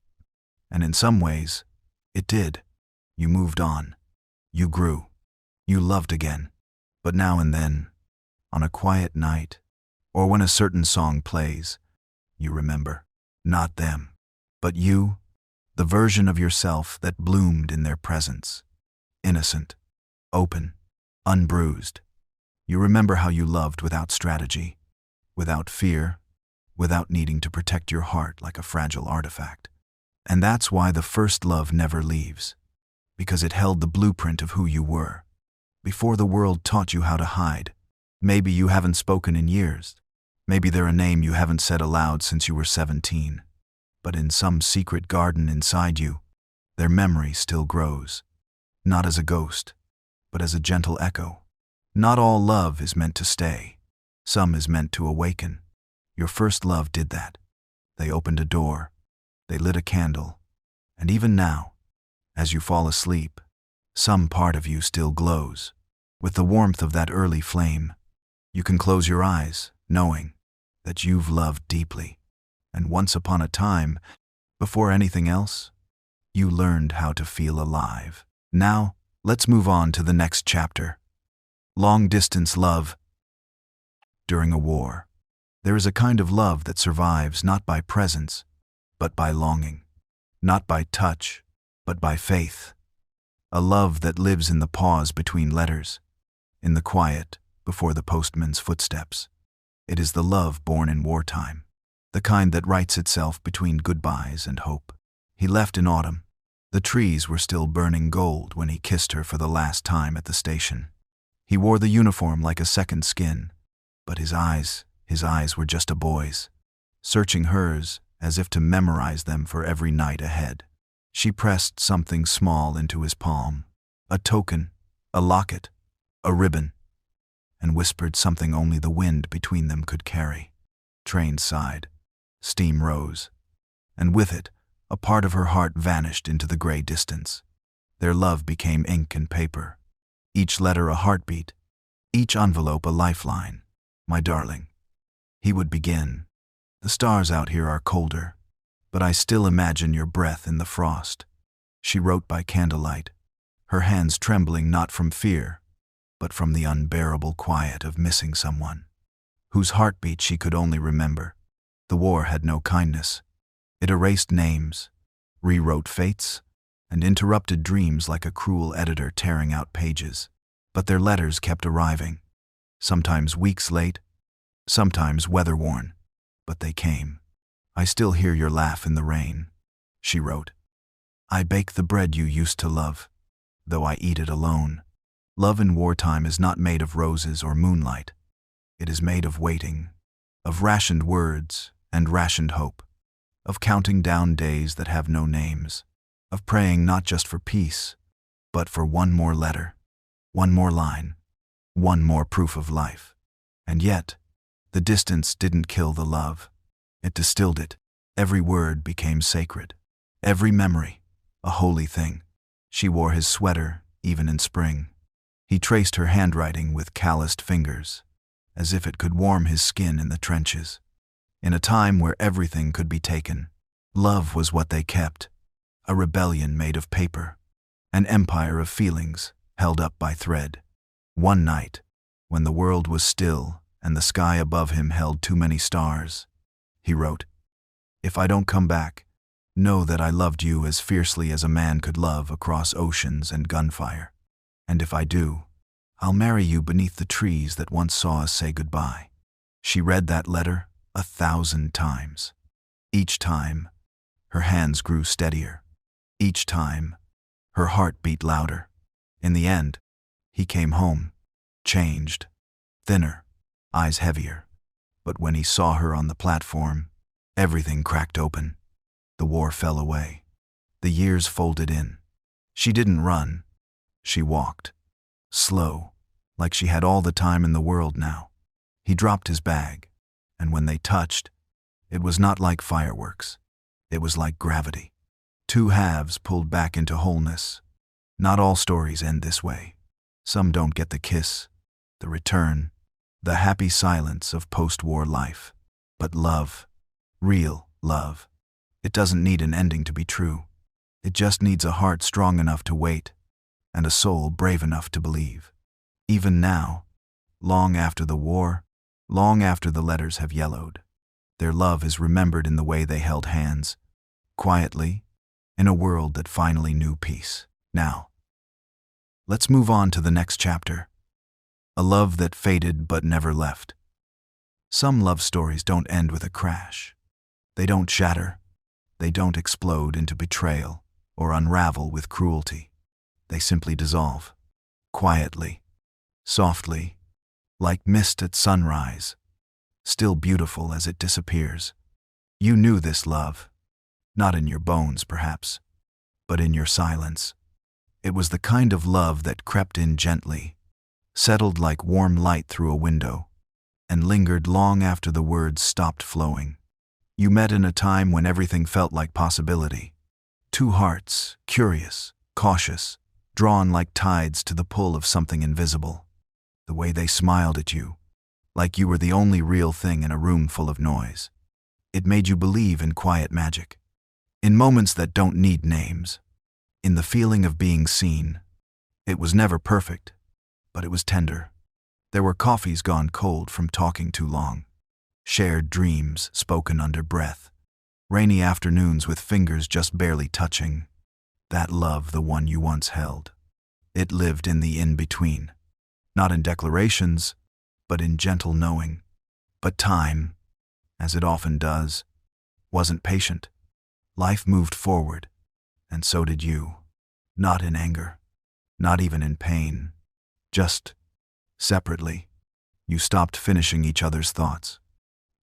And in some ways, it did. You moved on. You grew. You loved again. But now and then, on a quiet night, or when a certain song plays, you remember, not them, but you, the version of yourself that bloomed in their presence. Innocent, open, unbruised. You remember how you loved without strategy, without fear, without needing to protect your heart like a fragile artifact. And that's why the first love never leaves, because it held the blueprint of who you were, before the world taught you how to hide. Maybe you haven't spoken in years. Maybe they're a name you haven't said aloud since you were 17. But in some secret garden inside you, their memory still grows, not as a ghost, but as a gentle echo. Not all love is meant to stay. Some is meant to awaken. Your first love did that. They opened a door. They lit a candle. And even now, as you fall asleep, some part of you still glows. With the warmth of that early flame, you can close your eyes, knowing that you've loved deeply. And once upon a time, before anything else, you learned how to feel alive. Now, let's move on to the next chapter. Long-distance love. During a war, there is a kind of love that survives not by presence, but by longing. Not by touch, but by faith. A love that lives in the pause between letters, in the quiet before the postman's footsteps. It is the love born in wartime, the kind that writes itself between goodbyes and hope. He left in autumn. The trees were still burning gold when he kissed her for the last time at the station. He wore the uniform like a second skin, but his eyes were just a boy's, searching hers as if to memorize them for every night ahead. She pressed something small into his palm, a token, a locket, a ribbon, and whispered something only the wind between them could carry. Trains sighed, steam rose, and with it, a part of her heart vanished into the gray distance. Their love became ink and paper, each letter a heartbeat, each envelope a lifeline. My darling, he would begin. The stars out here are colder, but I still imagine your breath in the frost. She wrote by candlelight, her hands trembling not from fear, but from the unbearable quiet of missing someone, whose heartbeat she could only remember. The war had no kindness. It erased names, rewrote fates, and interrupted dreams like a cruel editor tearing out pages. But their letters kept arriving, sometimes weeks late, sometimes weather-worn, but they came. I still hear your laugh in the rain, she wrote. I bake the bread you used to love, though I eat it alone. Love in wartime is not made of roses or moonlight. It is made of waiting, of rationed words and rationed hope, of counting down days that have no names, of praying not just for peace, but for one more letter, one more line, one more proof of life. And yet, the distance didn't kill the love. It distilled it. Every word became sacred. Every memory, a holy thing. She wore his sweater, even in spring. He traced her handwriting with calloused fingers, as if it could warm his skin in the trenches. In a time where everything could be taken, love was what they kept, a rebellion made of paper, an empire of feelings held up by thread. One night, when the world was still and the sky above him held too many stars, he wrote, If I don't come back, know that I loved you as fiercely as a man could love across oceans and gunfire. And if I do, I'll marry you beneath the trees that once saw us say goodbye. She read that letter 1,000 times. Each time, her hands grew steadier. Each time, her heart beat louder. In the end, he came home, changed, thinner, eyes heavier. But when he saw her on the platform, everything cracked open. The war fell away. The years folded in. She didn't run. She walked. Slow, like she had all the time in the world now. He dropped his bag, and when they touched, it was not like fireworks. It was like gravity. Two halves pulled back into wholeness. Not all stories end this way. Some don't get the kiss, the return, the happy silence of post-war life. But love, real love, it doesn't need an ending to be true. It just needs a heart strong enough to wait, and a soul brave enough to believe. Even now, long after the war, long after the letters have yellowed, their love is remembered in the way they held hands, quietly, in a world that finally knew peace. Now, let's move on to the next chapter. A love that faded but never left. Some love stories don't end with a crash. They don't shatter. They don't explode into betrayal or unravel with cruelty. They simply dissolve, quietly, softly, like mist at sunrise, still beautiful as it disappears. You knew this love, not in your bones perhaps, but in your silence. It was the kind of love that crept in gently, settled like warm light through a window, and lingered long after the words stopped flowing. You met in a time when everything felt like possibility. Two hearts, curious, cautious, drawn like tides to the pull of something invisible. The way they smiled at you, like you were the only real thing in a room full of noise. It made you believe in quiet magic, in moments that don't need names, in the feeling of being seen. It was never perfect, but it was tender. There were coffees gone cold from talking too long, shared dreams spoken under breath, rainy afternoons with fingers just barely touching. That love, the one you once held, It lived in the in-between. Not in declarations, but in gentle knowing. But time, as it often does, wasn't patient. Life moved forward, and so did you. Not in anger, not even in pain. Just separately. You stopped finishing each other's thoughts.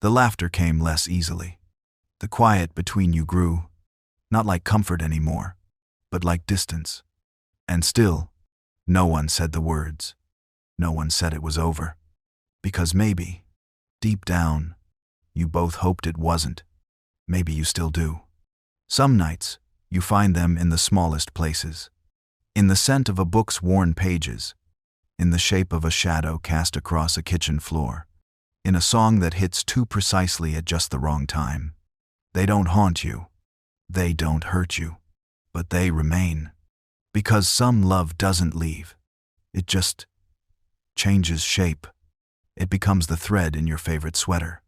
The laughter came less easily. The quiet between you grew, not like comfort anymore, but like distance. And still, no one said the words. No one said it was over. Because maybe, deep down, you both hoped it wasn't. Maybe you still do. Some nights, you find them in the smallest places. In the scent of a book's worn pages, in the shape of a shadow cast across a kitchen floor, in a song that hits too precisely at just the wrong time. They don't haunt you. They don't hurt you. But they remain. Because some love doesn't leave. It just changes shape. It becomes the thread in your favorite sweater.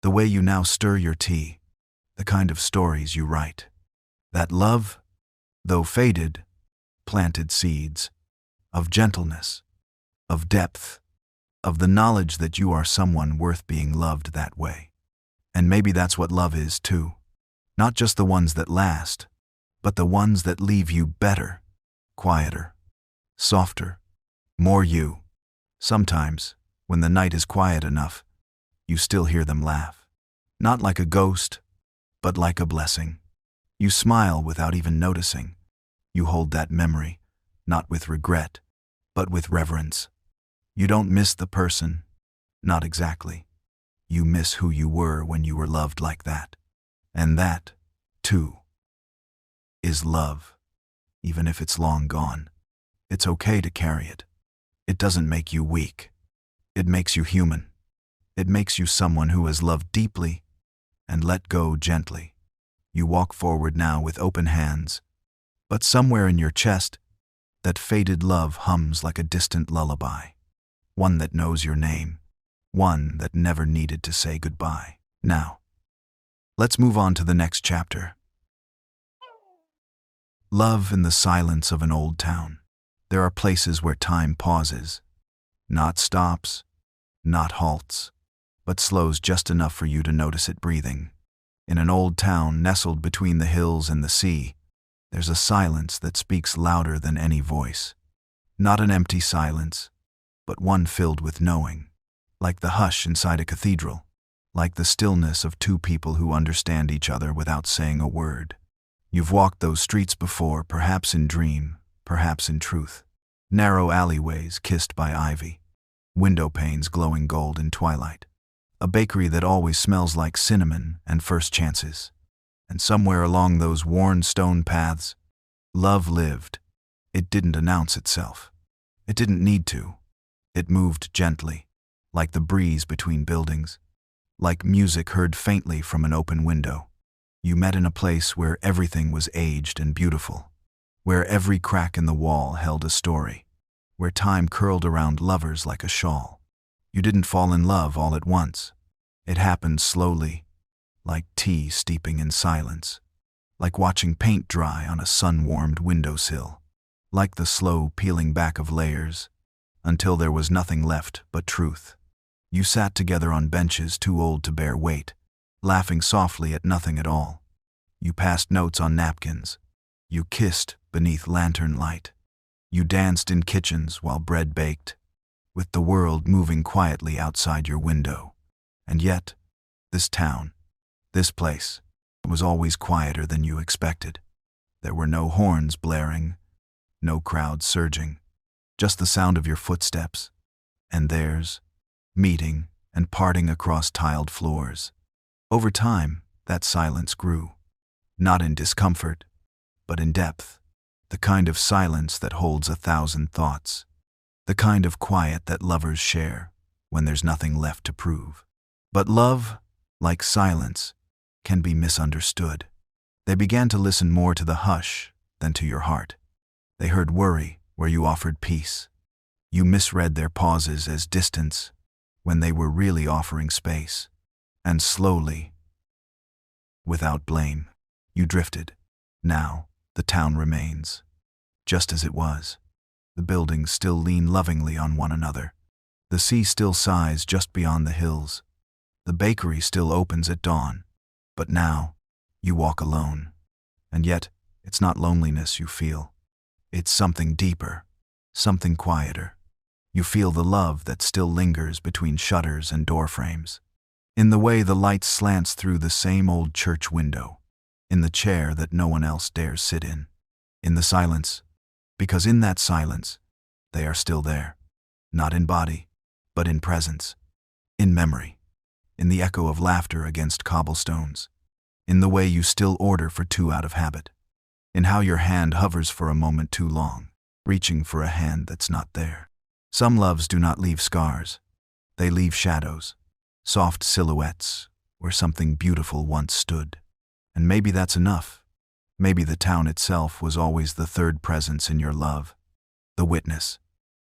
The way you now stir your tea. The kind of stories you write. That love, though faded, planted seeds of gentleness, of depth, of the knowledge that you are someone worth being loved that way. And maybe that's what love is too. Not just the ones that last, but the ones that leave you better, quieter, softer, more you. Sometimes, when the night is quiet enough, you still hear them laugh. Not like a ghost, but like a blessing. You smile without even noticing. You hold that memory, not with regret, but with reverence. You don't miss the person, not exactly. You miss who you were when you were loved like that. And that, too, is love. Even if it's long gone, it's okay to carry it. It doesn't make you weak. It makes you human. It makes you someone who has loved deeply and let go gently. You walk forward now with open hands, but somewhere in your chest, that faded love hums like a distant lullaby. One that knows your name. One that never needed to say goodbye. Now, let's move on to the next chapter. Love in the silence of an old town. There are places where time pauses. Not stops, not halts, but slows just enough for you to notice it breathing. In an old town nestled between the hills and the sea, there's a silence that speaks louder than any voice. Not an empty silence, but one filled with knowing. Like the hush inside a cathedral. Like the stillness of two people who understand each other without saying a word. You've walked those streets before, perhaps in dream, perhaps in truth. Narrow alleyways kissed by ivy. Window panes glowing gold in twilight. A bakery that always smells like cinnamon and first chances. And somewhere along those worn stone paths, love lived. It didn't announce itself. It didn't need to. It moved gently, like the breeze between buildings, like music heard faintly from an open window. You met in a place where everything was aged and beautiful, where every crack in the wall held a story, where time curled around lovers like a shawl. You didn't fall in love all at once. It happened slowly, like tea steeping in silence, like watching paint dry on a sun-warmed windowsill, like the slow peeling back of layers, until there was nothing left but truth. You sat together on benches too old to bear weight, laughing softly at nothing at all. You passed notes on napkins. You kissed beneath lantern light. You danced in kitchens while bread baked, with the world moving quietly outside your window. And yet, this town, this place, was always quieter than you expected. There were no horns blaring, no crowds surging, just the sound of your footsteps, and theirs, meeting and parting across tiled floors. Over time, that silence grew, not in discomfort, but in depth, the kind of silence that holds 1,000 thoughts, the kind of quiet that lovers share when there's nothing left to prove. But love, like silence, can be misunderstood. They began to listen more to the hush than to your heart. They heard worry where you offered peace. You misread their pauses as distance when they were really offering space. And slowly, without blame, you drifted. Now, the town remains, just as it was. The buildings still lean lovingly on one another. The sea still sighs just beyond the hills. The bakery still opens at dawn. But now, you walk alone. And yet, it's not loneliness you feel. It's something deeper, something quieter. You feel the love that still lingers between shutters and door frames. In the way the light slants through the same old church window. In the chair that no one else dares sit in. In the silence, because in that silence, they are still there. Not in body, but in presence. In memory. In the echo of laughter against cobblestones. In the way you still order for two out of habit. In how your hand hovers for a moment too long, reaching for a hand that's not there. Some loves do not leave scars. They leave shadows, soft silhouettes, where something beautiful once stood. And maybe that's enough. Maybe the town itself was always the third presence in your love. The witness,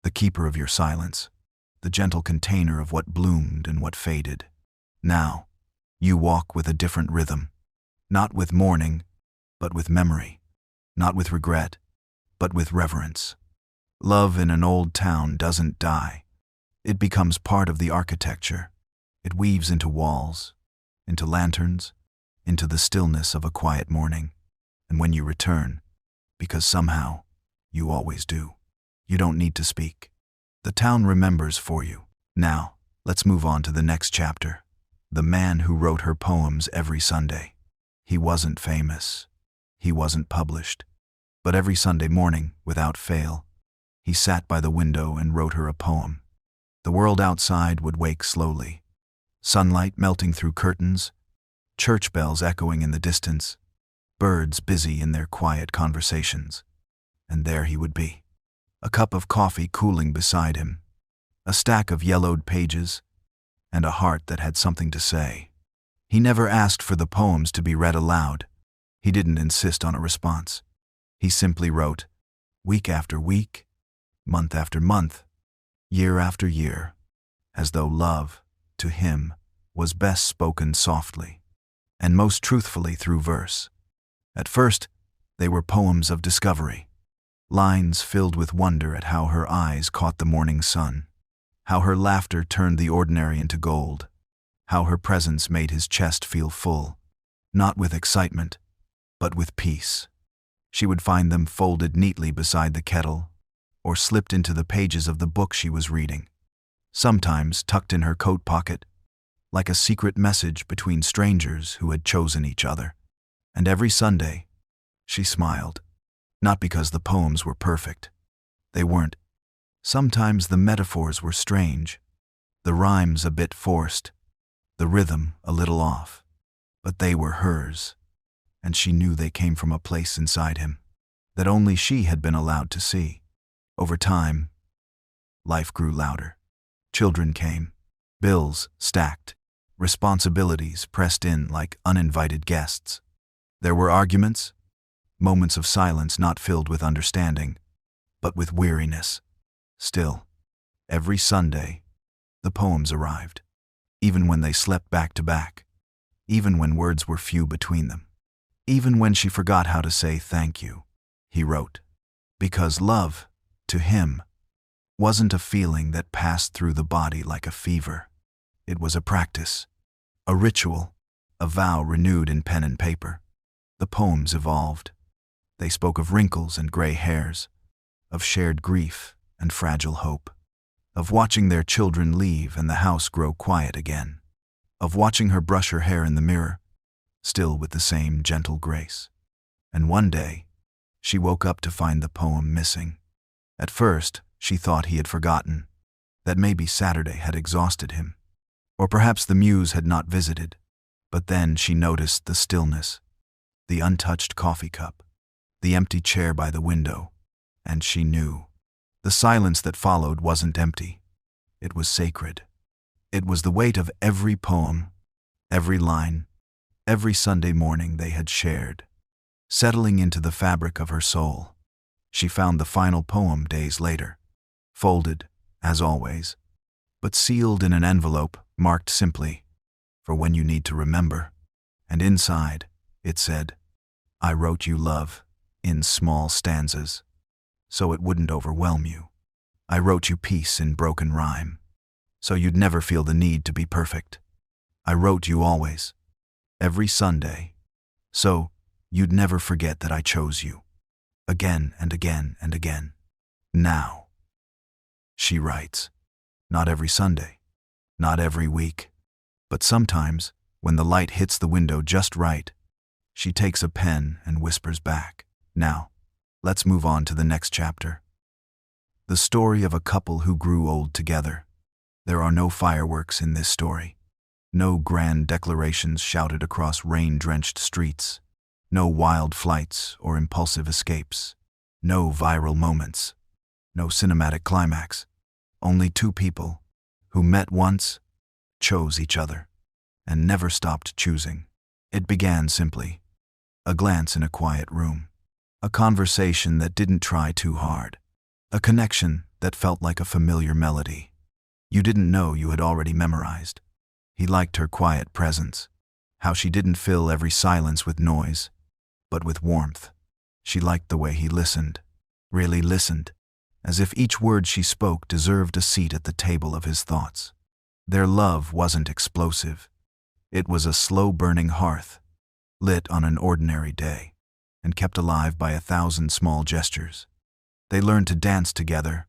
the keeper of your silence, the gentle container of what bloomed and what faded. Now, you walk with a different rhythm. Not with mourning, but with memory. Not with regret, but with reverence. Love in an old town doesn't die. It becomes part of the architecture. It weaves into walls, into lanterns, into the stillness of a quiet morning. And when you return, because somehow you always do, you don't need to speak. The town remembers for you. Now, let's move on to the next chapter. The man who wrote her poems every Sunday. He wasn't famous. He wasn't published. But every Sunday morning, without fail, he sat by the window and wrote her a poem. The world outside would wake slowly. Sunlight melting through curtains, church bells echoing in the distance, birds busy in their quiet conversations. And there he would be. A cup of coffee cooling beside him, a stack of yellowed pages, and a heart that had something to say. He never asked for the poems to be read aloud. He didn't insist on a response. He simply wrote, week after week, month after month, year after year, as though love, to him, was best spoken softly, and most truthfully through verse. At first, they were poems of discovery, lines filled with wonder at how her eyes caught the morning sun, how her laughter turned the ordinary into gold, how her presence made his chest feel full, not with excitement, but with peace. She would find them folded neatly beside the kettle, or slipped into the pages of the book she was reading, sometimes tucked in her coat pocket, like a secret message between strangers who had chosen each other. And every Sunday, she smiled, not because the poems were perfect. They weren't. Sometimes the metaphors were strange, the rhymes a bit forced, the rhythm a little off, but they were hers, and she knew they came from a place inside him that only she had been allowed to see. Over time, life grew louder. Children came, bills stacked, responsibilities pressed in like uninvited guests. There were arguments, moments of silence not filled with understanding, but with weariness. Still, every Sunday, the poems arrived, even when they slept back to back, even when words were few between them, even when she forgot how to say thank you. He wrote, because love, to him, wasn't a feeling that passed through the body like a fever. It was a practice, a ritual, a vow renewed in pen and paper. The poems evolved. They spoke of wrinkles and gray hairs, of shared grief and fragile hope, of watching their children leave and the house grow quiet again, of watching her brush her hair in the mirror, still with the same gentle grace. And one day, she woke up to find the poem missing. At first, she thought he had forgotten, that maybe Saturday had exhausted him, or perhaps the muse had not visited. But then she noticed the stillness, the untouched coffee cup, the empty chair by the window, and she knew. The silence that followed wasn't empty. It was sacred. It was the weight of every poem, every line, every Sunday morning they had shared, settling into the fabric of her soul. She found the final poem days later, folded, as always, but sealed in an envelope marked simply, for when you need to remember. And inside, it said, I wrote you love, in small stanzas. so it wouldn't overwhelm you. I wrote you peace in broken rhyme, so you'd never feel the need to be perfect. I wrote you always, every Sunday, so you'd never forget that I chose you, again and again and again. Now, she writes, not every Sunday, not every week, but sometimes, when the light hits the window just right, she takes a pen and whispers back. Now, let's move on to the next chapter. The story of a couple who grew old together. There are no fireworks in this story. No grand declarations shouted across rain-drenched streets. No wild flights or impulsive escapes. No viral moments. No cinematic climax. Only two people who met once, chose each other, and never stopped choosing. It began simply. A glance in a quiet room. A conversation that didn't try too hard. A connection that felt like a familiar melody. You didn't know you had already memorized. He liked her quiet presence, how she didn't fill every silence with noise, but with warmth. She liked the way he listened, really listened, as if each word she spoke deserved a seat at the table of his thoughts. Their love wasn't explosive. It was a slow-burning hearth, lit on an ordinary day, and kept alive by 1,000 small gestures. They learned to dance together,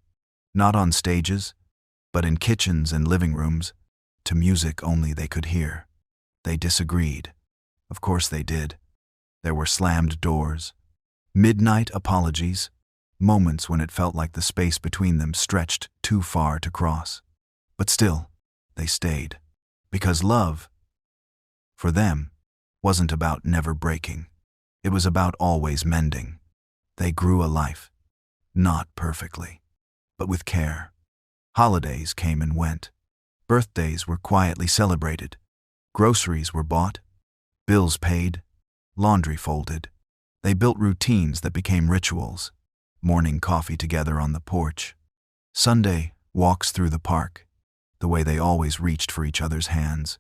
not on stages, but in kitchens and living rooms, to music only they could hear. They disagreed. Of course they did. There were slammed doors, midnight apologies, moments when it felt like the space between them stretched too far to cross. But still, they stayed. Because love, for them, wasn't about never breaking. It was about always mending. They grew a life, not perfectly, but with care. Holidays came and went. Birthdays were quietly celebrated. Groceries were bought, bills paid, laundry folded. They built routines that became rituals. Morning coffee together on the porch. Sunday walks through the park, the way they always reached for each other's hands.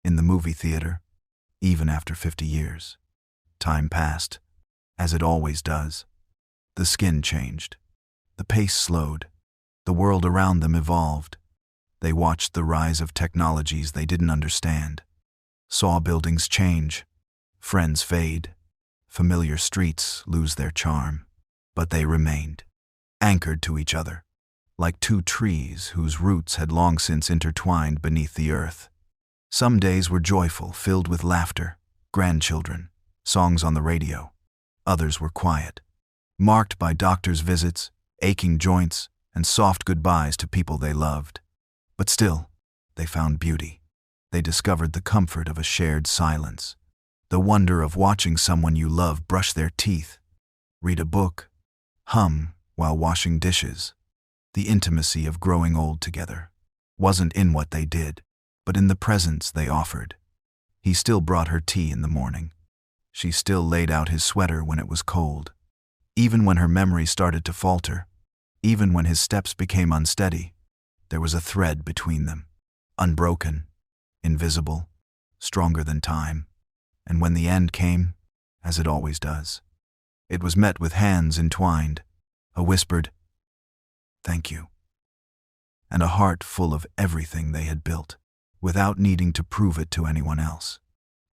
In the movie theater, even after 50 years. Time passed, as it always does. The skin changed. The pace slowed. The world around them evolved. They watched the rise of technologies they didn't understand. Saw buildings change, friends fade, familiar streets lose their charm. But they remained, anchored to each other, like two trees whose roots had long since intertwined beneath the earth. Some days were joyful, filled with laughter, grandchildren, songs on the radio. Others were quiet, marked by doctors' visits, aching joints, and soft goodbyes to people they loved. But still, they found beauty. They discovered the comfort of a shared silence, the wonder of watching someone you love brush their teeth, read a book, hum while washing dishes. The intimacy of growing old together wasn't in what they did, but in the presence they offered. He still brought her tea in the morning. She still laid out his sweater when it was cold. Even when her memory started to falter, even when his steps became unsteady, there was a thread between them, unbroken, invisible, stronger than time. And when the end came, as it always does, it was met with hands entwined, a whispered, "Thank you," and a heart full of everything they had built, without needing to prove it to anyone else.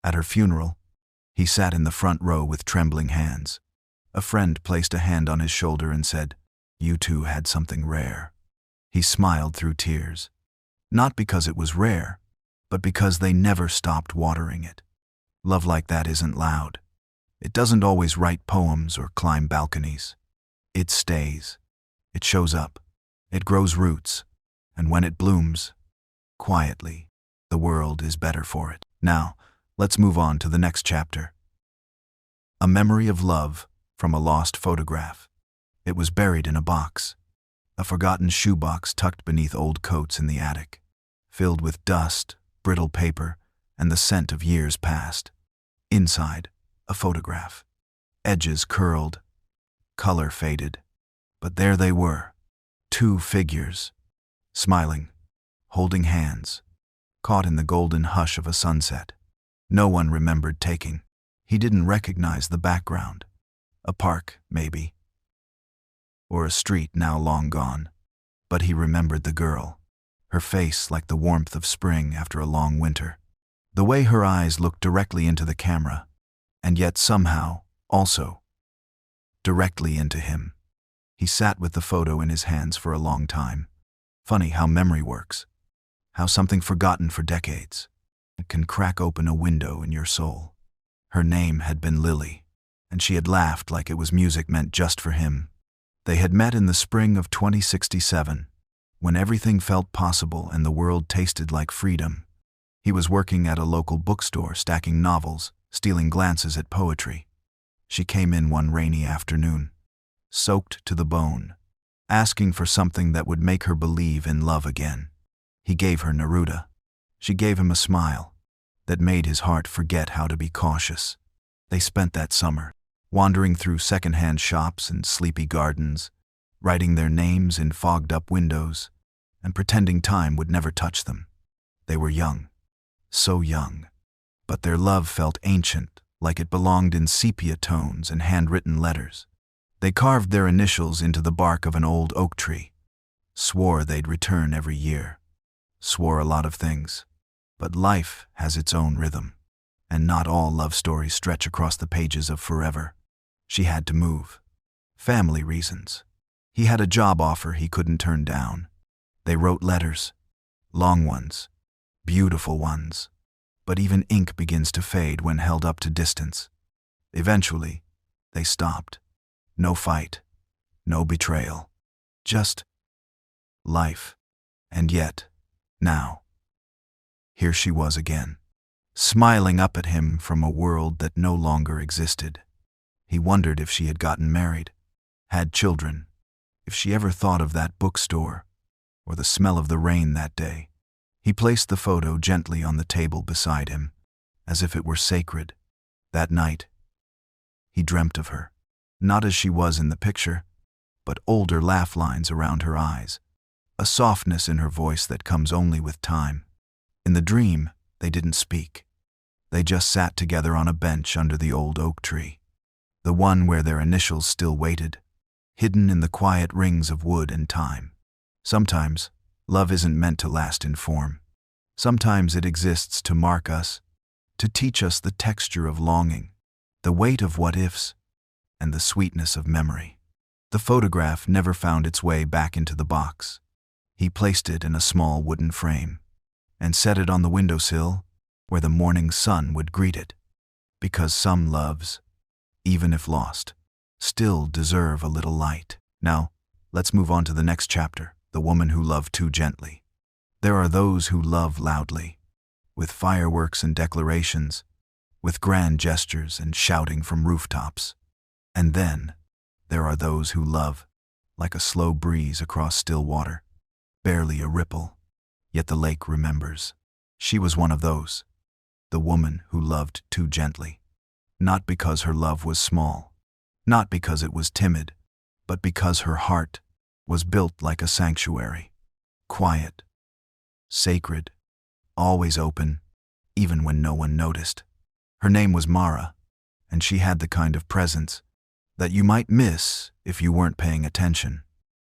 At her funeral, he sat in the front row with trembling hands. A friend placed a hand on his shoulder and said, "You two had something rare." He smiled through tears, not because it was rare, but because they never stopped watering it. Love like that isn't loud. It doesn't always write poems or climb balconies. It stays. It shows up. It grows roots. And when it blooms, quietly, the world is better for it. Now, let's move on to the next chapter. A memory of love from a lost photograph. It was buried in a box. A forgotten shoebox tucked beneath old coats in the attic, filled with dust, brittle paper, and the scent of years past. Inside, a photograph. Edges curled, color faded. But there they were, two figures, smiling, holding hands, caught in the golden hush of a sunset. No one remembered taking. He didn't recognize the background. A park, maybe. or a street now long gone. But he remembered the girl, her face like the warmth of spring after a long winter, the way her eyes looked directly into the camera, and yet somehow, also, directly into him. He sat with the photo in his hands for a long time. Funny how memory works, how something forgotten for decades can crack open a window in your soul. Her name had been Lily, and she had laughed like it was music meant just for him. They had met in the spring of 2067, when everything felt possible and the world tasted like freedom. He was working at a local bookstore, stacking novels, stealing glances at poetry. She came in one rainy afternoon, soaked to the bone, asking for something that would make her believe in love again. He gave her Neruda. She gave him a smile that made his heart forget how to be cautious. They spent that summer wandering through second-hand shops and sleepy gardens, writing their names in fogged-up windows, and pretending time would never touch them. They were young, so young, but their love felt ancient, like it belonged in sepia tones and handwritten letters. They carved their initials into the bark of an old oak tree, swore they'd return every year, swore a lot of things. But life has its own rhythm, and not all love stories stretch across the pages of forever. She had to move. Family reasons. He had a job offer he couldn't turn down. They wrote letters, long ones, beautiful ones. But even ink begins to fade when held up to distance. Eventually, they stopped. No fight, no betrayal, just life. And yet, now, here she was again, smiling up at him from a world that no longer existed. He wondered if she had gotten married, had children, if she ever thought of that bookstore, or the smell of the rain that day. He placed the photo gently on the table beside him, as if it were sacred. That night, he dreamt of her, not as she was in the picture, but older laugh lines around her eyes, a softness in her voice that comes only with time. In the dream, they didn't speak. They just sat together on a bench under the old oak tree, the one where their initials still waited, hidden in the quiet rings of wood and time. Sometimes, love isn't meant to last in form. Sometimes it exists to mark us, to teach us the texture of longing, the weight of what-ifs, and the sweetness of memory. The photograph never found its way back into the box. He placed it in a small wooden frame and set it on the windowsill where the morning sun would greet it, because some loves, even if lost, still deserve a little light. Now, let's move on to the next chapter, the woman who loved too gently. There are those who love loudly, with fireworks and declarations, with grand gestures and shouting from rooftops. And then, there are those who love like a slow breeze across still water, barely a ripple, yet the lake remembers. She was one of those, the woman who loved too gently, not because her love was small, not because it was timid, but because her heart was built like a sanctuary, quiet, sacred, always open, even when no one noticed. Her name was Mara, and she had the kind of presence that you might miss if you weren't paying attention,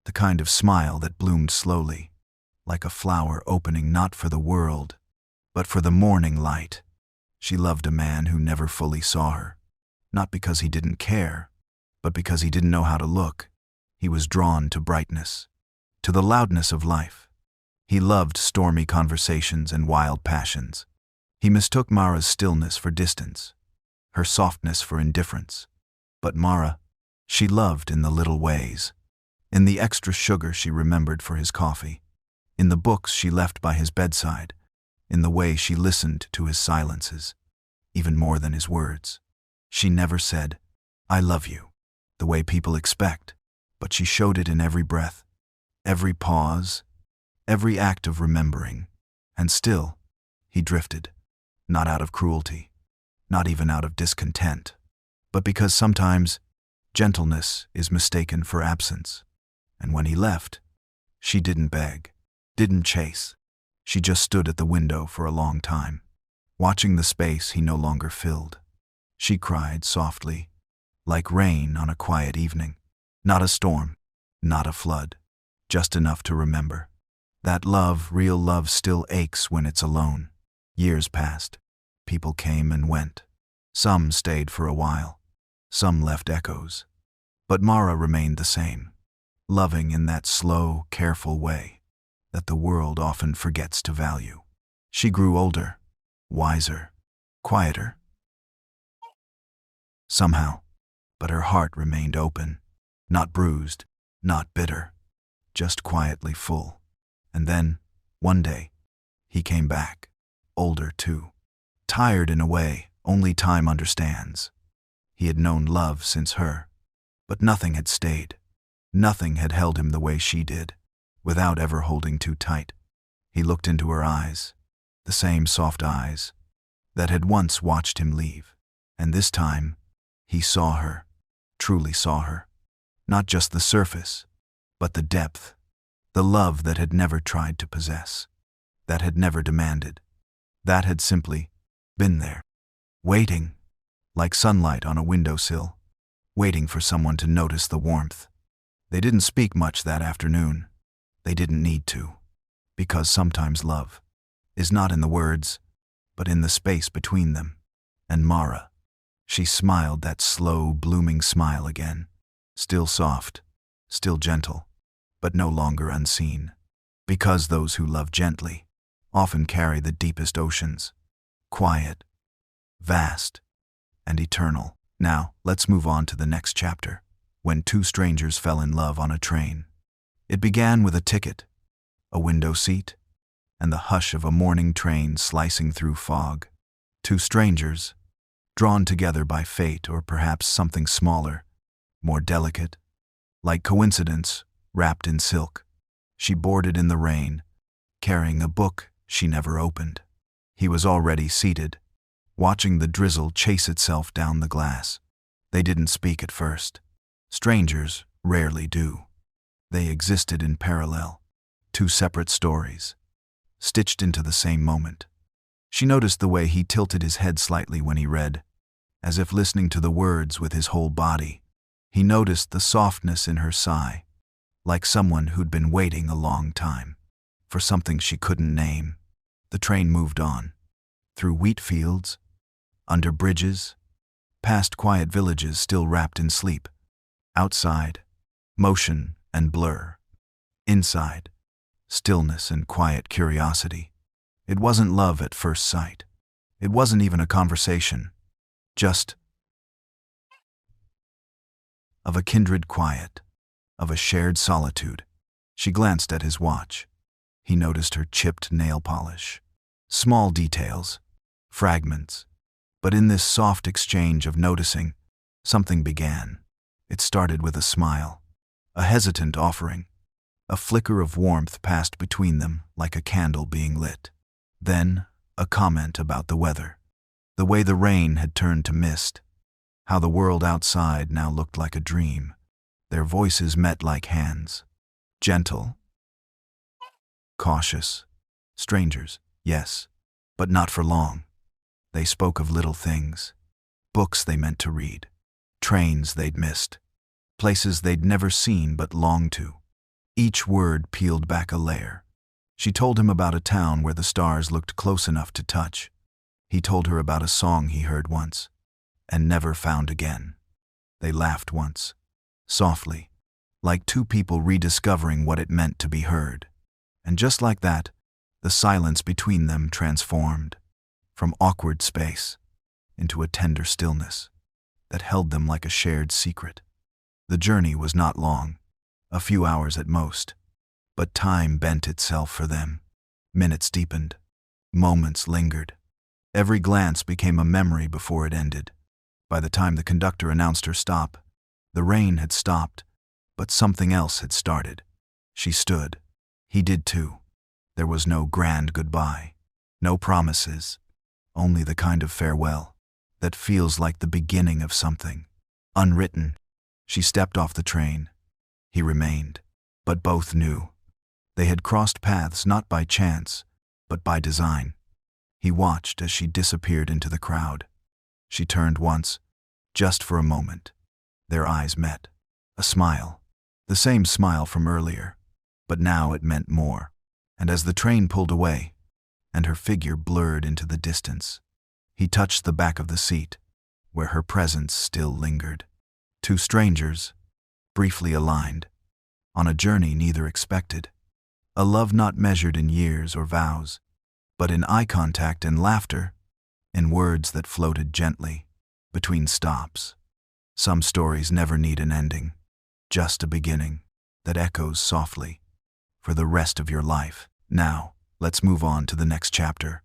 the kind of smile that bloomed slowly, like a flower opening not for the world, but for the morning light. She loved a man who never fully saw her, not because he didn't care, but because he didn't know how to look. He was drawn to brightness, to the loudness of life. He loved stormy conversations and wild passions. He mistook Mara's stillness for distance, her softness for indifference. But Mara, she loved in the little ways, in the extra sugar she remembered for his coffee, in the books she left by his bedside, in the way she listened to his silences, even more than his words. She never said, "I love you," the way people expect, but she showed it in every breath, every pause, every act of remembering. And still, he drifted, not out of cruelty, not even out of discontent, but because sometimes gentleness is mistaken for absence. And when he left, she didn't beg, didn't chase. She just stood at the window for a long time, watching the space he no longer filled. She cried softly, like rain on a quiet evening, not a storm, Not a flood. Just enough to remember. That love, real love, still aches when it's alone. Years passed. People came and went. Some stayed for a while. Some left echoes. But Mara remained the same, loving in that slow, careful way that the world often forgets to value. She grew older, wiser, quieter. Somehow, but her heart remained open, not bruised, not bitter, just quietly full. And then, one day, he came back, older too, tired in a way only time understands. He had known love since her, but nothing had stayed. Nothing had held him the way she did, without ever holding too tight. He looked into her eyes, the same soft eyes that had once watched him leave. And this time, he saw her, truly saw her. Not just the surface, but the depth, the love that had never tried to possess, that had never demanded, that had simply been there, waiting, like sunlight on a windowsill, waiting for someone to notice the warmth. They didn't speak much that afternoon. They didn't need to, because sometimes love is not in the words, but in the space between them. And Mara, she smiled that slow, blooming smile again, still soft, still gentle, but no longer unseen, because those who love gently often carry the deepest oceans, quiet, vast, and eternal. Now, let's move on to the next chapter, when two strangers fell in love on a train. It began with a ticket, a window seat, and the hush of a morning train slicing through fog. Two strangers, drawn together by fate or perhaps something smaller, more delicate, like coincidence wrapped in silk. She boarded in the rain, carrying a book she never opened. He was already seated, watching the drizzle chase itself down the glass. They didn't speak at first. Strangers rarely do. They existed in parallel, two separate stories, stitched into the same moment. She noticed the way he tilted his head slightly when he read, as if listening to the words with his whole body. He noticed the softness in her sigh, like someone who'd been waiting a long time for something she couldn't name. The train moved on, through wheat fields, under bridges, past quiet villages still wrapped in sleep. Outside, motion and blur. Inside, stillness and quiet curiosity. It wasn't love at first sight. It wasn't even a conversation. Just of a kindred quiet, of a shared solitude. She glanced at his watch. He noticed her chipped nail polish. Small details, fragments. But in this soft exchange of noticing, something began. It started with a smile, a hesitant offering. A flicker of warmth passed between them like a candle being lit. Then, a comment about the weather. The way the rain had turned to mist. How the world outside now looked like a dream. Their voices met like hands. Gentle. Cautious. Strangers, yes, but not for long. They spoke of little things. Books they meant to read. Trains they'd missed. Places they'd never seen but longed to. Each word peeled back a layer. She told him about a town where the stars looked close enough to touch. He told her about a song he heard once, and never found again. They laughed once, softly, like two people rediscovering what it meant to be heard. And just like that, the silence between them transformed, from awkward space into a tender stillness that held them like a shared secret. The journey was not long, a few hours at most, but time bent itself for them. Minutes deepened, moments lingered. Every glance became a memory before it ended. By the time the conductor announced her stop, the rain had stopped, but something else had started. She stood. He did too. There was no grand goodbye, no promises, only the kind of farewell that feels like the beginning of something, unwritten. She stepped off the train. He remained, but both knew. They had crossed paths not by chance, but by design. He watched as she disappeared into the crowd. She turned once, just for a moment. Their eyes met. A smile, The same smile from earlier, but now it meant more. And as the train pulled away, and her figure blurred into the distance, he touched the back of the seat, where her presence still lingered. Two strangers, briefly aligned, on a journey neither expected. A love not measured in years or vows, but in eye contact and laughter, in words that floated gently between stops. Some stories never need an ending, just a beginning that echoes softly for the rest of your life. Now, let's move on to the next chapter.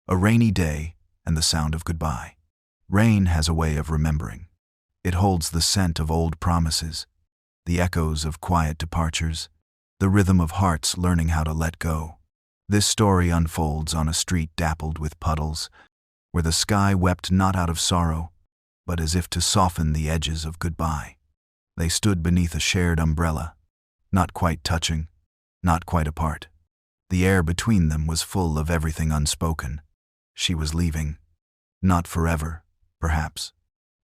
A rainy day and the sound of goodbye. Rain has a way of remembering. It holds the scent of old promises, the echoes of quiet departures, the rhythm of hearts learning how to let go. This story unfolds on a street dappled with puddles, where the sky wept not out of sorrow, but as if to soften the edges of goodbye. They stood beneath a shared umbrella, not quite touching, not quite apart. The air between them was full of everything unspoken. She was leaving. Not forever, perhaps,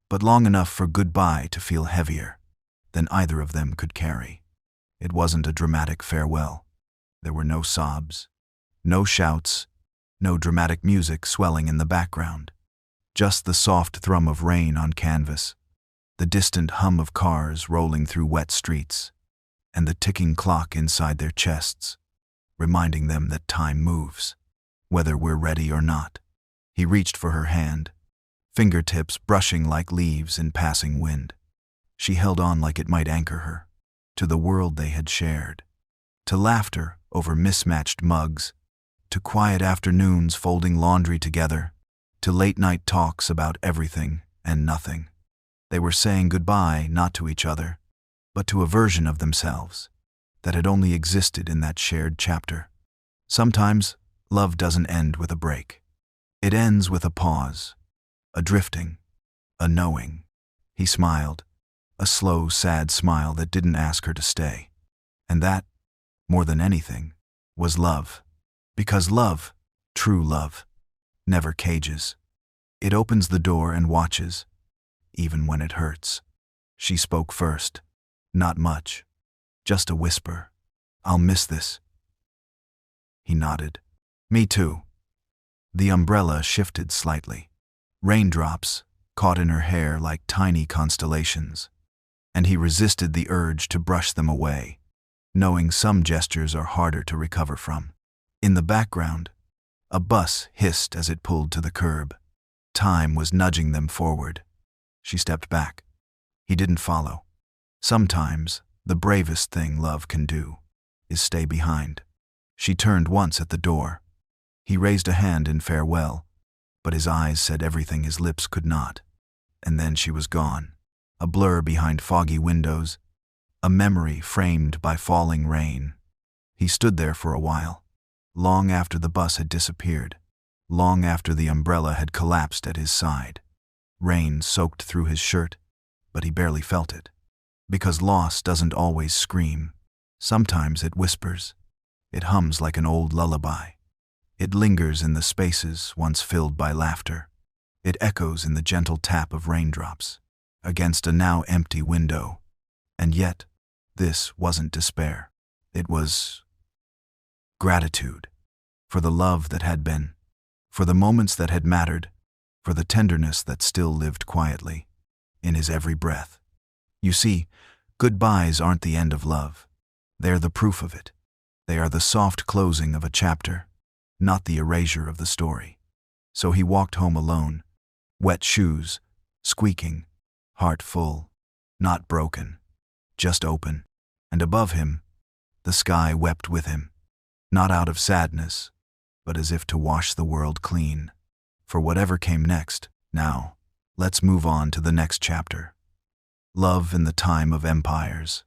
but long enough for goodbye to feel heavier than either of them could carry. It wasn't a dramatic farewell. There were no sobs, no shouts, no dramatic music swelling in the background. Just the soft thrum of rain on canvas, the distant hum of cars rolling through wet streets, and the ticking clock inside their chests, reminding them that time moves, whether we're ready or not. He reached for her hand, fingertips brushing like leaves in passing wind. She held on like it might anchor her to the world they had shared, to laughter over mismatched mugs, to quiet afternoons folding laundry together, to late-night talks about everything and nothing. They were saying goodbye not to each other, but to a version of themselves that had only existed in that shared chapter. Sometimes love doesn't end with a break. It ends with a pause, a drifting, a knowing. He smiled, a slow, sad smile that didn't ask her to stay. And that, more than anything, was love. Because love, true love, never cages. It opens the door and watches, even when it hurts. She spoke first. Not much. Just a whisper. "I'll miss this." He nodded. "Me too." The umbrella shifted slightly. Raindrops caught in her hair like tiny constellations, and he resisted the urge to brush them away, knowing some gestures are harder to recover from. In the background, a bus hissed as it pulled to the curb. Time was nudging them forward. She stepped back. He didn't follow. Sometimes, the bravest thing love can do is stay behind. She turned once at the door. He raised a hand in farewell, but his eyes said everything his lips could not. And then she was gone, a blur behind foggy windows, a memory framed by falling rain. He stood there for a while, long after the bus had disappeared, long after the umbrella had collapsed at his side. Rain soaked through his shirt, but he barely felt it. Because loss doesn't always scream. Sometimes it whispers. It hums like an old lullaby. It lingers in the spaces once filled by laughter. It echoes in the gentle tap of raindrops against a now empty window. And yet, this wasn't despair. It was gratitude for the love that had been, for the moments that had mattered, for the tenderness that still lived quietly in his every breath. You see, goodbyes aren't the end of love. They're the proof of it. They are the soft closing of a chapter, not the erasure of the story. So he walked home alone, wet shoes, squeaking, heart full, not broken, just open. And above him, the sky wept with him, not out of sadness, but as if to wash the world clean. For whatever came next. Now, let's move on to the next chapter. Love in the Time of Empires.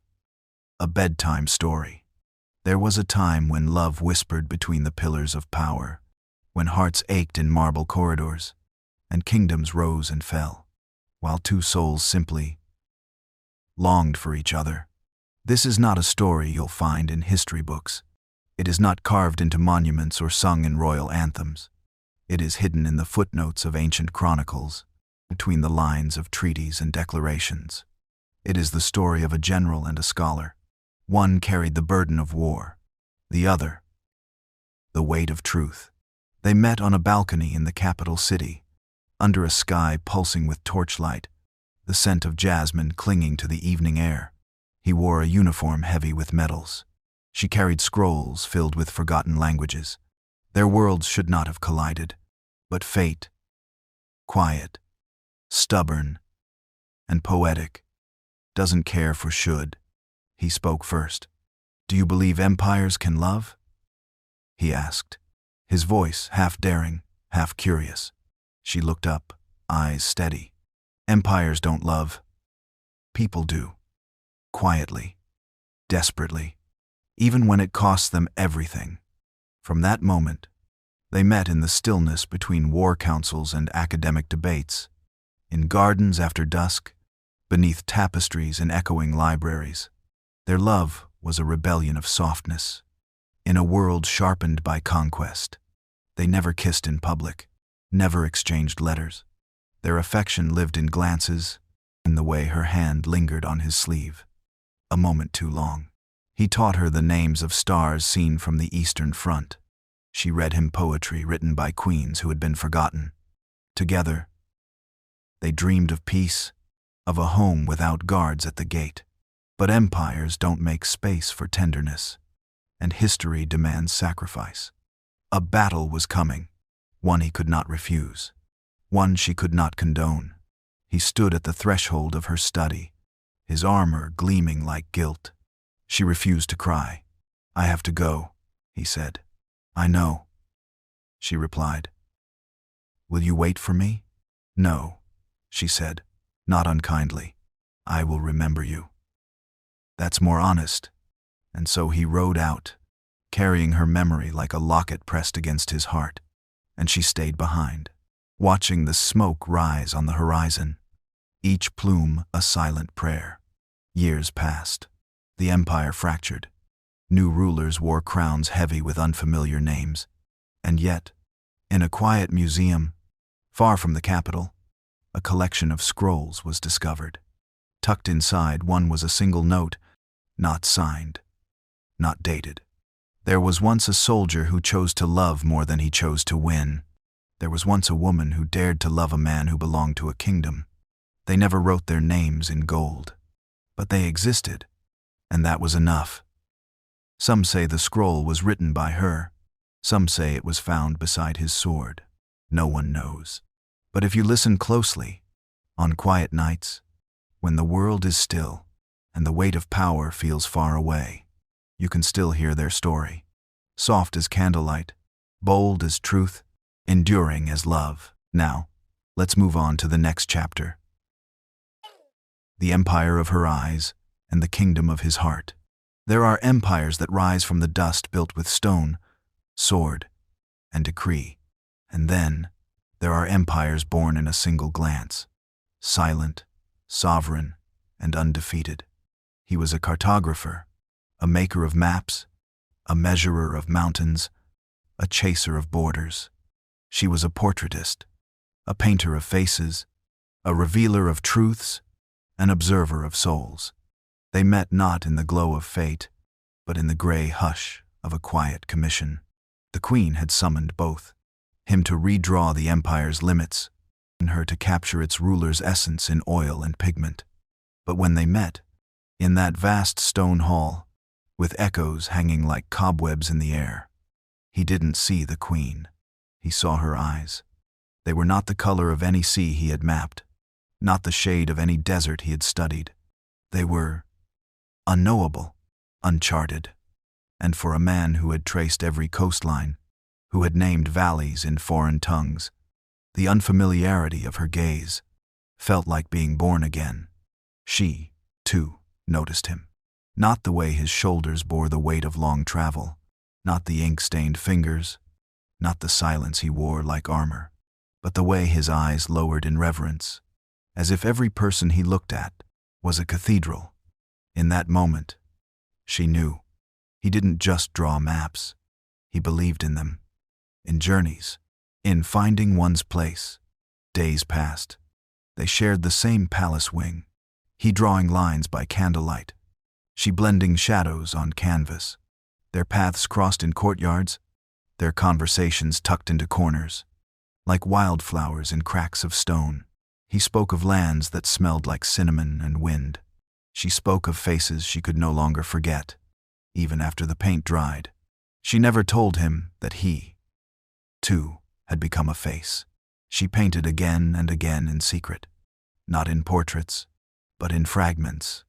A bedtime story. There was a time when love whispered between the pillars of power, when hearts ached in marble corridors, and kingdoms rose and fell, while two souls simply longed for each other. This is not a story you'll find in history books. It is not carved into monuments or sung in royal anthems. It is hidden in the footnotes of ancient chronicles, between the lines of treaties and declarations. It is the story of a general and a scholar. One carried the burden of war, the other, the weight of truth. They met on a balcony in the capital city, under a sky pulsing with torchlight, the scent of jasmine clinging to the evening air. He wore a uniform heavy with medals. She carried scrolls filled with forgotten languages. Their worlds should not have collided, but fate, quiet, stubborn, and poetic, doesn't care for should. He spoke first. "Do you believe empires can love?" he asked, his voice half daring, half curious. She looked up, eyes steady. "Empires don't love. People do. Quietly, desperately, even when it costs them everything." From that moment, they met in the stillness between war councils and academic debates, in gardens after dusk, beneath tapestries and echoing libraries. Their love was a rebellion of softness, in a world sharpened by conquest. They never kissed in public, never exchanged letters. Their affection lived in glances, in the way her hand lingered on his sleeve. A moment too long. He taught her the names of stars seen from the Eastern Front. She read him poetry written by queens who had been forgotten. Together, they dreamed of peace, of a home without guards at the gate. But empires don't make space for tenderness, and history demands sacrifice. A battle was coming, one he could not refuse, one she could not condone. He stood at the threshold of her study, his armor gleaming like gilt. She refused to cry. "I have to go," he said. "I know," she replied. "Will you wait for me?" "No," she said, not unkindly. "I will remember you." That's more honest. And so he rode out, carrying her memory like a locket pressed against his heart. And she stayed behind, watching the smoke rise on the horizon, each plume a silent prayer. Years passed. The empire fractured. New rulers wore crowns heavy with unfamiliar names. And yet, in a quiet museum, far from the capital, a collection of scrolls was discovered. Tucked inside one was a single note, not signed, not dated. There was once a soldier who chose to love more than he chose to win. There was once a woman who dared to love a man who belonged to a kingdom. They never wrote their names in gold, but they existed, and that was enough. Some say the scroll was written by her. Some say it was found beside his sword. No one knows. But if you listen closely, on quiet nights, when the world is still and the weight of power feels far away, you can still hear their story. Soft as candlelight, bold as truth, enduring as love. Now, let's move on to the next chapter. The empire of her eyes and the kingdom of his heart. There are empires that rise from the dust built with stone, sword, and decree. And then, there are empires born in a single glance, silent, sovereign, and undefeated. He was a cartographer, a maker of maps, a measurer of mountains, a chaser of borders. She was a portraitist, a painter of faces, a revealer of truths, an observer of souls. They met not in the glow of fate, but in the gray hush of a quiet commission. The queen had summoned both, him to redraw the empire's limits, and her to capture its ruler's essence in oil and pigment. But when they met, in that vast stone hall, with echoes hanging like cobwebs in the air, he didn't see the queen. He saw her eyes. They were not the color of any sea he had mapped, not the shade of any desert he had studied. They were unknowable, uncharted. And for a man who had traced every coastline, who had named valleys in foreign tongues, the unfamiliarity of her gaze felt like being born again. She, too, noticed him. Not the way his shoulders bore the weight of long travel, not the ink-stained fingers, not the silence he wore like armor, but the way his eyes lowered in reverence, as if every person he looked at was a cathedral. In that moment, she knew. He didn't just draw maps. He believed in them, in journeys, in finding one's place. Days passed. They shared the same palace wing. he drawing lines by candlelight, she blending shadows on canvas. Their paths crossed in courtyards, their conversations tucked into corners. Like wildflowers in cracks of stone, he spoke of lands that smelled like cinnamon and wind. She spoke of faces she could no longer forget, even after the paint dried. She never told him that he, too, had become a face. She painted again and again in secret, not in portraits, but in fragments.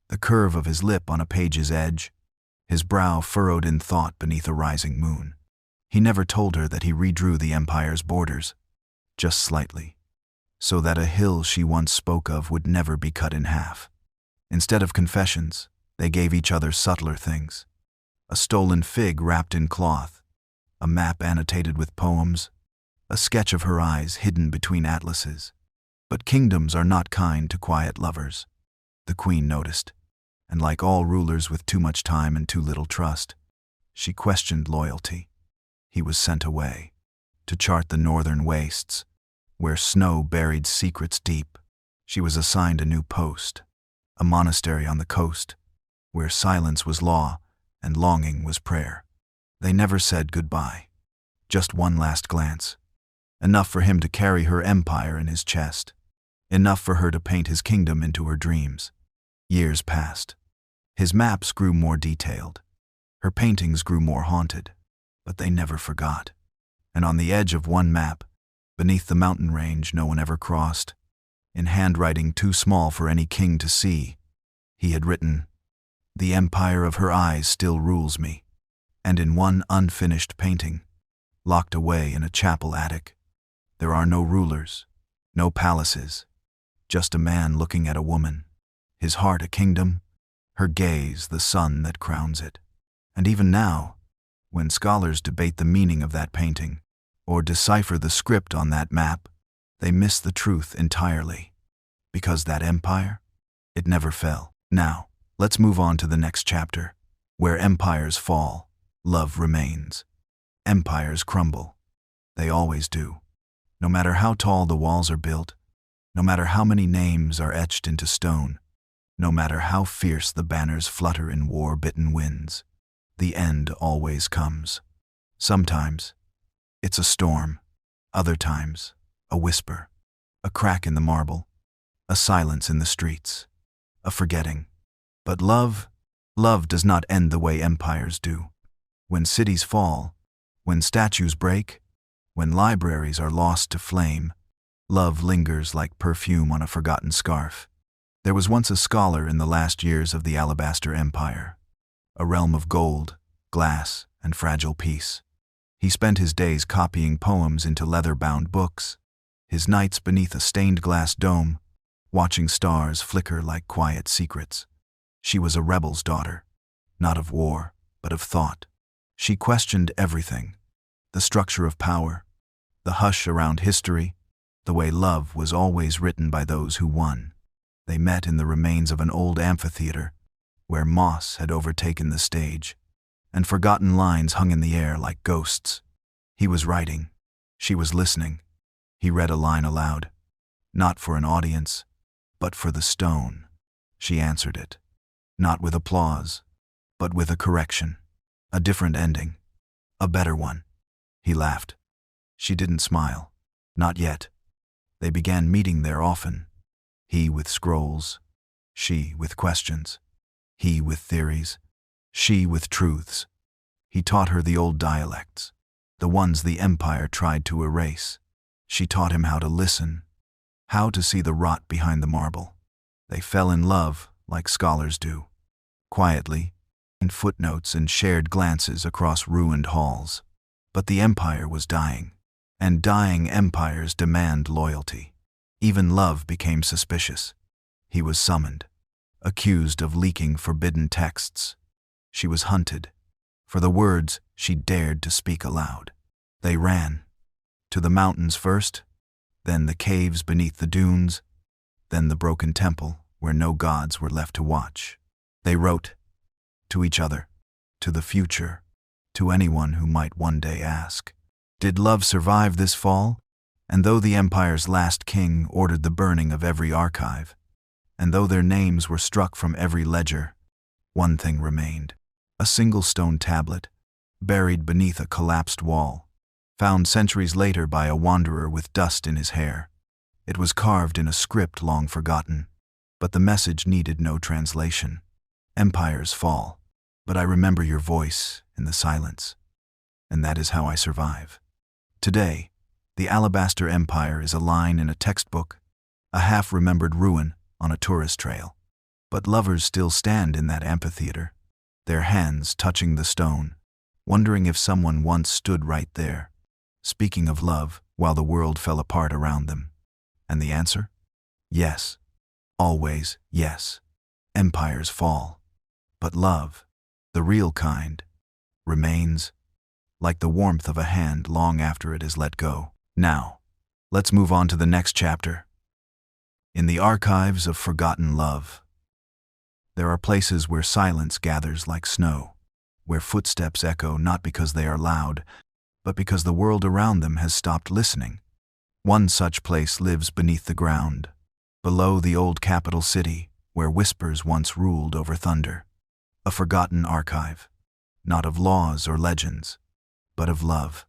The curve of his lip on a page's edge, his brow furrowed in thought beneath a rising moon. He never told her that he redrew the empire's borders, just slightly, so that a hill she once spoke of would never be cut in half. Instead of confessions, they gave each other subtler things. A stolen fig wrapped in cloth, a map annotated with poems, a sketch of her eyes hidden between atlases. But kingdoms are not kind to quiet lovers, the queen noticed, and like all rulers with too much time and too little trust, she questioned loyalty. He was sent away, to chart the northern wastes, where snow buried secrets deep. She was assigned a new post, a monastery on the coast, where silence was law and longing was prayer. They never said goodbye, just one last glance, enough for him to carry her empire in his chest, enough for her to paint his kingdom into her dreams. Years passed. His maps grew more detailed. Her paintings grew more haunted, but they never forgot. And on the edge of one map, beneath the mountain range no one ever crossed, in handwriting too small for any king to see, he had written, "The empire of her eyes still rules me." And in one unfinished painting, locked away in a chapel attic, there are no rulers, no palaces, just a man looking at a woman, his heart a kingdom, her gaze the sun that crowns it. And even now, when scholars debate the meaning of that painting, or decipher the script on that map, they miss the truth entirely. Because that empire, it never fell. Now, let's move on to the next chapter. Where empires fall, love remains. Empires crumble. They always do. No matter how tall the walls are built, no matter how many names are etched into stone, no matter how fierce the banners flutter in war-bitten winds, the end always comes. Sometimes, it's a storm. Other times, a whisper, a crack in the marble, a silence in the streets, a forgetting. But love does not end the way empires do. When cities fall, when statues break, when libraries are lost to flame, love lingers like perfume on a forgotten scarf. There was once a scholar in the last years of the Alabaster Empire, a realm of gold, glass, and fragile peace. He spent his days copying poems into leather-bound books, his nights beneath a stained glass dome, watching stars flicker like quiet secrets. She was a rebel's daughter, not of war, but of thought. She questioned everything, the structure of power, the hush around history, the way love was always written by those who won. They met in the remains of an old amphitheater, where moss had overtaken the stage, and forgotten lines hung in the air like ghosts. He was writing. She was listening. He read a line aloud, not for an audience, but for the stone. She answered it, not with applause, but with a correction, a different ending, a better one. He laughed. She didn't smile. Not yet. They began meeting there often, he with scrolls, she with questions, he with theories, she with truths. He taught her the old dialects, the ones the empire tried to erase. She taught him how to listen, how to see the rot behind the marble. They fell in love like scholars do, quietly, in footnotes and shared glances across ruined halls. But the empire was dying, and dying empires demand loyalty. Even love became suspicious. He was summoned, accused of leaking forbidden texts. She was hunted for the words she dared to speak aloud. They ran to the mountains first, then the caves beneath the dunes, then the broken temple where no gods were left to watch. They wrote to each other, to the future, to anyone who might one day ask, did love survive this fall? And though the empire's last king ordered the burning of every archive, And though their names were struck from every ledger, one thing remained. A single stone tablet, buried beneath a collapsed wall, found centuries later by a wanderer with dust in his hair. It was carved in a script long forgotten, but the message needed no translation. Empires fall, but I remember your voice in the silence, and that is how I survive. Today, the Alabaster Empire is a line in a textbook, a half-remembered ruin on a tourist trail. But lovers still stand in that amphitheater, their hands touching the stone, wondering if someone once stood right there, speaking of love while the world fell apart around them. And the answer? Yes. Always yes. Empires fall. But love, the real kind, remains, like the warmth of a hand long after it is let go. Now, let's move on to the next chapter. In the archives of forgotten love, there are places where silence gathers like snow, where footsteps echo not because they are loud, but because the world around them has stopped listening. One such place lives beneath the ground, below the old capital city, where whispers once ruled over thunder. A forgotten archive, not of laws or legends, but of love.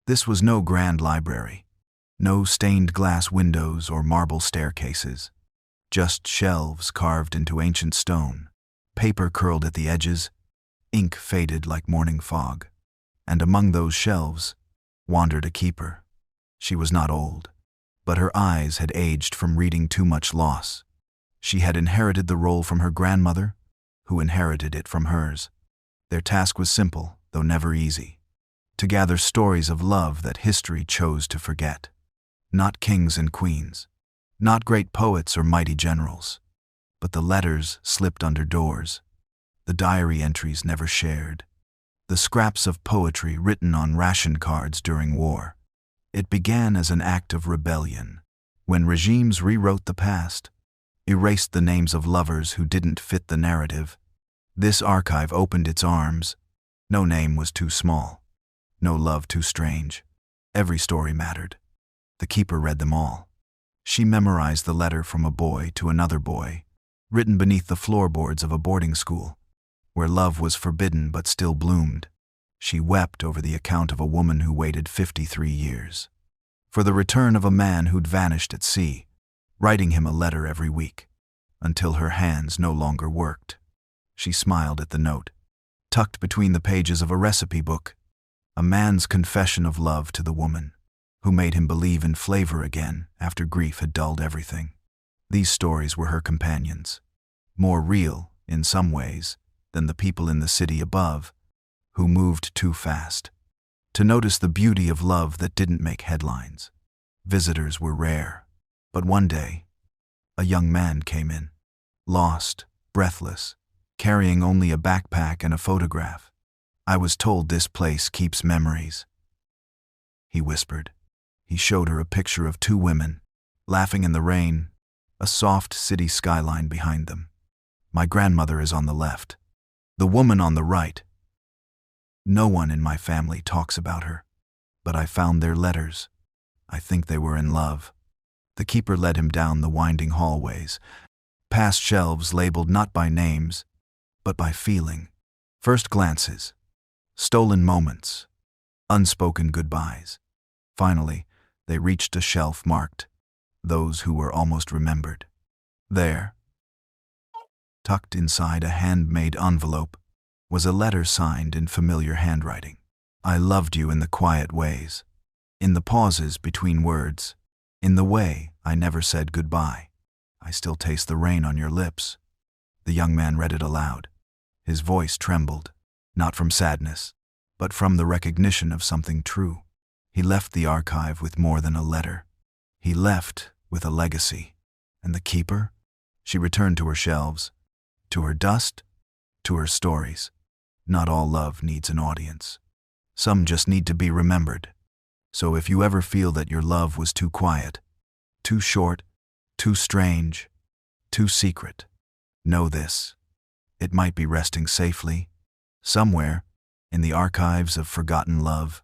This was no grand library, no stained glass windows or marble staircases, just shelves carved into ancient stone, paper curled at the edges, ink faded like morning fog. And among those shelves wandered a keeper. She was not old, but her eyes had aged from reading too much loss. She had inherited the role from her grandmother, who inherited it from hers. Their task was simple, though never easy: to gather stories of love that history chose to forget. Not kings and queens, not great poets or mighty generals, but the letters slipped under doors, the diary entries never shared, the scraps of poetry written on ration cards during war. It began as an act of rebellion, when regimes rewrote the past, erased the names of lovers who didn't fit the narrative. This archive opened its arms. No name was too small, no love too strange. Every story mattered. The keeper read them all. She memorized the letter from a boy to another boy, written beneath the floorboards of a boarding school, where love was forbidden but still bloomed. She wept over the account of a woman who waited 53 years for the return of a man who'd vanished at sea, writing him a letter every week, until her hands no longer worked. She smiled at the note, tucked between the pages of a recipe book, a man's confession of love to the woman, who made him believe in flavor again after grief had dulled everything. These stories were her companions, more real, in some ways, than the people in the city above, who moved too fast to notice the beauty of love that didn't make headlines. Visitors were rare, but one day, a young man came in, lost, breathless, carrying only a backpack and a photograph. "I was told this place keeps memories," he whispered. He showed her a picture of two women, laughing in the rain, a soft city skyline behind them. "My grandmother is on the left, the woman on the right. No one in my family talks about her, but I found their letters. I think they were in love." The keeper led him down the winding hallways, past shelves labeled not by names, but by feeling. First glances, stolen moments, unspoken goodbyes. Finally, they reached a shelf marked, "Those who were almost remembered." There, tucked inside a handmade envelope, was a letter signed in familiar handwriting. "I loved you in the quiet ways, in the pauses between words, in the way I never said goodbye. I still taste the rain on your lips." The young man read it aloud. His voice trembled, not from sadness, but from the recognition of something true. He left the archive with more than a letter. He left with a legacy. And the keeper? She returned to her shelves, to her dust, to her stories. Not all love needs an audience. Some just need to be remembered. So if you ever feel that your love was too quiet, too short, too strange, too secret, know this: it might be resting safely, somewhere, in the archives of forgotten love,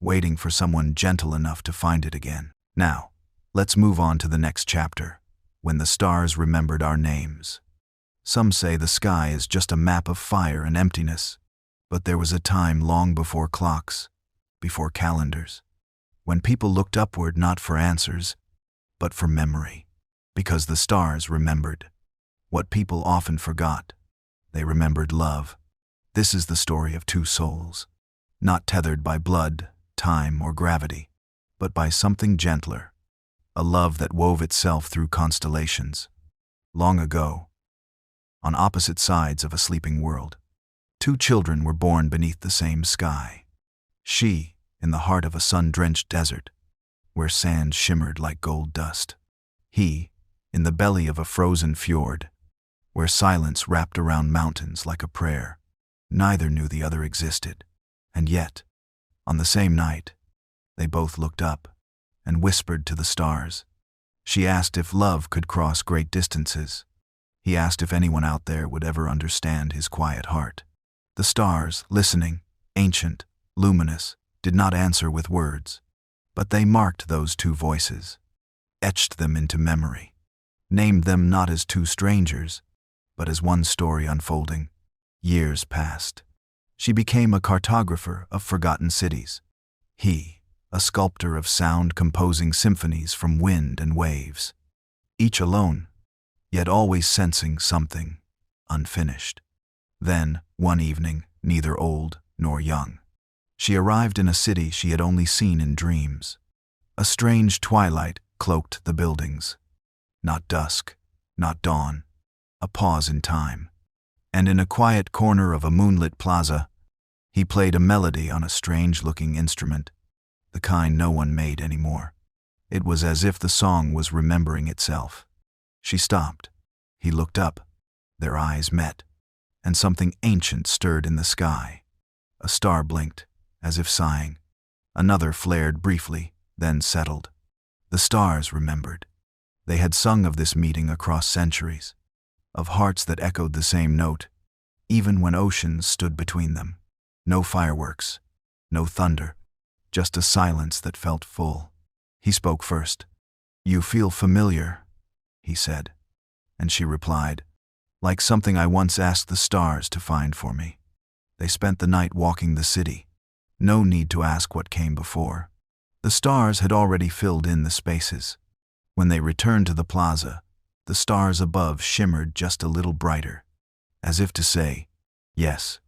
waiting for someone gentle enough to find it again. Now, let's move on to the next chapter, when the stars remembered our names. Some say the sky is just a map of fire and emptiness, but there was a time long before clocks, before calendars, when people looked upward not for answers, but for memory, because the stars remembered what people often forgot. They remembered love. This is the story of two souls, not tethered by blood, time, or gravity, but by something gentler, a love that wove itself through constellations. Long ago, on opposite sides of a sleeping world, two children were born beneath the same sky. She, in the heart of a sun-drenched desert, where sand shimmered like gold dust. He, in the belly of a frozen fjord, where silence wrapped around mountains like a prayer. Neither knew the other existed, and yet, on the same night, they both looked up and whispered to the stars. She asked if love could cross great distances. He asked if anyone out there would ever understand his quiet heart. The stars, listening, ancient, luminous, did not answer with words, but they marked those two voices, etched them into memory, named them not as two strangers, but as one story unfolding. Years passed. She became a cartographer of forgotten cities. He, a sculptor of sound composing symphonies from wind and waves, each alone, yet always sensing something unfinished. Then, one evening, neither old nor young, she arrived in a city she had only seen in dreams. A strange twilight cloaked the buildings. Not dusk, not dawn, a pause in time. And in a quiet corner of a moonlit plaza, he played a melody on a strange-looking instrument, the kind no one made anymore. It was as if the song was remembering itself. She stopped. He looked up. Their eyes met, and something ancient stirred in the sky. A star blinked, as if sighing. Another flared briefly, then settled. The stars remembered. They had sung of this meeting across centuries, of hearts that echoed the same note, even when oceans stood between them. No fireworks, no thunder, just a silence that felt full. He spoke first. "You feel familiar," he said, and she replied, "Like something I once asked the stars to find for me." They spent the night walking the city. No need to ask what came before. The stars had already filled in the spaces. When they returned to the plaza, the stars above shimmered just a little brighter, as if to say, "Yes,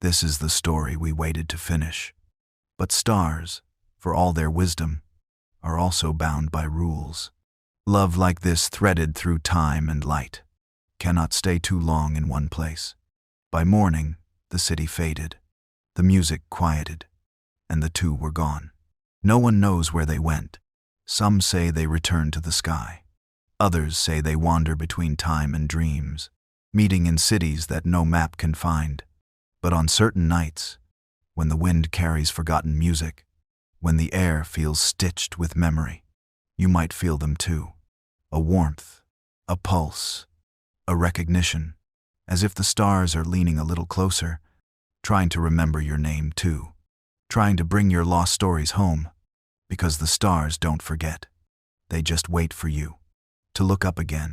this is the story we waited to finish." But stars, for all their wisdom, are also bound by rules. Love like this, threaded through time and light, cannot stay too long in one place. By morning, the city faded, the music quieted, and the two were gone. No one knows where they went. Some say they returned to the sky. Others say they wander between time and dreams, meeting in cities that no map can find. But on certain nights, when the wind carries forgotten music, when the air feels stitched with memory, you might feel them too. A warmth, a pulse, a recognition, as if the stars are leaning a little closer, trying to remember your name too, trying to bring your lost stories home, because the stars don't forget. They just wait for you to look up again.